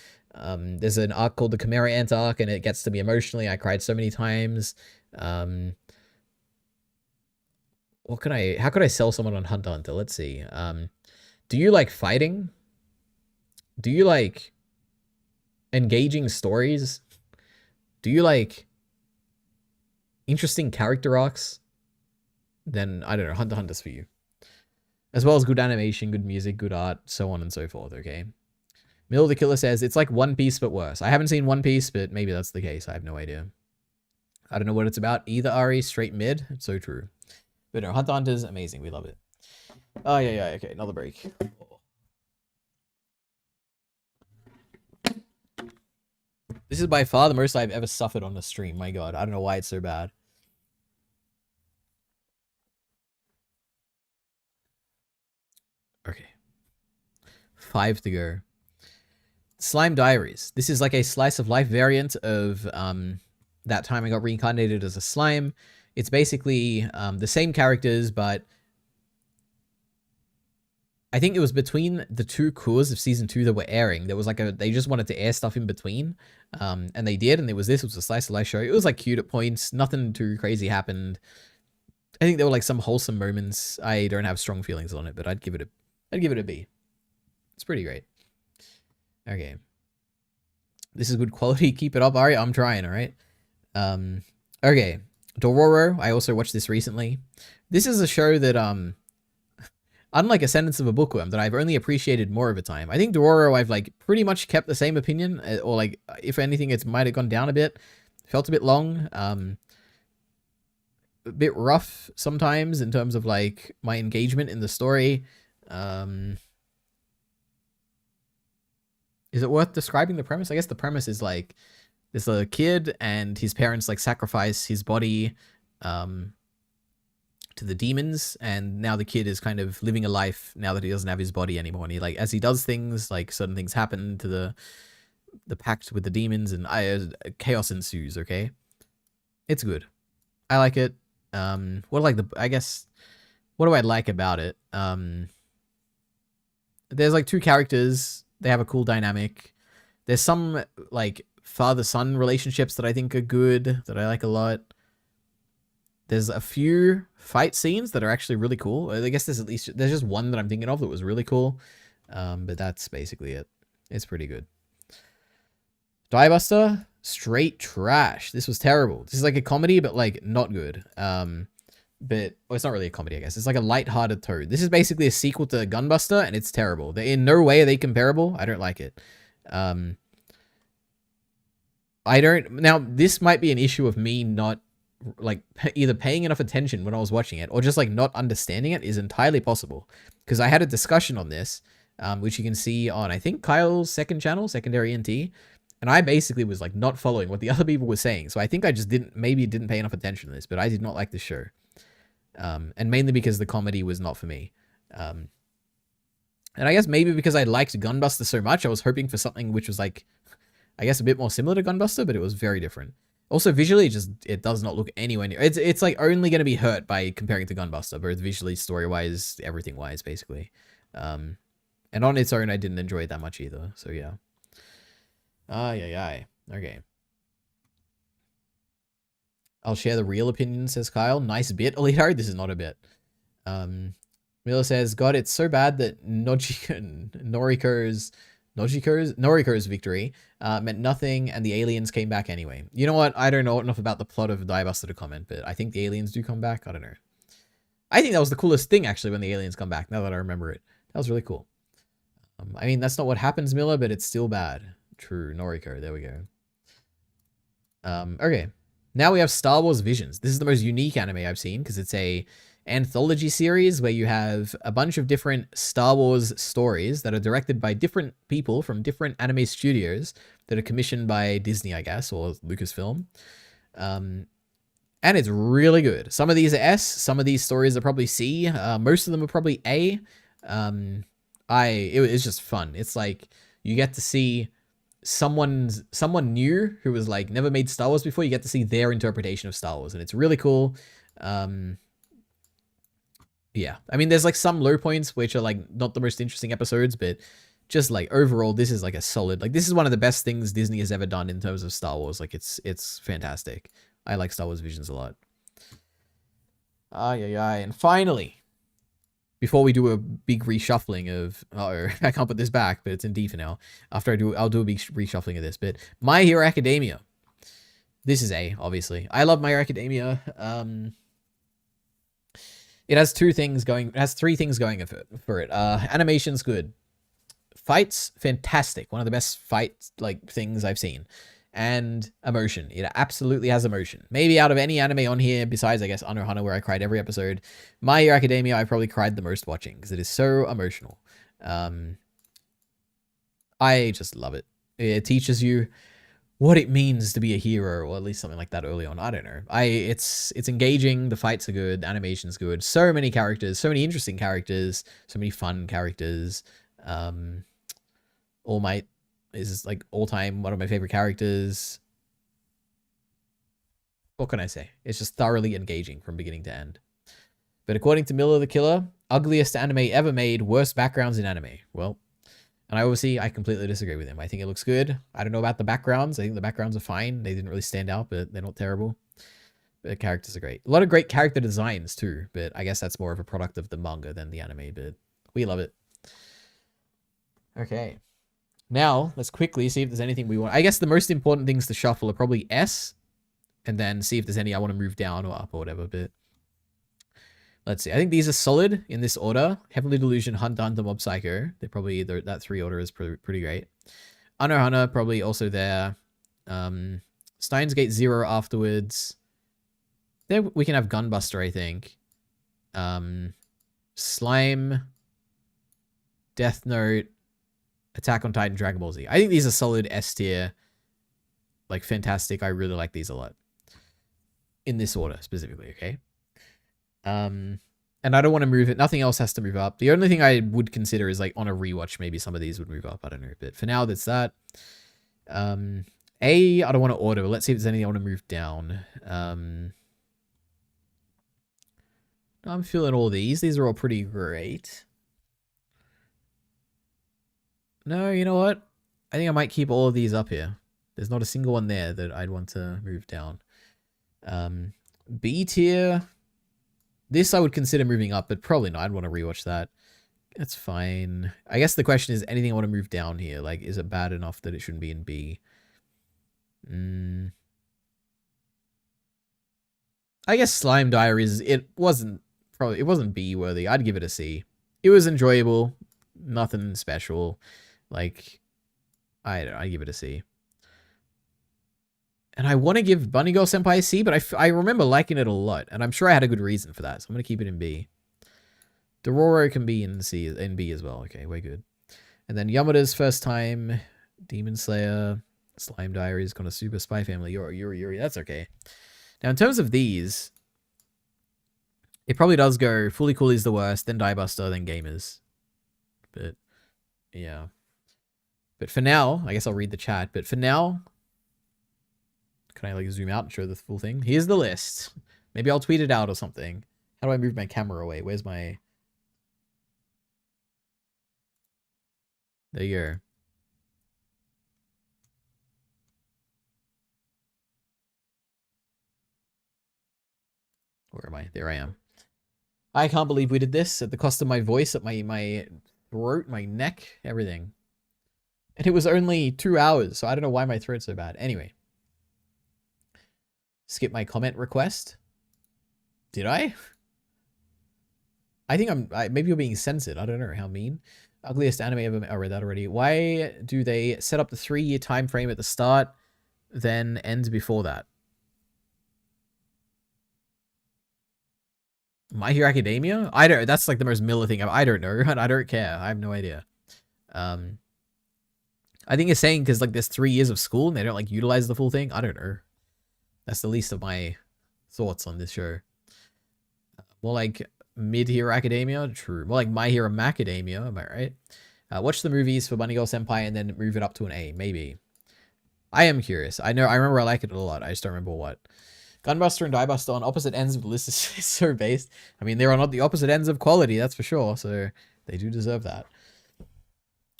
Speaker 1: there's an arc called the Chimera Ant arc, and it gets to me emotionally. I cried so many times. How could I sell someone on Hunter x Hunter? Let's see. Do you like fighting? Do you like engaging stories? Do you like interesting character arcs? Then I don't know, Hunter x Hunter's for you. As well as good animation, good music, good art, so on and so forth, okay? Mill the Killer says, it's like One Piece, but worse. I haven't seen One Piece, but maybe that's the case. I have no idea. I don't know what it's about either, Ari. Straight mid. It's so true. But no, Hunter x Hunter's amazing. We love it. Oh, yeah. Okay, another break. This is by far the most I've ever suffered on a stream. My god, I don't know why it's so bad. Okay. 5 to go. Slime Diaries. This is like a slice of life variant of That Time I Got Reincarnated as a Slime. It's basically the same characters, but I think it was between the 2 cours of season 2 that were airing. There was like they just wanted to air stuff in between, and they did, and it was a slice of life show. It was like cute at points. Nothing too crazy happened. I think there were like some wholesome moments. I don't have strong feelings on it, but I'd give it a B. It's pretty great. Okay. This is good quality. Keep it up, Ari. I'm trying, all right? Okay. Dororo. I also watched this recently. This is a show that, unlike A Sentence of a Bookworm, that I've only appreciated more over time. I think Dororo, I've like pretty much kept the same opinion, or like, if anything, it might have gone down a bit. Felt a bit long. A bit rough sometimes in terms of like my engagement in the story. Is it worth describing the premise? I guess the premise is like there's a kid and his parents like sacrifice his body to the demons, and now the kid is kind of living a life now that he doesn't have his body anymore. And he, like, as he does things, like, certain things happen to the pact with the demons, and chaos ensues. Okay, it's good. I like it. What do I like about it? There's like two characters. They have a cool dynamic. There's some like father-son relationships that I think are good, that I like a lot. There's a few fight scenes that are actually really cool. I guess there's just one that I'm thinking of that was really cool. But that's basically it. It's pretty good. Diebuster, straight trash. This was terrible. This is like a comedy, but like not good. But well, it's not really a comedy, I guess. It's like a light-hearted Toad. This is basically a sequel to Gunbuster, and it's terrible. In no way are they comparable. I don't like it. Now, this might be an issue of me not, like, either paying enough attention when I was watching it, or just, like, not understanding it is entirely possible. Because I had a discussion on this, which you can see on, I think, Kyle's second channel, Secondary NT, and I basically was, like, not following what the other people were saying. So I think I just didn't pay enough attention to this, but I did not like the show. And mainly because the comedy was not for me. And I guess maybe because I liked Gunbuster so much, I was hoping for something which was like, I guess a bit more similar to Gunbuster, but it was very different. Also, visually, it does not look anywhere near. It's like only going to be hurt by comparing to Gunbuster, both visually, story-wise, everything-wise, basically. And on its own, I didn't enjoy it that much either. So yeah. Okay. I'll share the real opinion, says Kyle. Nice bit, Alito. This is not a bit. Miller says, God, it's so bad that Noriko's victory meant nothing, and the aliens came back anyway. You know what? I don't know enough about the plot of Diebuster to comment, but I think the aliens do come back. I don't know. I think that was the coolest thing, actually, when the aliens come back, now that I remember it. That was really cool. I mean, that's not what happens, Miller, but it's still bad. True, Noriko. There we go. Okay. Now we have Star Wars Visions. This is the most unique anime I've seen because it's a anthology series where you have a bunch of different Star Wars stories that are directed by different people from different anime studios that are commissioned by Disney, I guess, or Lucasfilm. And it's really good. Some of these are S, some of these stories are probably C, most of them are probably A. It's just fun. It's like you get to see someone new who was like never made Star Wars before. You get to see their interpretation of Star Wars, and it's really cool. Yeah, I mean, there's like some low points which are like not the most interesting episodes, but just like overall, this is like a solid, like this is one of the best things Disney has ever done in terms of Star Wars. Like it's fantastic. I like Star Wars Visions a lot. And finally, before we do a big reshuffling of, I can't put this back, but it's in D for now. After I'll do a big reshuffling of this, but My Hero Academia. This is A, obviously. I love My Hero Academia. It has three things going for it. Animation's good. Fights, fantastic. One of the best fight things I've seen. And emotion. It absolutely has emotion. Maybe out of any anime on here, besides, I guess, Hunter x Hunter, where I cried every episode, My Hero Academia, I probably cried the most watching, because it is so emotional. I just love it. It teaches you what it means to be a hero, or at least something like that early on. I don't know. It's engaging. The fights are good. The animation's good. So many characters. So many interesting characters. So many fun characters. All Might is like all-time one of my favorite characters. What can I say? It's just thoroughly engaging from beginning to end. But according to Miller the Killer, ugliest anime ever made, worst backgrounds in anime. Well, and I completely disagree with him. I think it looks good. I don't know about the backgrounds. I think the backgrounds are fine. They didn't really stand out, but they're not terrible. But the characters are great. A lot of great character designs too, but I guess that's more of a product of the manga than the anime, but we love it. Okay. Now, let's quickly see if there's anything we want. I guess the most important things to shuffle are probably S, and then see if there's any I want to move down or up or whatever, but let's see. I think these are solid in this order. Heavenly Delusion, Hunter x Hunter, Mob Psycho. They're probably, that three order is pretty great. Hunter x Hunter, probably also there. Steins Gate 0 afterwards. There we can have Gunbuster, I think. Slime, Death Note, Attack on Titan, Dragon Ball Z. I think these are solid S tier. Like, fantastic. I really like these a lot. In this order, specifically, okay? And I don't want to move it. Nothing else has to move up. The only thing I would consider is like on a rewatch, maybe some of these would move up. I don't know. But for now, that's that. I don't want to order. Let's see if there's anything I want to move down. I'm feeling all these. These are all pretty great. No, you know what? I think I might keep all of these up here. There's not a single one there that I'd want to move down. B tier. This I would consider moving up, but probably not. I'd want to rewatch that. That's fine. I guess the question is, anything I want to move down here? Like, is it bad enough that it shouldn't be in B? I guess Slime Diaries, it wasn't B worthy. I'd give it a C. It was enjoyable. Nothing special. Like, I don't know. I'd give it a C. And I want to give Bunny Girl Senpai a C, but I remember liking it a lot. And I'm sure I had a good reason for that. So I'm going to keep it in B. Dororo can be in B as well. Okay, we're good. And then Yamada's First Time. Demon Slayer. Slime Diaries. Konosuba, Spy Family. Yuri. That's okay. Now, in terms of these, it probably does go Fully Cooley's the worst, then Die Buster, then Gamers. But, yeah. But for now, I guess I'll read the chat. But for now, can I like zoom out and show the full thing? Here's the list. Maybe I'll tweet it out or something. How do I move my camera away? Where's my... There you go. Where am I? There I am. I can't believe we did this at the cost of my voice, at my throat, my neck, everything. And it was only 2 hours, so I don't know why my throat's so bad. Anyway. Skip my comment request. Did I? I think maybe you're being censored. I don't know. How mean. Ugliest anime ever. I read that already. Why do they set up the 3-year time frame at the start, then end before that? My Hero Academia? I don't. That's like the most Miller thing. I don't know. I don't care. I have no idea. I think it's saying because like there's 3 years of school and they don't like utilize the full thing. I don't know. That's the least of my thoughts on this show. More like Mid-Hero Academia? True. More like My Hero Macadamia. Am I right? Watch the movies for Bunny Girl Senpai and then move it up to an A. Maybe. I am curious. I remember I like it a lot. I just don't remember what. Gunbuster and Diebuster on opposite ends of the list is so based. I mean, they're on the opposite ends of quality, that's for sure. So they do deserve that.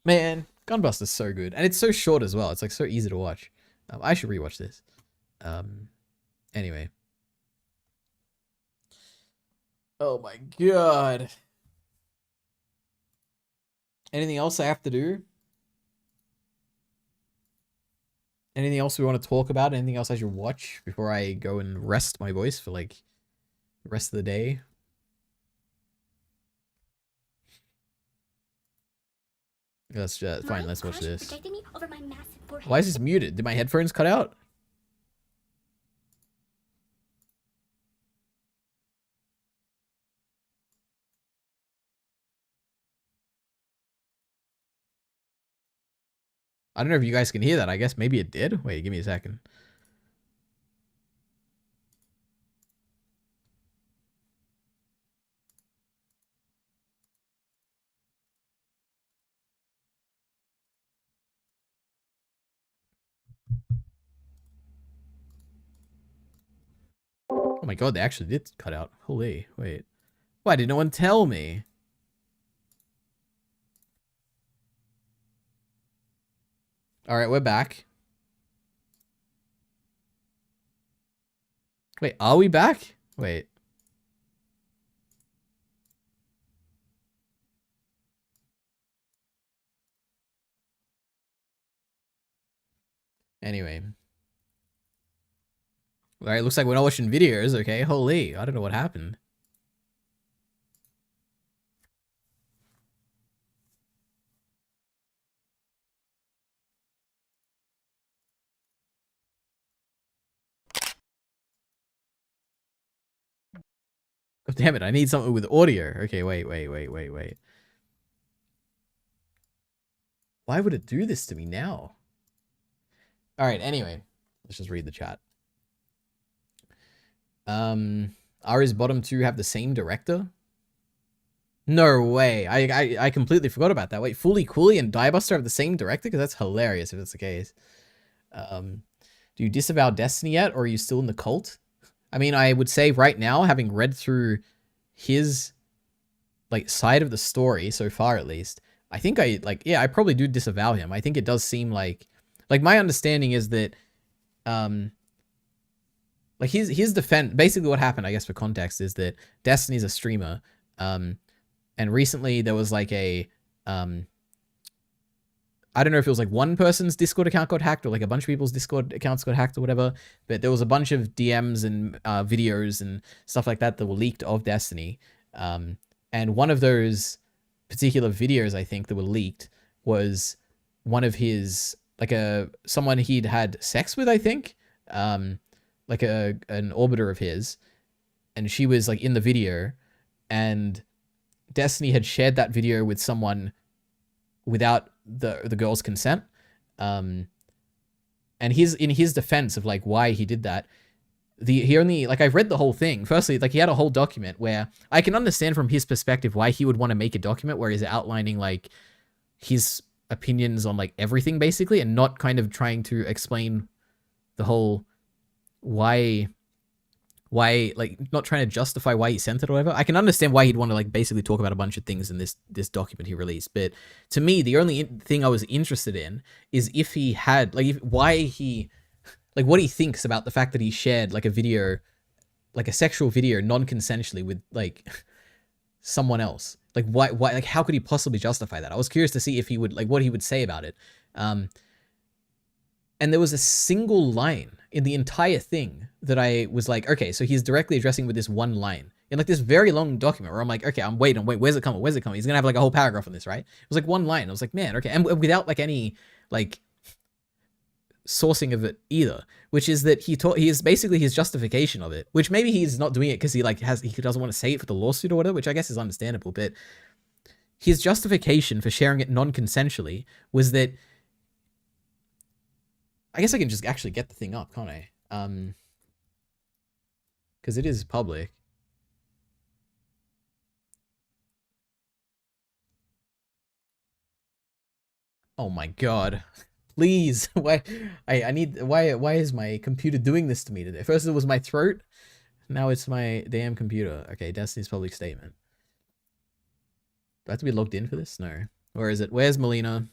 Speaker 1: Man, Gunbuster's so good. And it's so short as well. It's like so easy to watch. I should rewatch this. Anyway. Oh my god. Anything else I have to do? Anything else we want to talk about? Anything else I should watch before I go and rest my voice for like the rest of the day? Let's just fine. Let's watch this. Why is this muted? Did my headphones cut out? I don't know if you guys can hear that. I guess maybe it did. Wait, give me a second. Oh my god, they actually did cut out. Holy, wait. Why did no one tell me? Alright, we're back. Wait, are we back? Wait. Anyway. Alright, looks like we're not watching videos, okay? Holy, I don't know what happened. Oh, damn it, I need something with audio. Okay, wait. Why would it do this to me now? Alright, anyway. Let's just read the chat. Are his bottom two have the same director? No way. I completely forgot about that. Wait, Fully Cooley and Diebuster have the same director? Because that's hilarious if that's the case. Do you disavow Destiny yet, or are you still in the cult? I mean, I would say right now, having read through his like side of the story so far, at least, I think I probably do disavow him. I think it does seem like my understanding is that like his defense, basically what happened, I guess for context, is that Destiny's a streamer, and recently there was like a I don't know if it was like one person's Discord account got hacked or like a bunch of people's Discord accounts got hacked or whatever, but there was a bunch of DMs and videos and stuff like that were leaked of Destiny. And one of those particular videos, I think, that were leaked was one of his, like someone he'd had sex with, I think, like an orbiter of his, and she was like in the video, and Destiny had shared that video with someone without the girl's consent. And he's in his defense of like why he did that. He only, like, I've read the whole thing. Firstly, like, he had a whole document where I can understand from his perspective why he would want to make a document where he's outlining like his opinions on like everything basically, and not kind of trying to explain the whole why, like, not trying to justify why he sent it or whatever. I can understand why he'd want to like basically talk about a bunch of things in this document he released. But to me, the only thing I was interested in is if he had like what he thinks about the fact that he shared like a video, like a sexual video, non-consensually with like someone else. Like why, like how could he possibly justify that? I was curious to see if he would, like, what he would say about it. And there was a single line in the entire thing that I was like, okay, so he's directly addressing with this one line in like this very long document where I'm like, okay, I'm waiting, where's it coming? He's gonna have like a whole paragraph on this, right? It was like one line. I was like, man, okay, and without like any like sourcing of it either, which is that he is basically his justification of it, which maybe he's not doing it because he doesn't want to say it for the lawsuit or whatever, which I guess is understandable, but his justification for sharing it non-consensually was that, I guess I can just actually get the thing up, can't I? Because it is public. Oh my god. Please, why is my computer doing this to me today? First it was my throat, now it's my damn computer. Okay, Destiny's public statement. Do I have to be logged in for this? No. Where is it? Where's Melina?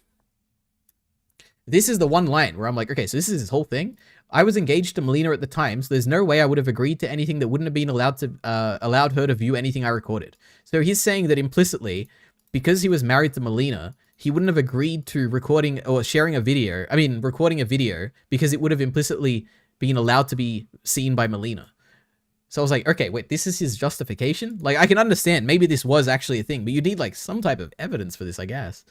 Speaker 1: This is the one line where I'm like, okay, so this is his whole thing. I was engaged to Melina at the time, so there's no way I would have agreed to anything that wouldn't have been allowed her to view anything I recorded. So he's saying that implicitly, because he was married to Melina, he wouldn't have agreed to recording or sharing a video. I mean, recording a video because it would have implicitly been allowed to be seen by Melina. So I was like, okay, wait, this is his justification? Like, I can understand maybe this was actually a thing, but you need like some type of evidence for this, I guess.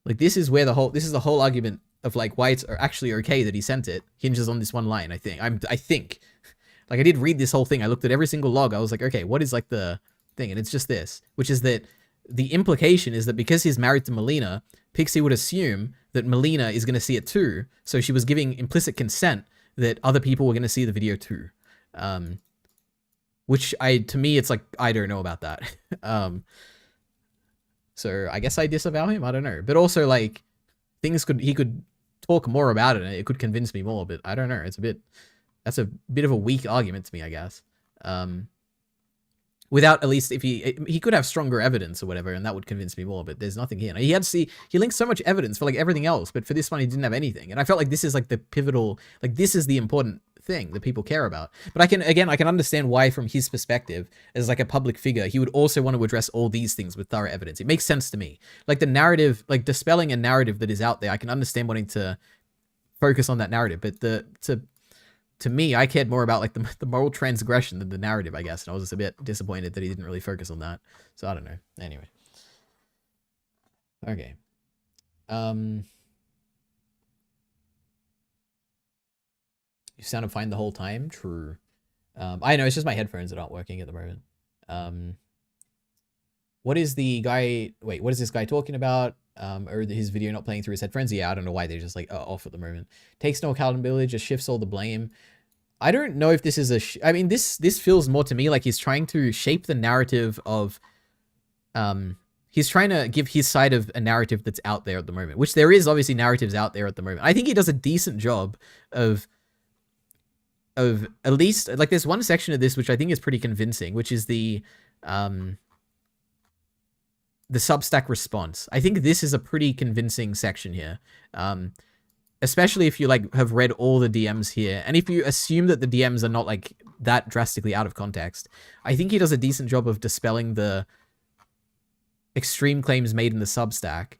Speaker 1: Like, this is the whole argument of like why it's actually okay that he sent it hinges on this one line, I think. I think. Like, I did read this whole thing. I looked at every single log. I was like, okay, what is like the thing? And it's just this, which is that the implication is that because he's married to Melina, Pixie would assume that Melina is going to see it too. So she was giving implicit consent that other people were going to see the video too. Which to me, it's like, I don't know about that. So I guess I disavow him. I don't know. But also like he could talk more about it and it could convince me more, but I don't know. That's a bit of a weak argument to me, I guess. Without, at least, if he could have stronger evidence or whatever, and that would convince me more, but there's nothing here. He linked so much evidence for like everything else, but for this one he didn't have anything. And I felt like this is like the pivotal, like this is the important thing that people care about. But I can understand why from his perspective, as like a public figure, he would also want to address all these things with thorough evidence. It makes sense to me. Like the narrative, like dispelling a narrative that is out there, I can understand wanting to focus on that narrative, but to me, I cared more about like the moral transgression than the narrative, I guess. And I was just a bit disappointed that he didn't really focus on that. So I don't know. Anyway. Okay. You sounded fine the whole time? True. I know, it's just my headphones that aren't working at the moment. What is this guy talking about? Or his video not playing through his headphones? Yeah, I don't know why they're just like off at the moment. Takes no accountability, just shifts all the blame. I don't know if this is I mean, this feels more to me like he's trying to shape the narrative of, he's trying to give his side of a narrative that's out there at the moment, which there is obviously narratives out there at the moment. I think he does a decent job of at least, like, there's one section of this which I think is pretty convincing, which is the Substack response. I think this is a pretty convincing section here. Especially if you like have read all the DMs here, and if you assume that the DMs are not like that drastically out of context, I think he does a decent job of dispelling the extreme claims made in the Substack.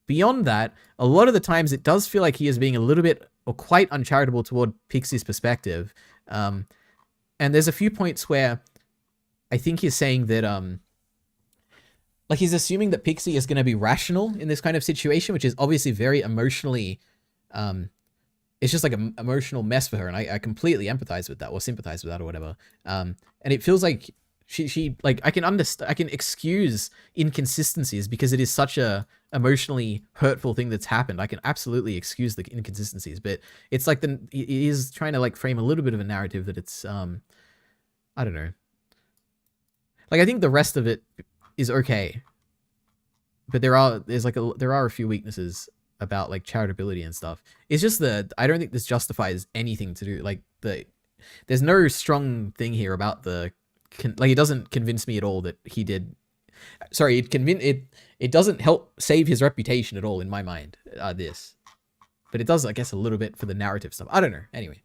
Speaker 1: Beyond that, a lot of the times it does feel like he is being a little bit or quite uncharitable toward Pixie's perspective. And there's a few points where I think he's saying that, like, he's assuming that Pixie is going to be rational in this kind of situation, which is obviously very emotionally, it's just like an emotional mess for her. And I completely empathize with that, or sympathize with that, or whatever. And it feels like she like, I can understand, I can excuse inconsistencies because it is such a emotionally hurtful thing that's happened. I can absolutely excuse the inconsistencies, but it's like it is trying to like frame a little bit of a narrative that it's, I don't know. Like, I think the rest of it is okay, but there are a few weaknesses about like charitability and stuff. It's just I don't think this justifies anything to do, like, there's no strong thing here about like, it doesn't convince me at all that he did. Sorry, it doesn't help save his reputation at all in my mind, this. But it does, I guess, a little bit for the narrative stuff. I don't know. Anyway.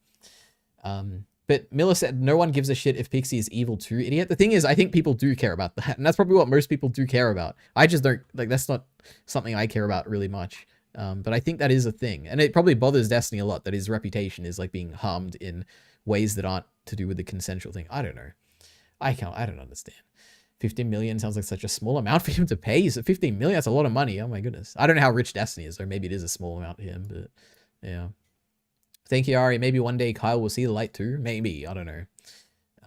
Speaker 1: But Miller said, no one gives a shit if Pixie is evil too, idiot. The thing is, I think people do care about that. And that's probably what most people do care about. I just don't, like, that's not something I care about really much. But I think that is a thing. And it probably bothers Destiny a lot that his reputation is, like, being harmed in ways that aren't to do with the consensual thing. I don't know. I don't understand. 15 million sounds like such a small amount for him to pay. So 15 million, that's a lot of money. Oh my goodness. I don't know how rich Destiny is, or maybe it is a small amount to him, but yeah. Thank you, Ari. Maybe one day Kyle will see the light too. Maybe. I don't know.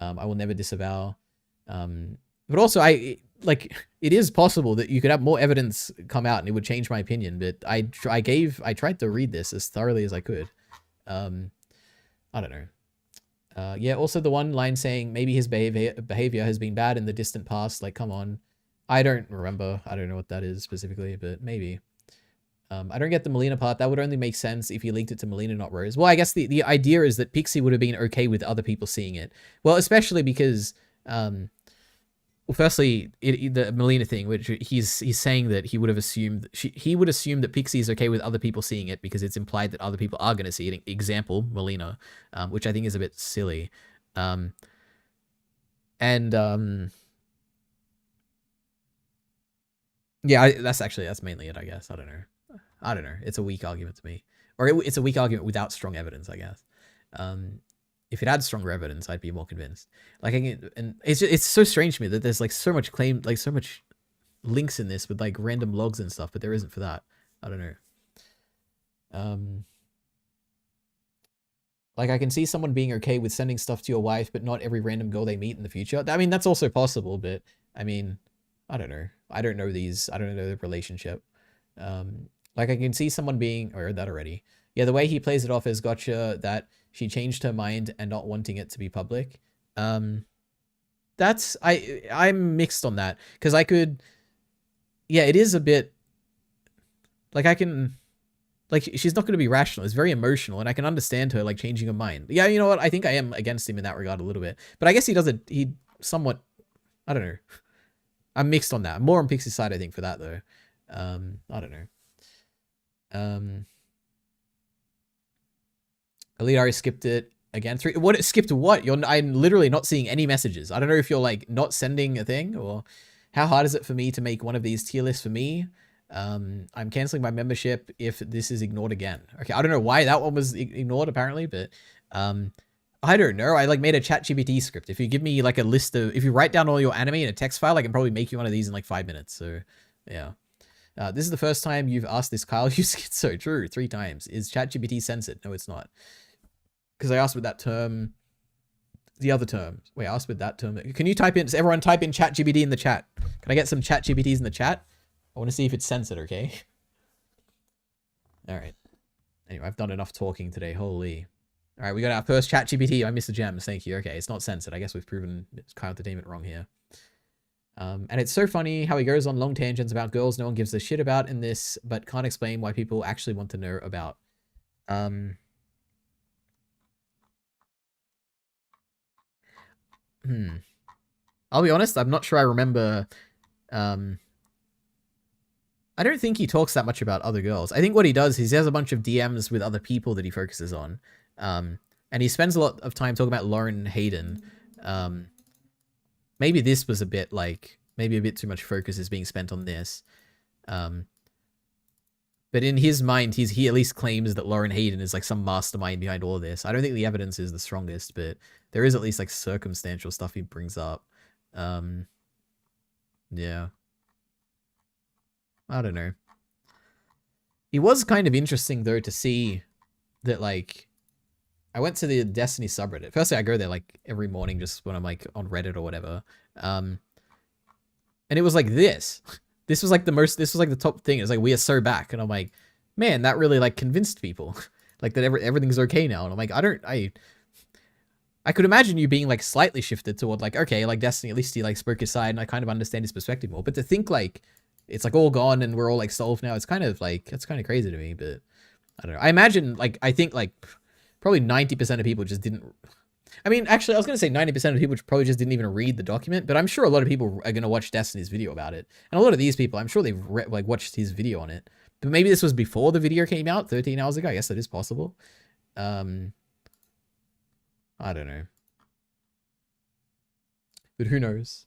Speaker 1: I will never disavow. But also, it is possible that you could have more evidence come out and it would change my opinion, but I tried to read this as thoroughly as I could. I don't know. Yeah, also the one line saying maybe his behavior has been bad in the distant past. Like, come on. I don't remember. I don't know what that is specifically, but maybe. I don't get the Melina part. That would only make sense if he leaked it to Melina, not Rose. Well, I guess the idea is that Pixie would have been okay with other people seeing it. Well, especially because, well, firstly, the Melina thing, which he's saying that he would have assumed, he would assume that Pixie is okay with other people seeing it because it's implied that other people are going to see it. Example, Melina, which I think is a bit silly. Yeah, that's mainly it, I guess. I don't know. It's a weak argument to me. Or it's a weak argument without strong evidence, I guess. If it had stronger evidence, I'd be more convinced. Like, and it's so strange to me that there's like so much claim, like so much links in this with like random logs and stuff, but there isn't for that. I don't know. Like, I can see someone being okay with sending stuff to your wife, but not every random girl they meet in the future. I mean, that's also possible, but I mean, I don't know. I don't know the relationship. Like, I can see someone being, or that already. Yeah, the way he plays it off as gotcha, that she changed her mind and not wanting it to be public. I'm mixed on that. Because I could, yeah, it is a bit, like, I can, like, she's not going to be rational. It's very emotional, and I can understand her, like, changing her mind. Yeah, you know what? I think I am against him in that regard a little bit. But I guess he somewhat, I don't know. I'm mixed on that. I'm more on Pixie's side, I think, for that, though. I don't know. Elite Ari skipped it again. What? Skipped what? I'm literally not seeing any messages. I don't know if you're, like, not sending a thing, or how hard is it for me to make one of these tier lists for me? I'm canceling my membership if this is ignored again. Okay, I don't know why that one was ignored, apparently, but I don't know. I like made a ChatGPT script. If you give me like a list of, if you write down all your anime in a text file, I can probably make you one of these in like 5 minutes. So yeah. This is the first time you've asked this, Kyle. You skid so true 3 times. Is ChatGPT censored? No, it's not. Because I asked with that term, the other term. Wait, I asked with that term. Can you type in, does everyone type in ChatGPT in the chat? Can I get some ChatGPTs in the chat? I want to see if it's censored, okay? All right. Anyway, I've done enough talking today. Holy. All right, we got our first chat GPT. I missed the gems. Thank you. Okay, it's not censored. I guess we've proven Kyle Entertainment wrong here. And it's so funny how he goes on long tangents about girls no one gives a shit about in this, but can't explain why people actually want to know about. I'll be honest, I'm not sure I remember. I don't think he talks that much about other girls. I think what he does is he has a bunch of DMs with other people that he focuses on. And he spends a lot of time talking about Lauren Hayden. Maybe this was a bit like, maybe a bit too much focus is being spent on this. But in his mind, he at least claims that Lauren Hayden is like some mastermind behind all of this. I don't think the evidence is the strongest, but there is at least like circumstantial stuff he brings up. Yeah. I don't know. It was kind of interesting though to see that like, I went to the Destiny subreddit. Firstly, I go there like every morning just when I'm like on Reddit or whatever. And it was like this. This was like the top thing. It was like, we are so back. And I'm like, man, that really like convinced people like that everything's okay now. And I'm like, I could imagine you being like slightly shifted toward like, okay, like Destiny, at least he like spoke his side and I kind of understand his perspective more. But to think like it's like all gone and we're all like solved now, it's kind of like, it's kind of crazy to me, but I don't know. I imagine like, I think like probably 90% of people just didn't. I mean, actually, I was going to say 90% of people probably just didn't even read the document, but I'm sure a lot of people are going to watch Destiny's video about it. And a lot of these people, I'm sure they've like watched his video on it. But maybe this was before the video came out 13 hours ago. I guess that is possible. I don't know. But who knows?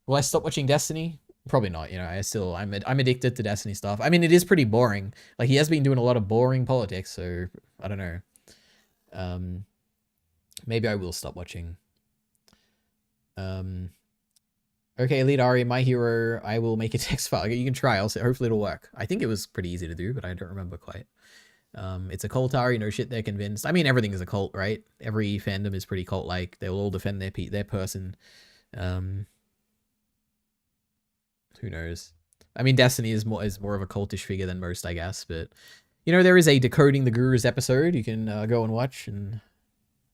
Speaker 1: Will I stop watching Destiny? Probably not. You know, I'm addicted to Destiny stuff. I mean, it is pretty boring. Like he has been doing a lot of boring politics, so I don't know. Maybe I will stop watching. Okay, Elite Ari, My Hero, I will make a text file. You can try, hopefully it'll work. I think it was pretty easy to do, but I don't remember quite. It's a cult, Ari, no shit, they're convinced. I mean, everything is a cult, right? Every fandom is pretty cult-like. They will all defend their person. Who knows? I mean, Destiny is more of a cultish figure than most, I guess, but you know, there is a Decoding the Gurus episode you can go and watch, and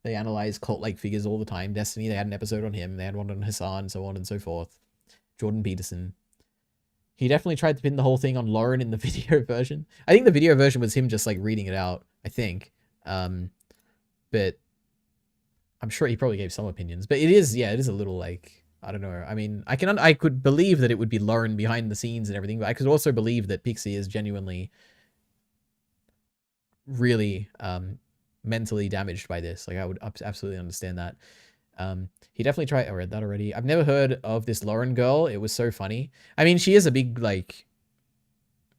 Speaker 1: they analyze cult-like figures all the time. Destiny, they had an episode on him. They had one on Hassan, so on and so forth. Jordan Peterson. He definitely tried to pin the whole thing on Lauren in the video version. I think the video version was him just like reading it out, I think. But I'm sure he probably gave some opinions. But it is a little like, I don't know. I mean, I could believe that it would be Lauren behind the scenes and everything, but I could also believe that Pixie is genuinely really mentally damaged by this. Like I would absolutely understand that. He definitely tried. I read that already. I've never heard of this Lauren girl. It was so funny. I mean, she is a big like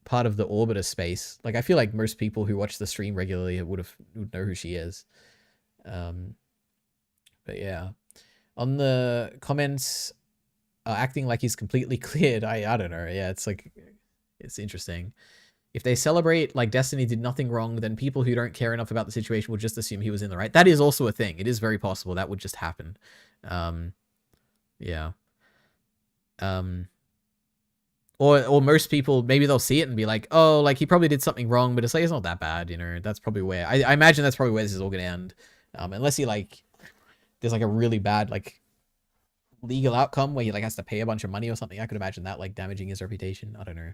Speaker 1: part of the Orbiter space. Like I feel like most people who watch the stream regularly would know who she is. But yeah, on the comments, acting like he's completely cleared. I don't know. Yeah, it's like, it's interesting. If they celebrate like Destiny did nothing wrong, then people who don't care enough about the situation will just assume he was in the right. That is also a thing. It is very possible that would just happen. Yeah. Or most people, maybe they'll see it and be like, oh, like he probably did something wrong, but it's like, it's not that bad, you know. That's probably where, I imagine that's probably where this is all gonna end. Unless he like, there's like a really bad like legal outcome where he like has to pay a bunch of money or something. I could imagine that like damaging his reputation. I don't know.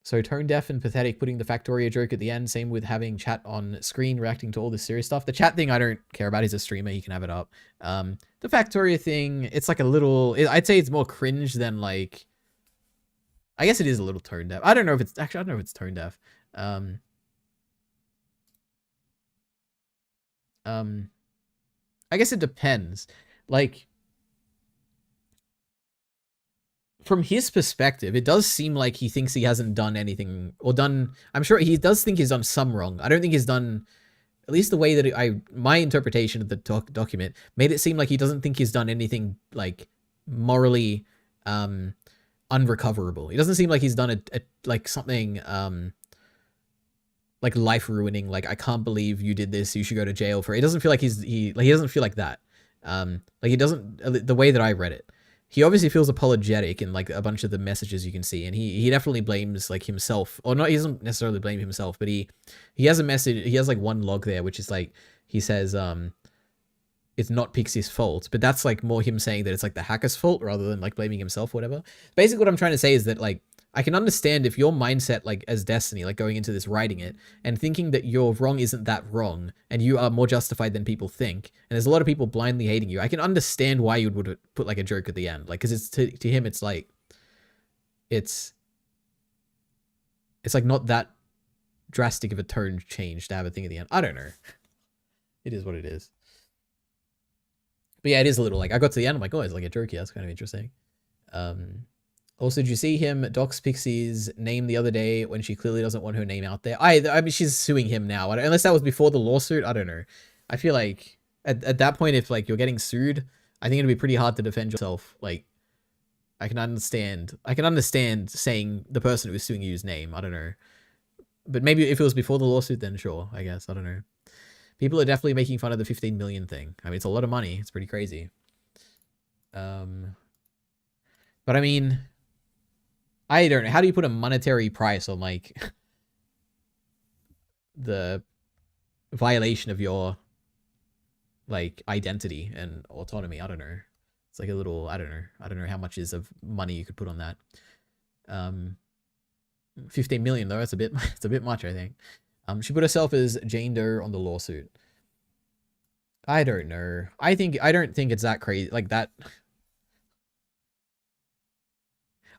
Speaker 1: So tone deaf and pathetic, putting the Factorio joke at the end. Same with having chat on screen, reacting to all this serious stuff. The chat thing, I don't care about. He's a streamer. He can have it up. The Factorio thing, it's like a little, I'd say it's more cringe than like, I guess it is a little tone deaf. I don't know if it's, actually, I don't know if it's tone deaf. I guess it depends. Like, from his perspective, it does seem like he thinks he hasn't done anything or done. I'm sure he does think he's done some wrong. I don't think he's done, at least the way that my interpretation of the document made it seem like he doesn't think he's done anything like morally unrecoverable. He doesn't seem like he's done like something like life ruining. Like, I can't believe you did this. You should go to jail for it. It doesn't feel like he doesn't feel like that. Like he doesn't, the way that I read it. he obviously feels apologetic in like a bunch of the messages you can see, and he definitely blames like himself, or not. He doesn't necessarily blame himself, but he has a message. He has like one log there, which is like he says it's not Pixie's fault, but that's like more him saying that it's like the hacker's fault rather than like blaming himself or whatever. Basically, what I'm trying to say is that like I can understand if your mindset like as Destiny, like going into this writing it and thinking that your wrong isn't that wrong and you are more justified than people think, and there's a lot of people blindly hating you. I can understand why you would put like a joke at the end, like because it's to him it's like it's like not that drastic of a tone change to have a thing at the end. I don't know. It is what it is. But yeah, it is a little like I got to the end. I'm like, oh, it's like a joke. Yeah, that's kind of interesting. Also, did you see him dox Pixie's name the other day when she clearly doesn't want her name out there? I mean, she's suing him now. Unless that was before the lawsuit. I don't know. I feel like at that point, if like you're getting sued, I think it'd be pretty hard to defend yourself. Like, I can understand saying the person who was suing you's name. I don't know. But maybe if it was before the lawsuit, then sure, I guess. I don't know. People are definitely making fun of the 15 million thing. I mean, it's a lot of money. It's pretty crazy. But I mean, I don't know. How do you put a monetary price on like the violation of your like identity and autonomy? I don't know. It's like a little, I don't know how much is of money you could put on that. 15 million though, it's a bit much, I think. She put herself as Jane Doe on the lawsuit. I don't know. I don't think it's that crazy. Like that.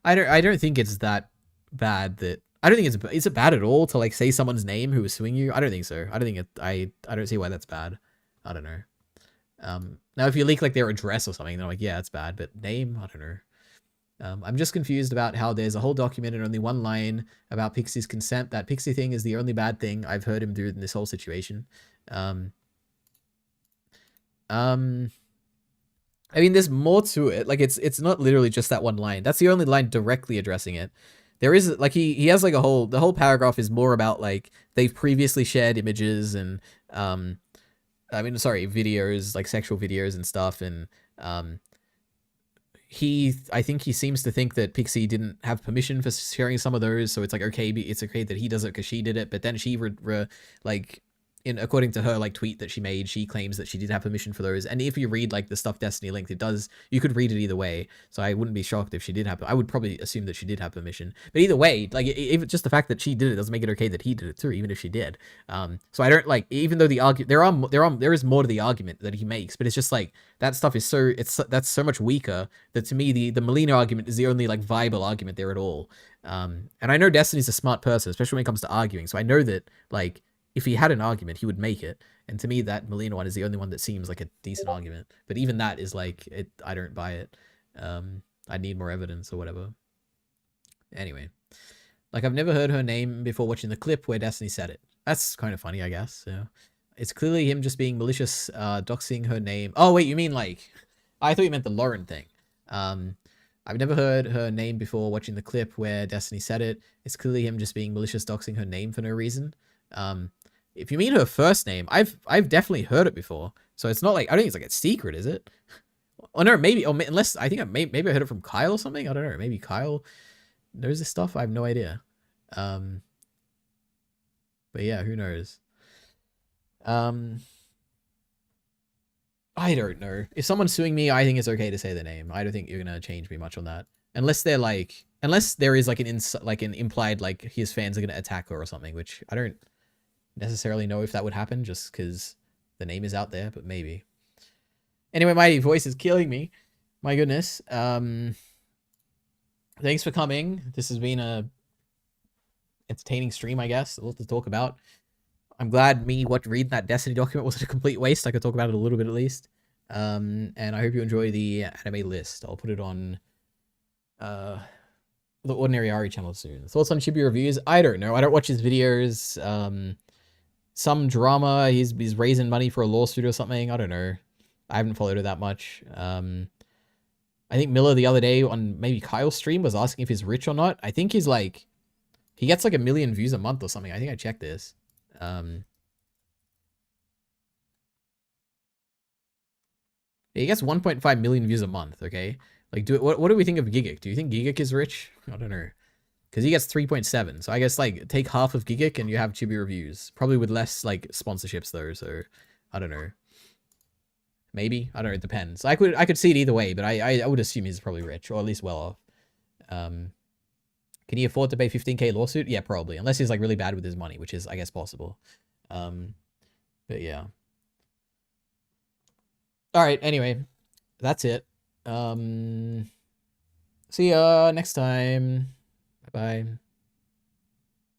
Speaker 1: I don't think it's that bad that I don't think is it bad at all to like say someone's name who is suing you? I don't think so. I don't think I don't see why that's bad. I don't know. Now if you leak like their address or something, then I'm like, yeah, it's bad, but name, I don't know. I'm just confused about how there's a whole document and only one line about Pixie's consent. That Pixie thing is the only bad thing I've heard him do in this whole situation. I mean, there's more to it. Like, it's not literally just that one line. That's the only line directly addressing it. There is, like, he has, like, the whole paragraph is more about, like, they've previously shared images and, videos, like, sexual videos and stuff, and, I think he seems to think that Pixie didn't have permission for sharing some of those, so it's like, okay, it's okay that he does it because she did it, but then she, according to her like tweet that she made, she claims that she did have permission for those. And if you read like the stuff Destiny linked, you could read it either way. So I wouldn't be shocked if she did have. I would probably assume that she did have permission. But either way, like if just the fact that she did it doesn't make it okay that he did it too, even if she did. So I don't like, even though there is more to the argument that he makes, but it's just like that stuff is that's so much weaker that to me the Melina argument is the only like viable argument there at all. And I know Destiny's a smart person, especially when it comes to arguing. So I know that like, if he had an argument, he would make it. And to me, that Melina one is the only one that seems like a decent argument. But even that is like, I don't buy it. I need more evidence or whatever. Anyway. Like, I've never heard her name before watching the clip where Destiny said it. That's kind of funny, I guess. Yeah. It's clearly him just being malicious, doxing her name. Oh, wait, you mean like... I thought you meant the Lauren thing. I've never heard her name before watching the clip where Destiny said it. It's clearly him just being malicious, doxing her name for no reason. If you mean her first name, I've definitely heard it before. So it's not like, I don't think it's like a secret, is it? Oh no, maybe, unless I think maybe I heard it from Kyle or something. I don't know. Maybe Kyle knows this stuff. I have no idea. But yeah, who knows? I don't know. If someone's suing me, I think it's okay to say their name. I don't think you're gonna change me much on that, unless there is like an implied like his fans are gonna attack her or something, which I don't necessarily know if that would happen just because the name is out there, but maybe. Anyway, my voice is killing me. My goodness. Thanks for coming. This has been a entertaining stream, I guess. A lot to talk about. I'm glad reading that Destiny document wasn't a complete waste. I could talk about it a little bit at least. And I hope you enjoy the anime list. I'll put it on the Ordinary Ari channel soon. Thoughts on Chibi reviews? I don't know. I don't watch his videos. Some drama. He's raising money for a lawsuit or something. I don't know. I haven't followed it that much. I think Miller the other day on maybe Kyle's stream was asking if he's rich or not. I think he's like, he gets like 1 million views a month or something. I think I checked this. He gets 1.5 million views a month, okay? Like, what do we think of Gigic? Do you think Gigic is rich? I don't know. Because he gets 3.7. So I guess, like, take half of Gigic and you have Chibi Reviews. Probably with less, like, sponsorships, though. So, I don't know. Maybe. I don't know. It depends. I could see it either way, but I would assume he's probably rich. Or at least well off. Can he afford to pay 15k lawsuit? Yeah, probably. Unless he's, like, really bad with his money, which is, I guess, possible. But, yeah. Alright, anyway. That's it. See ya next time. Bye-bye.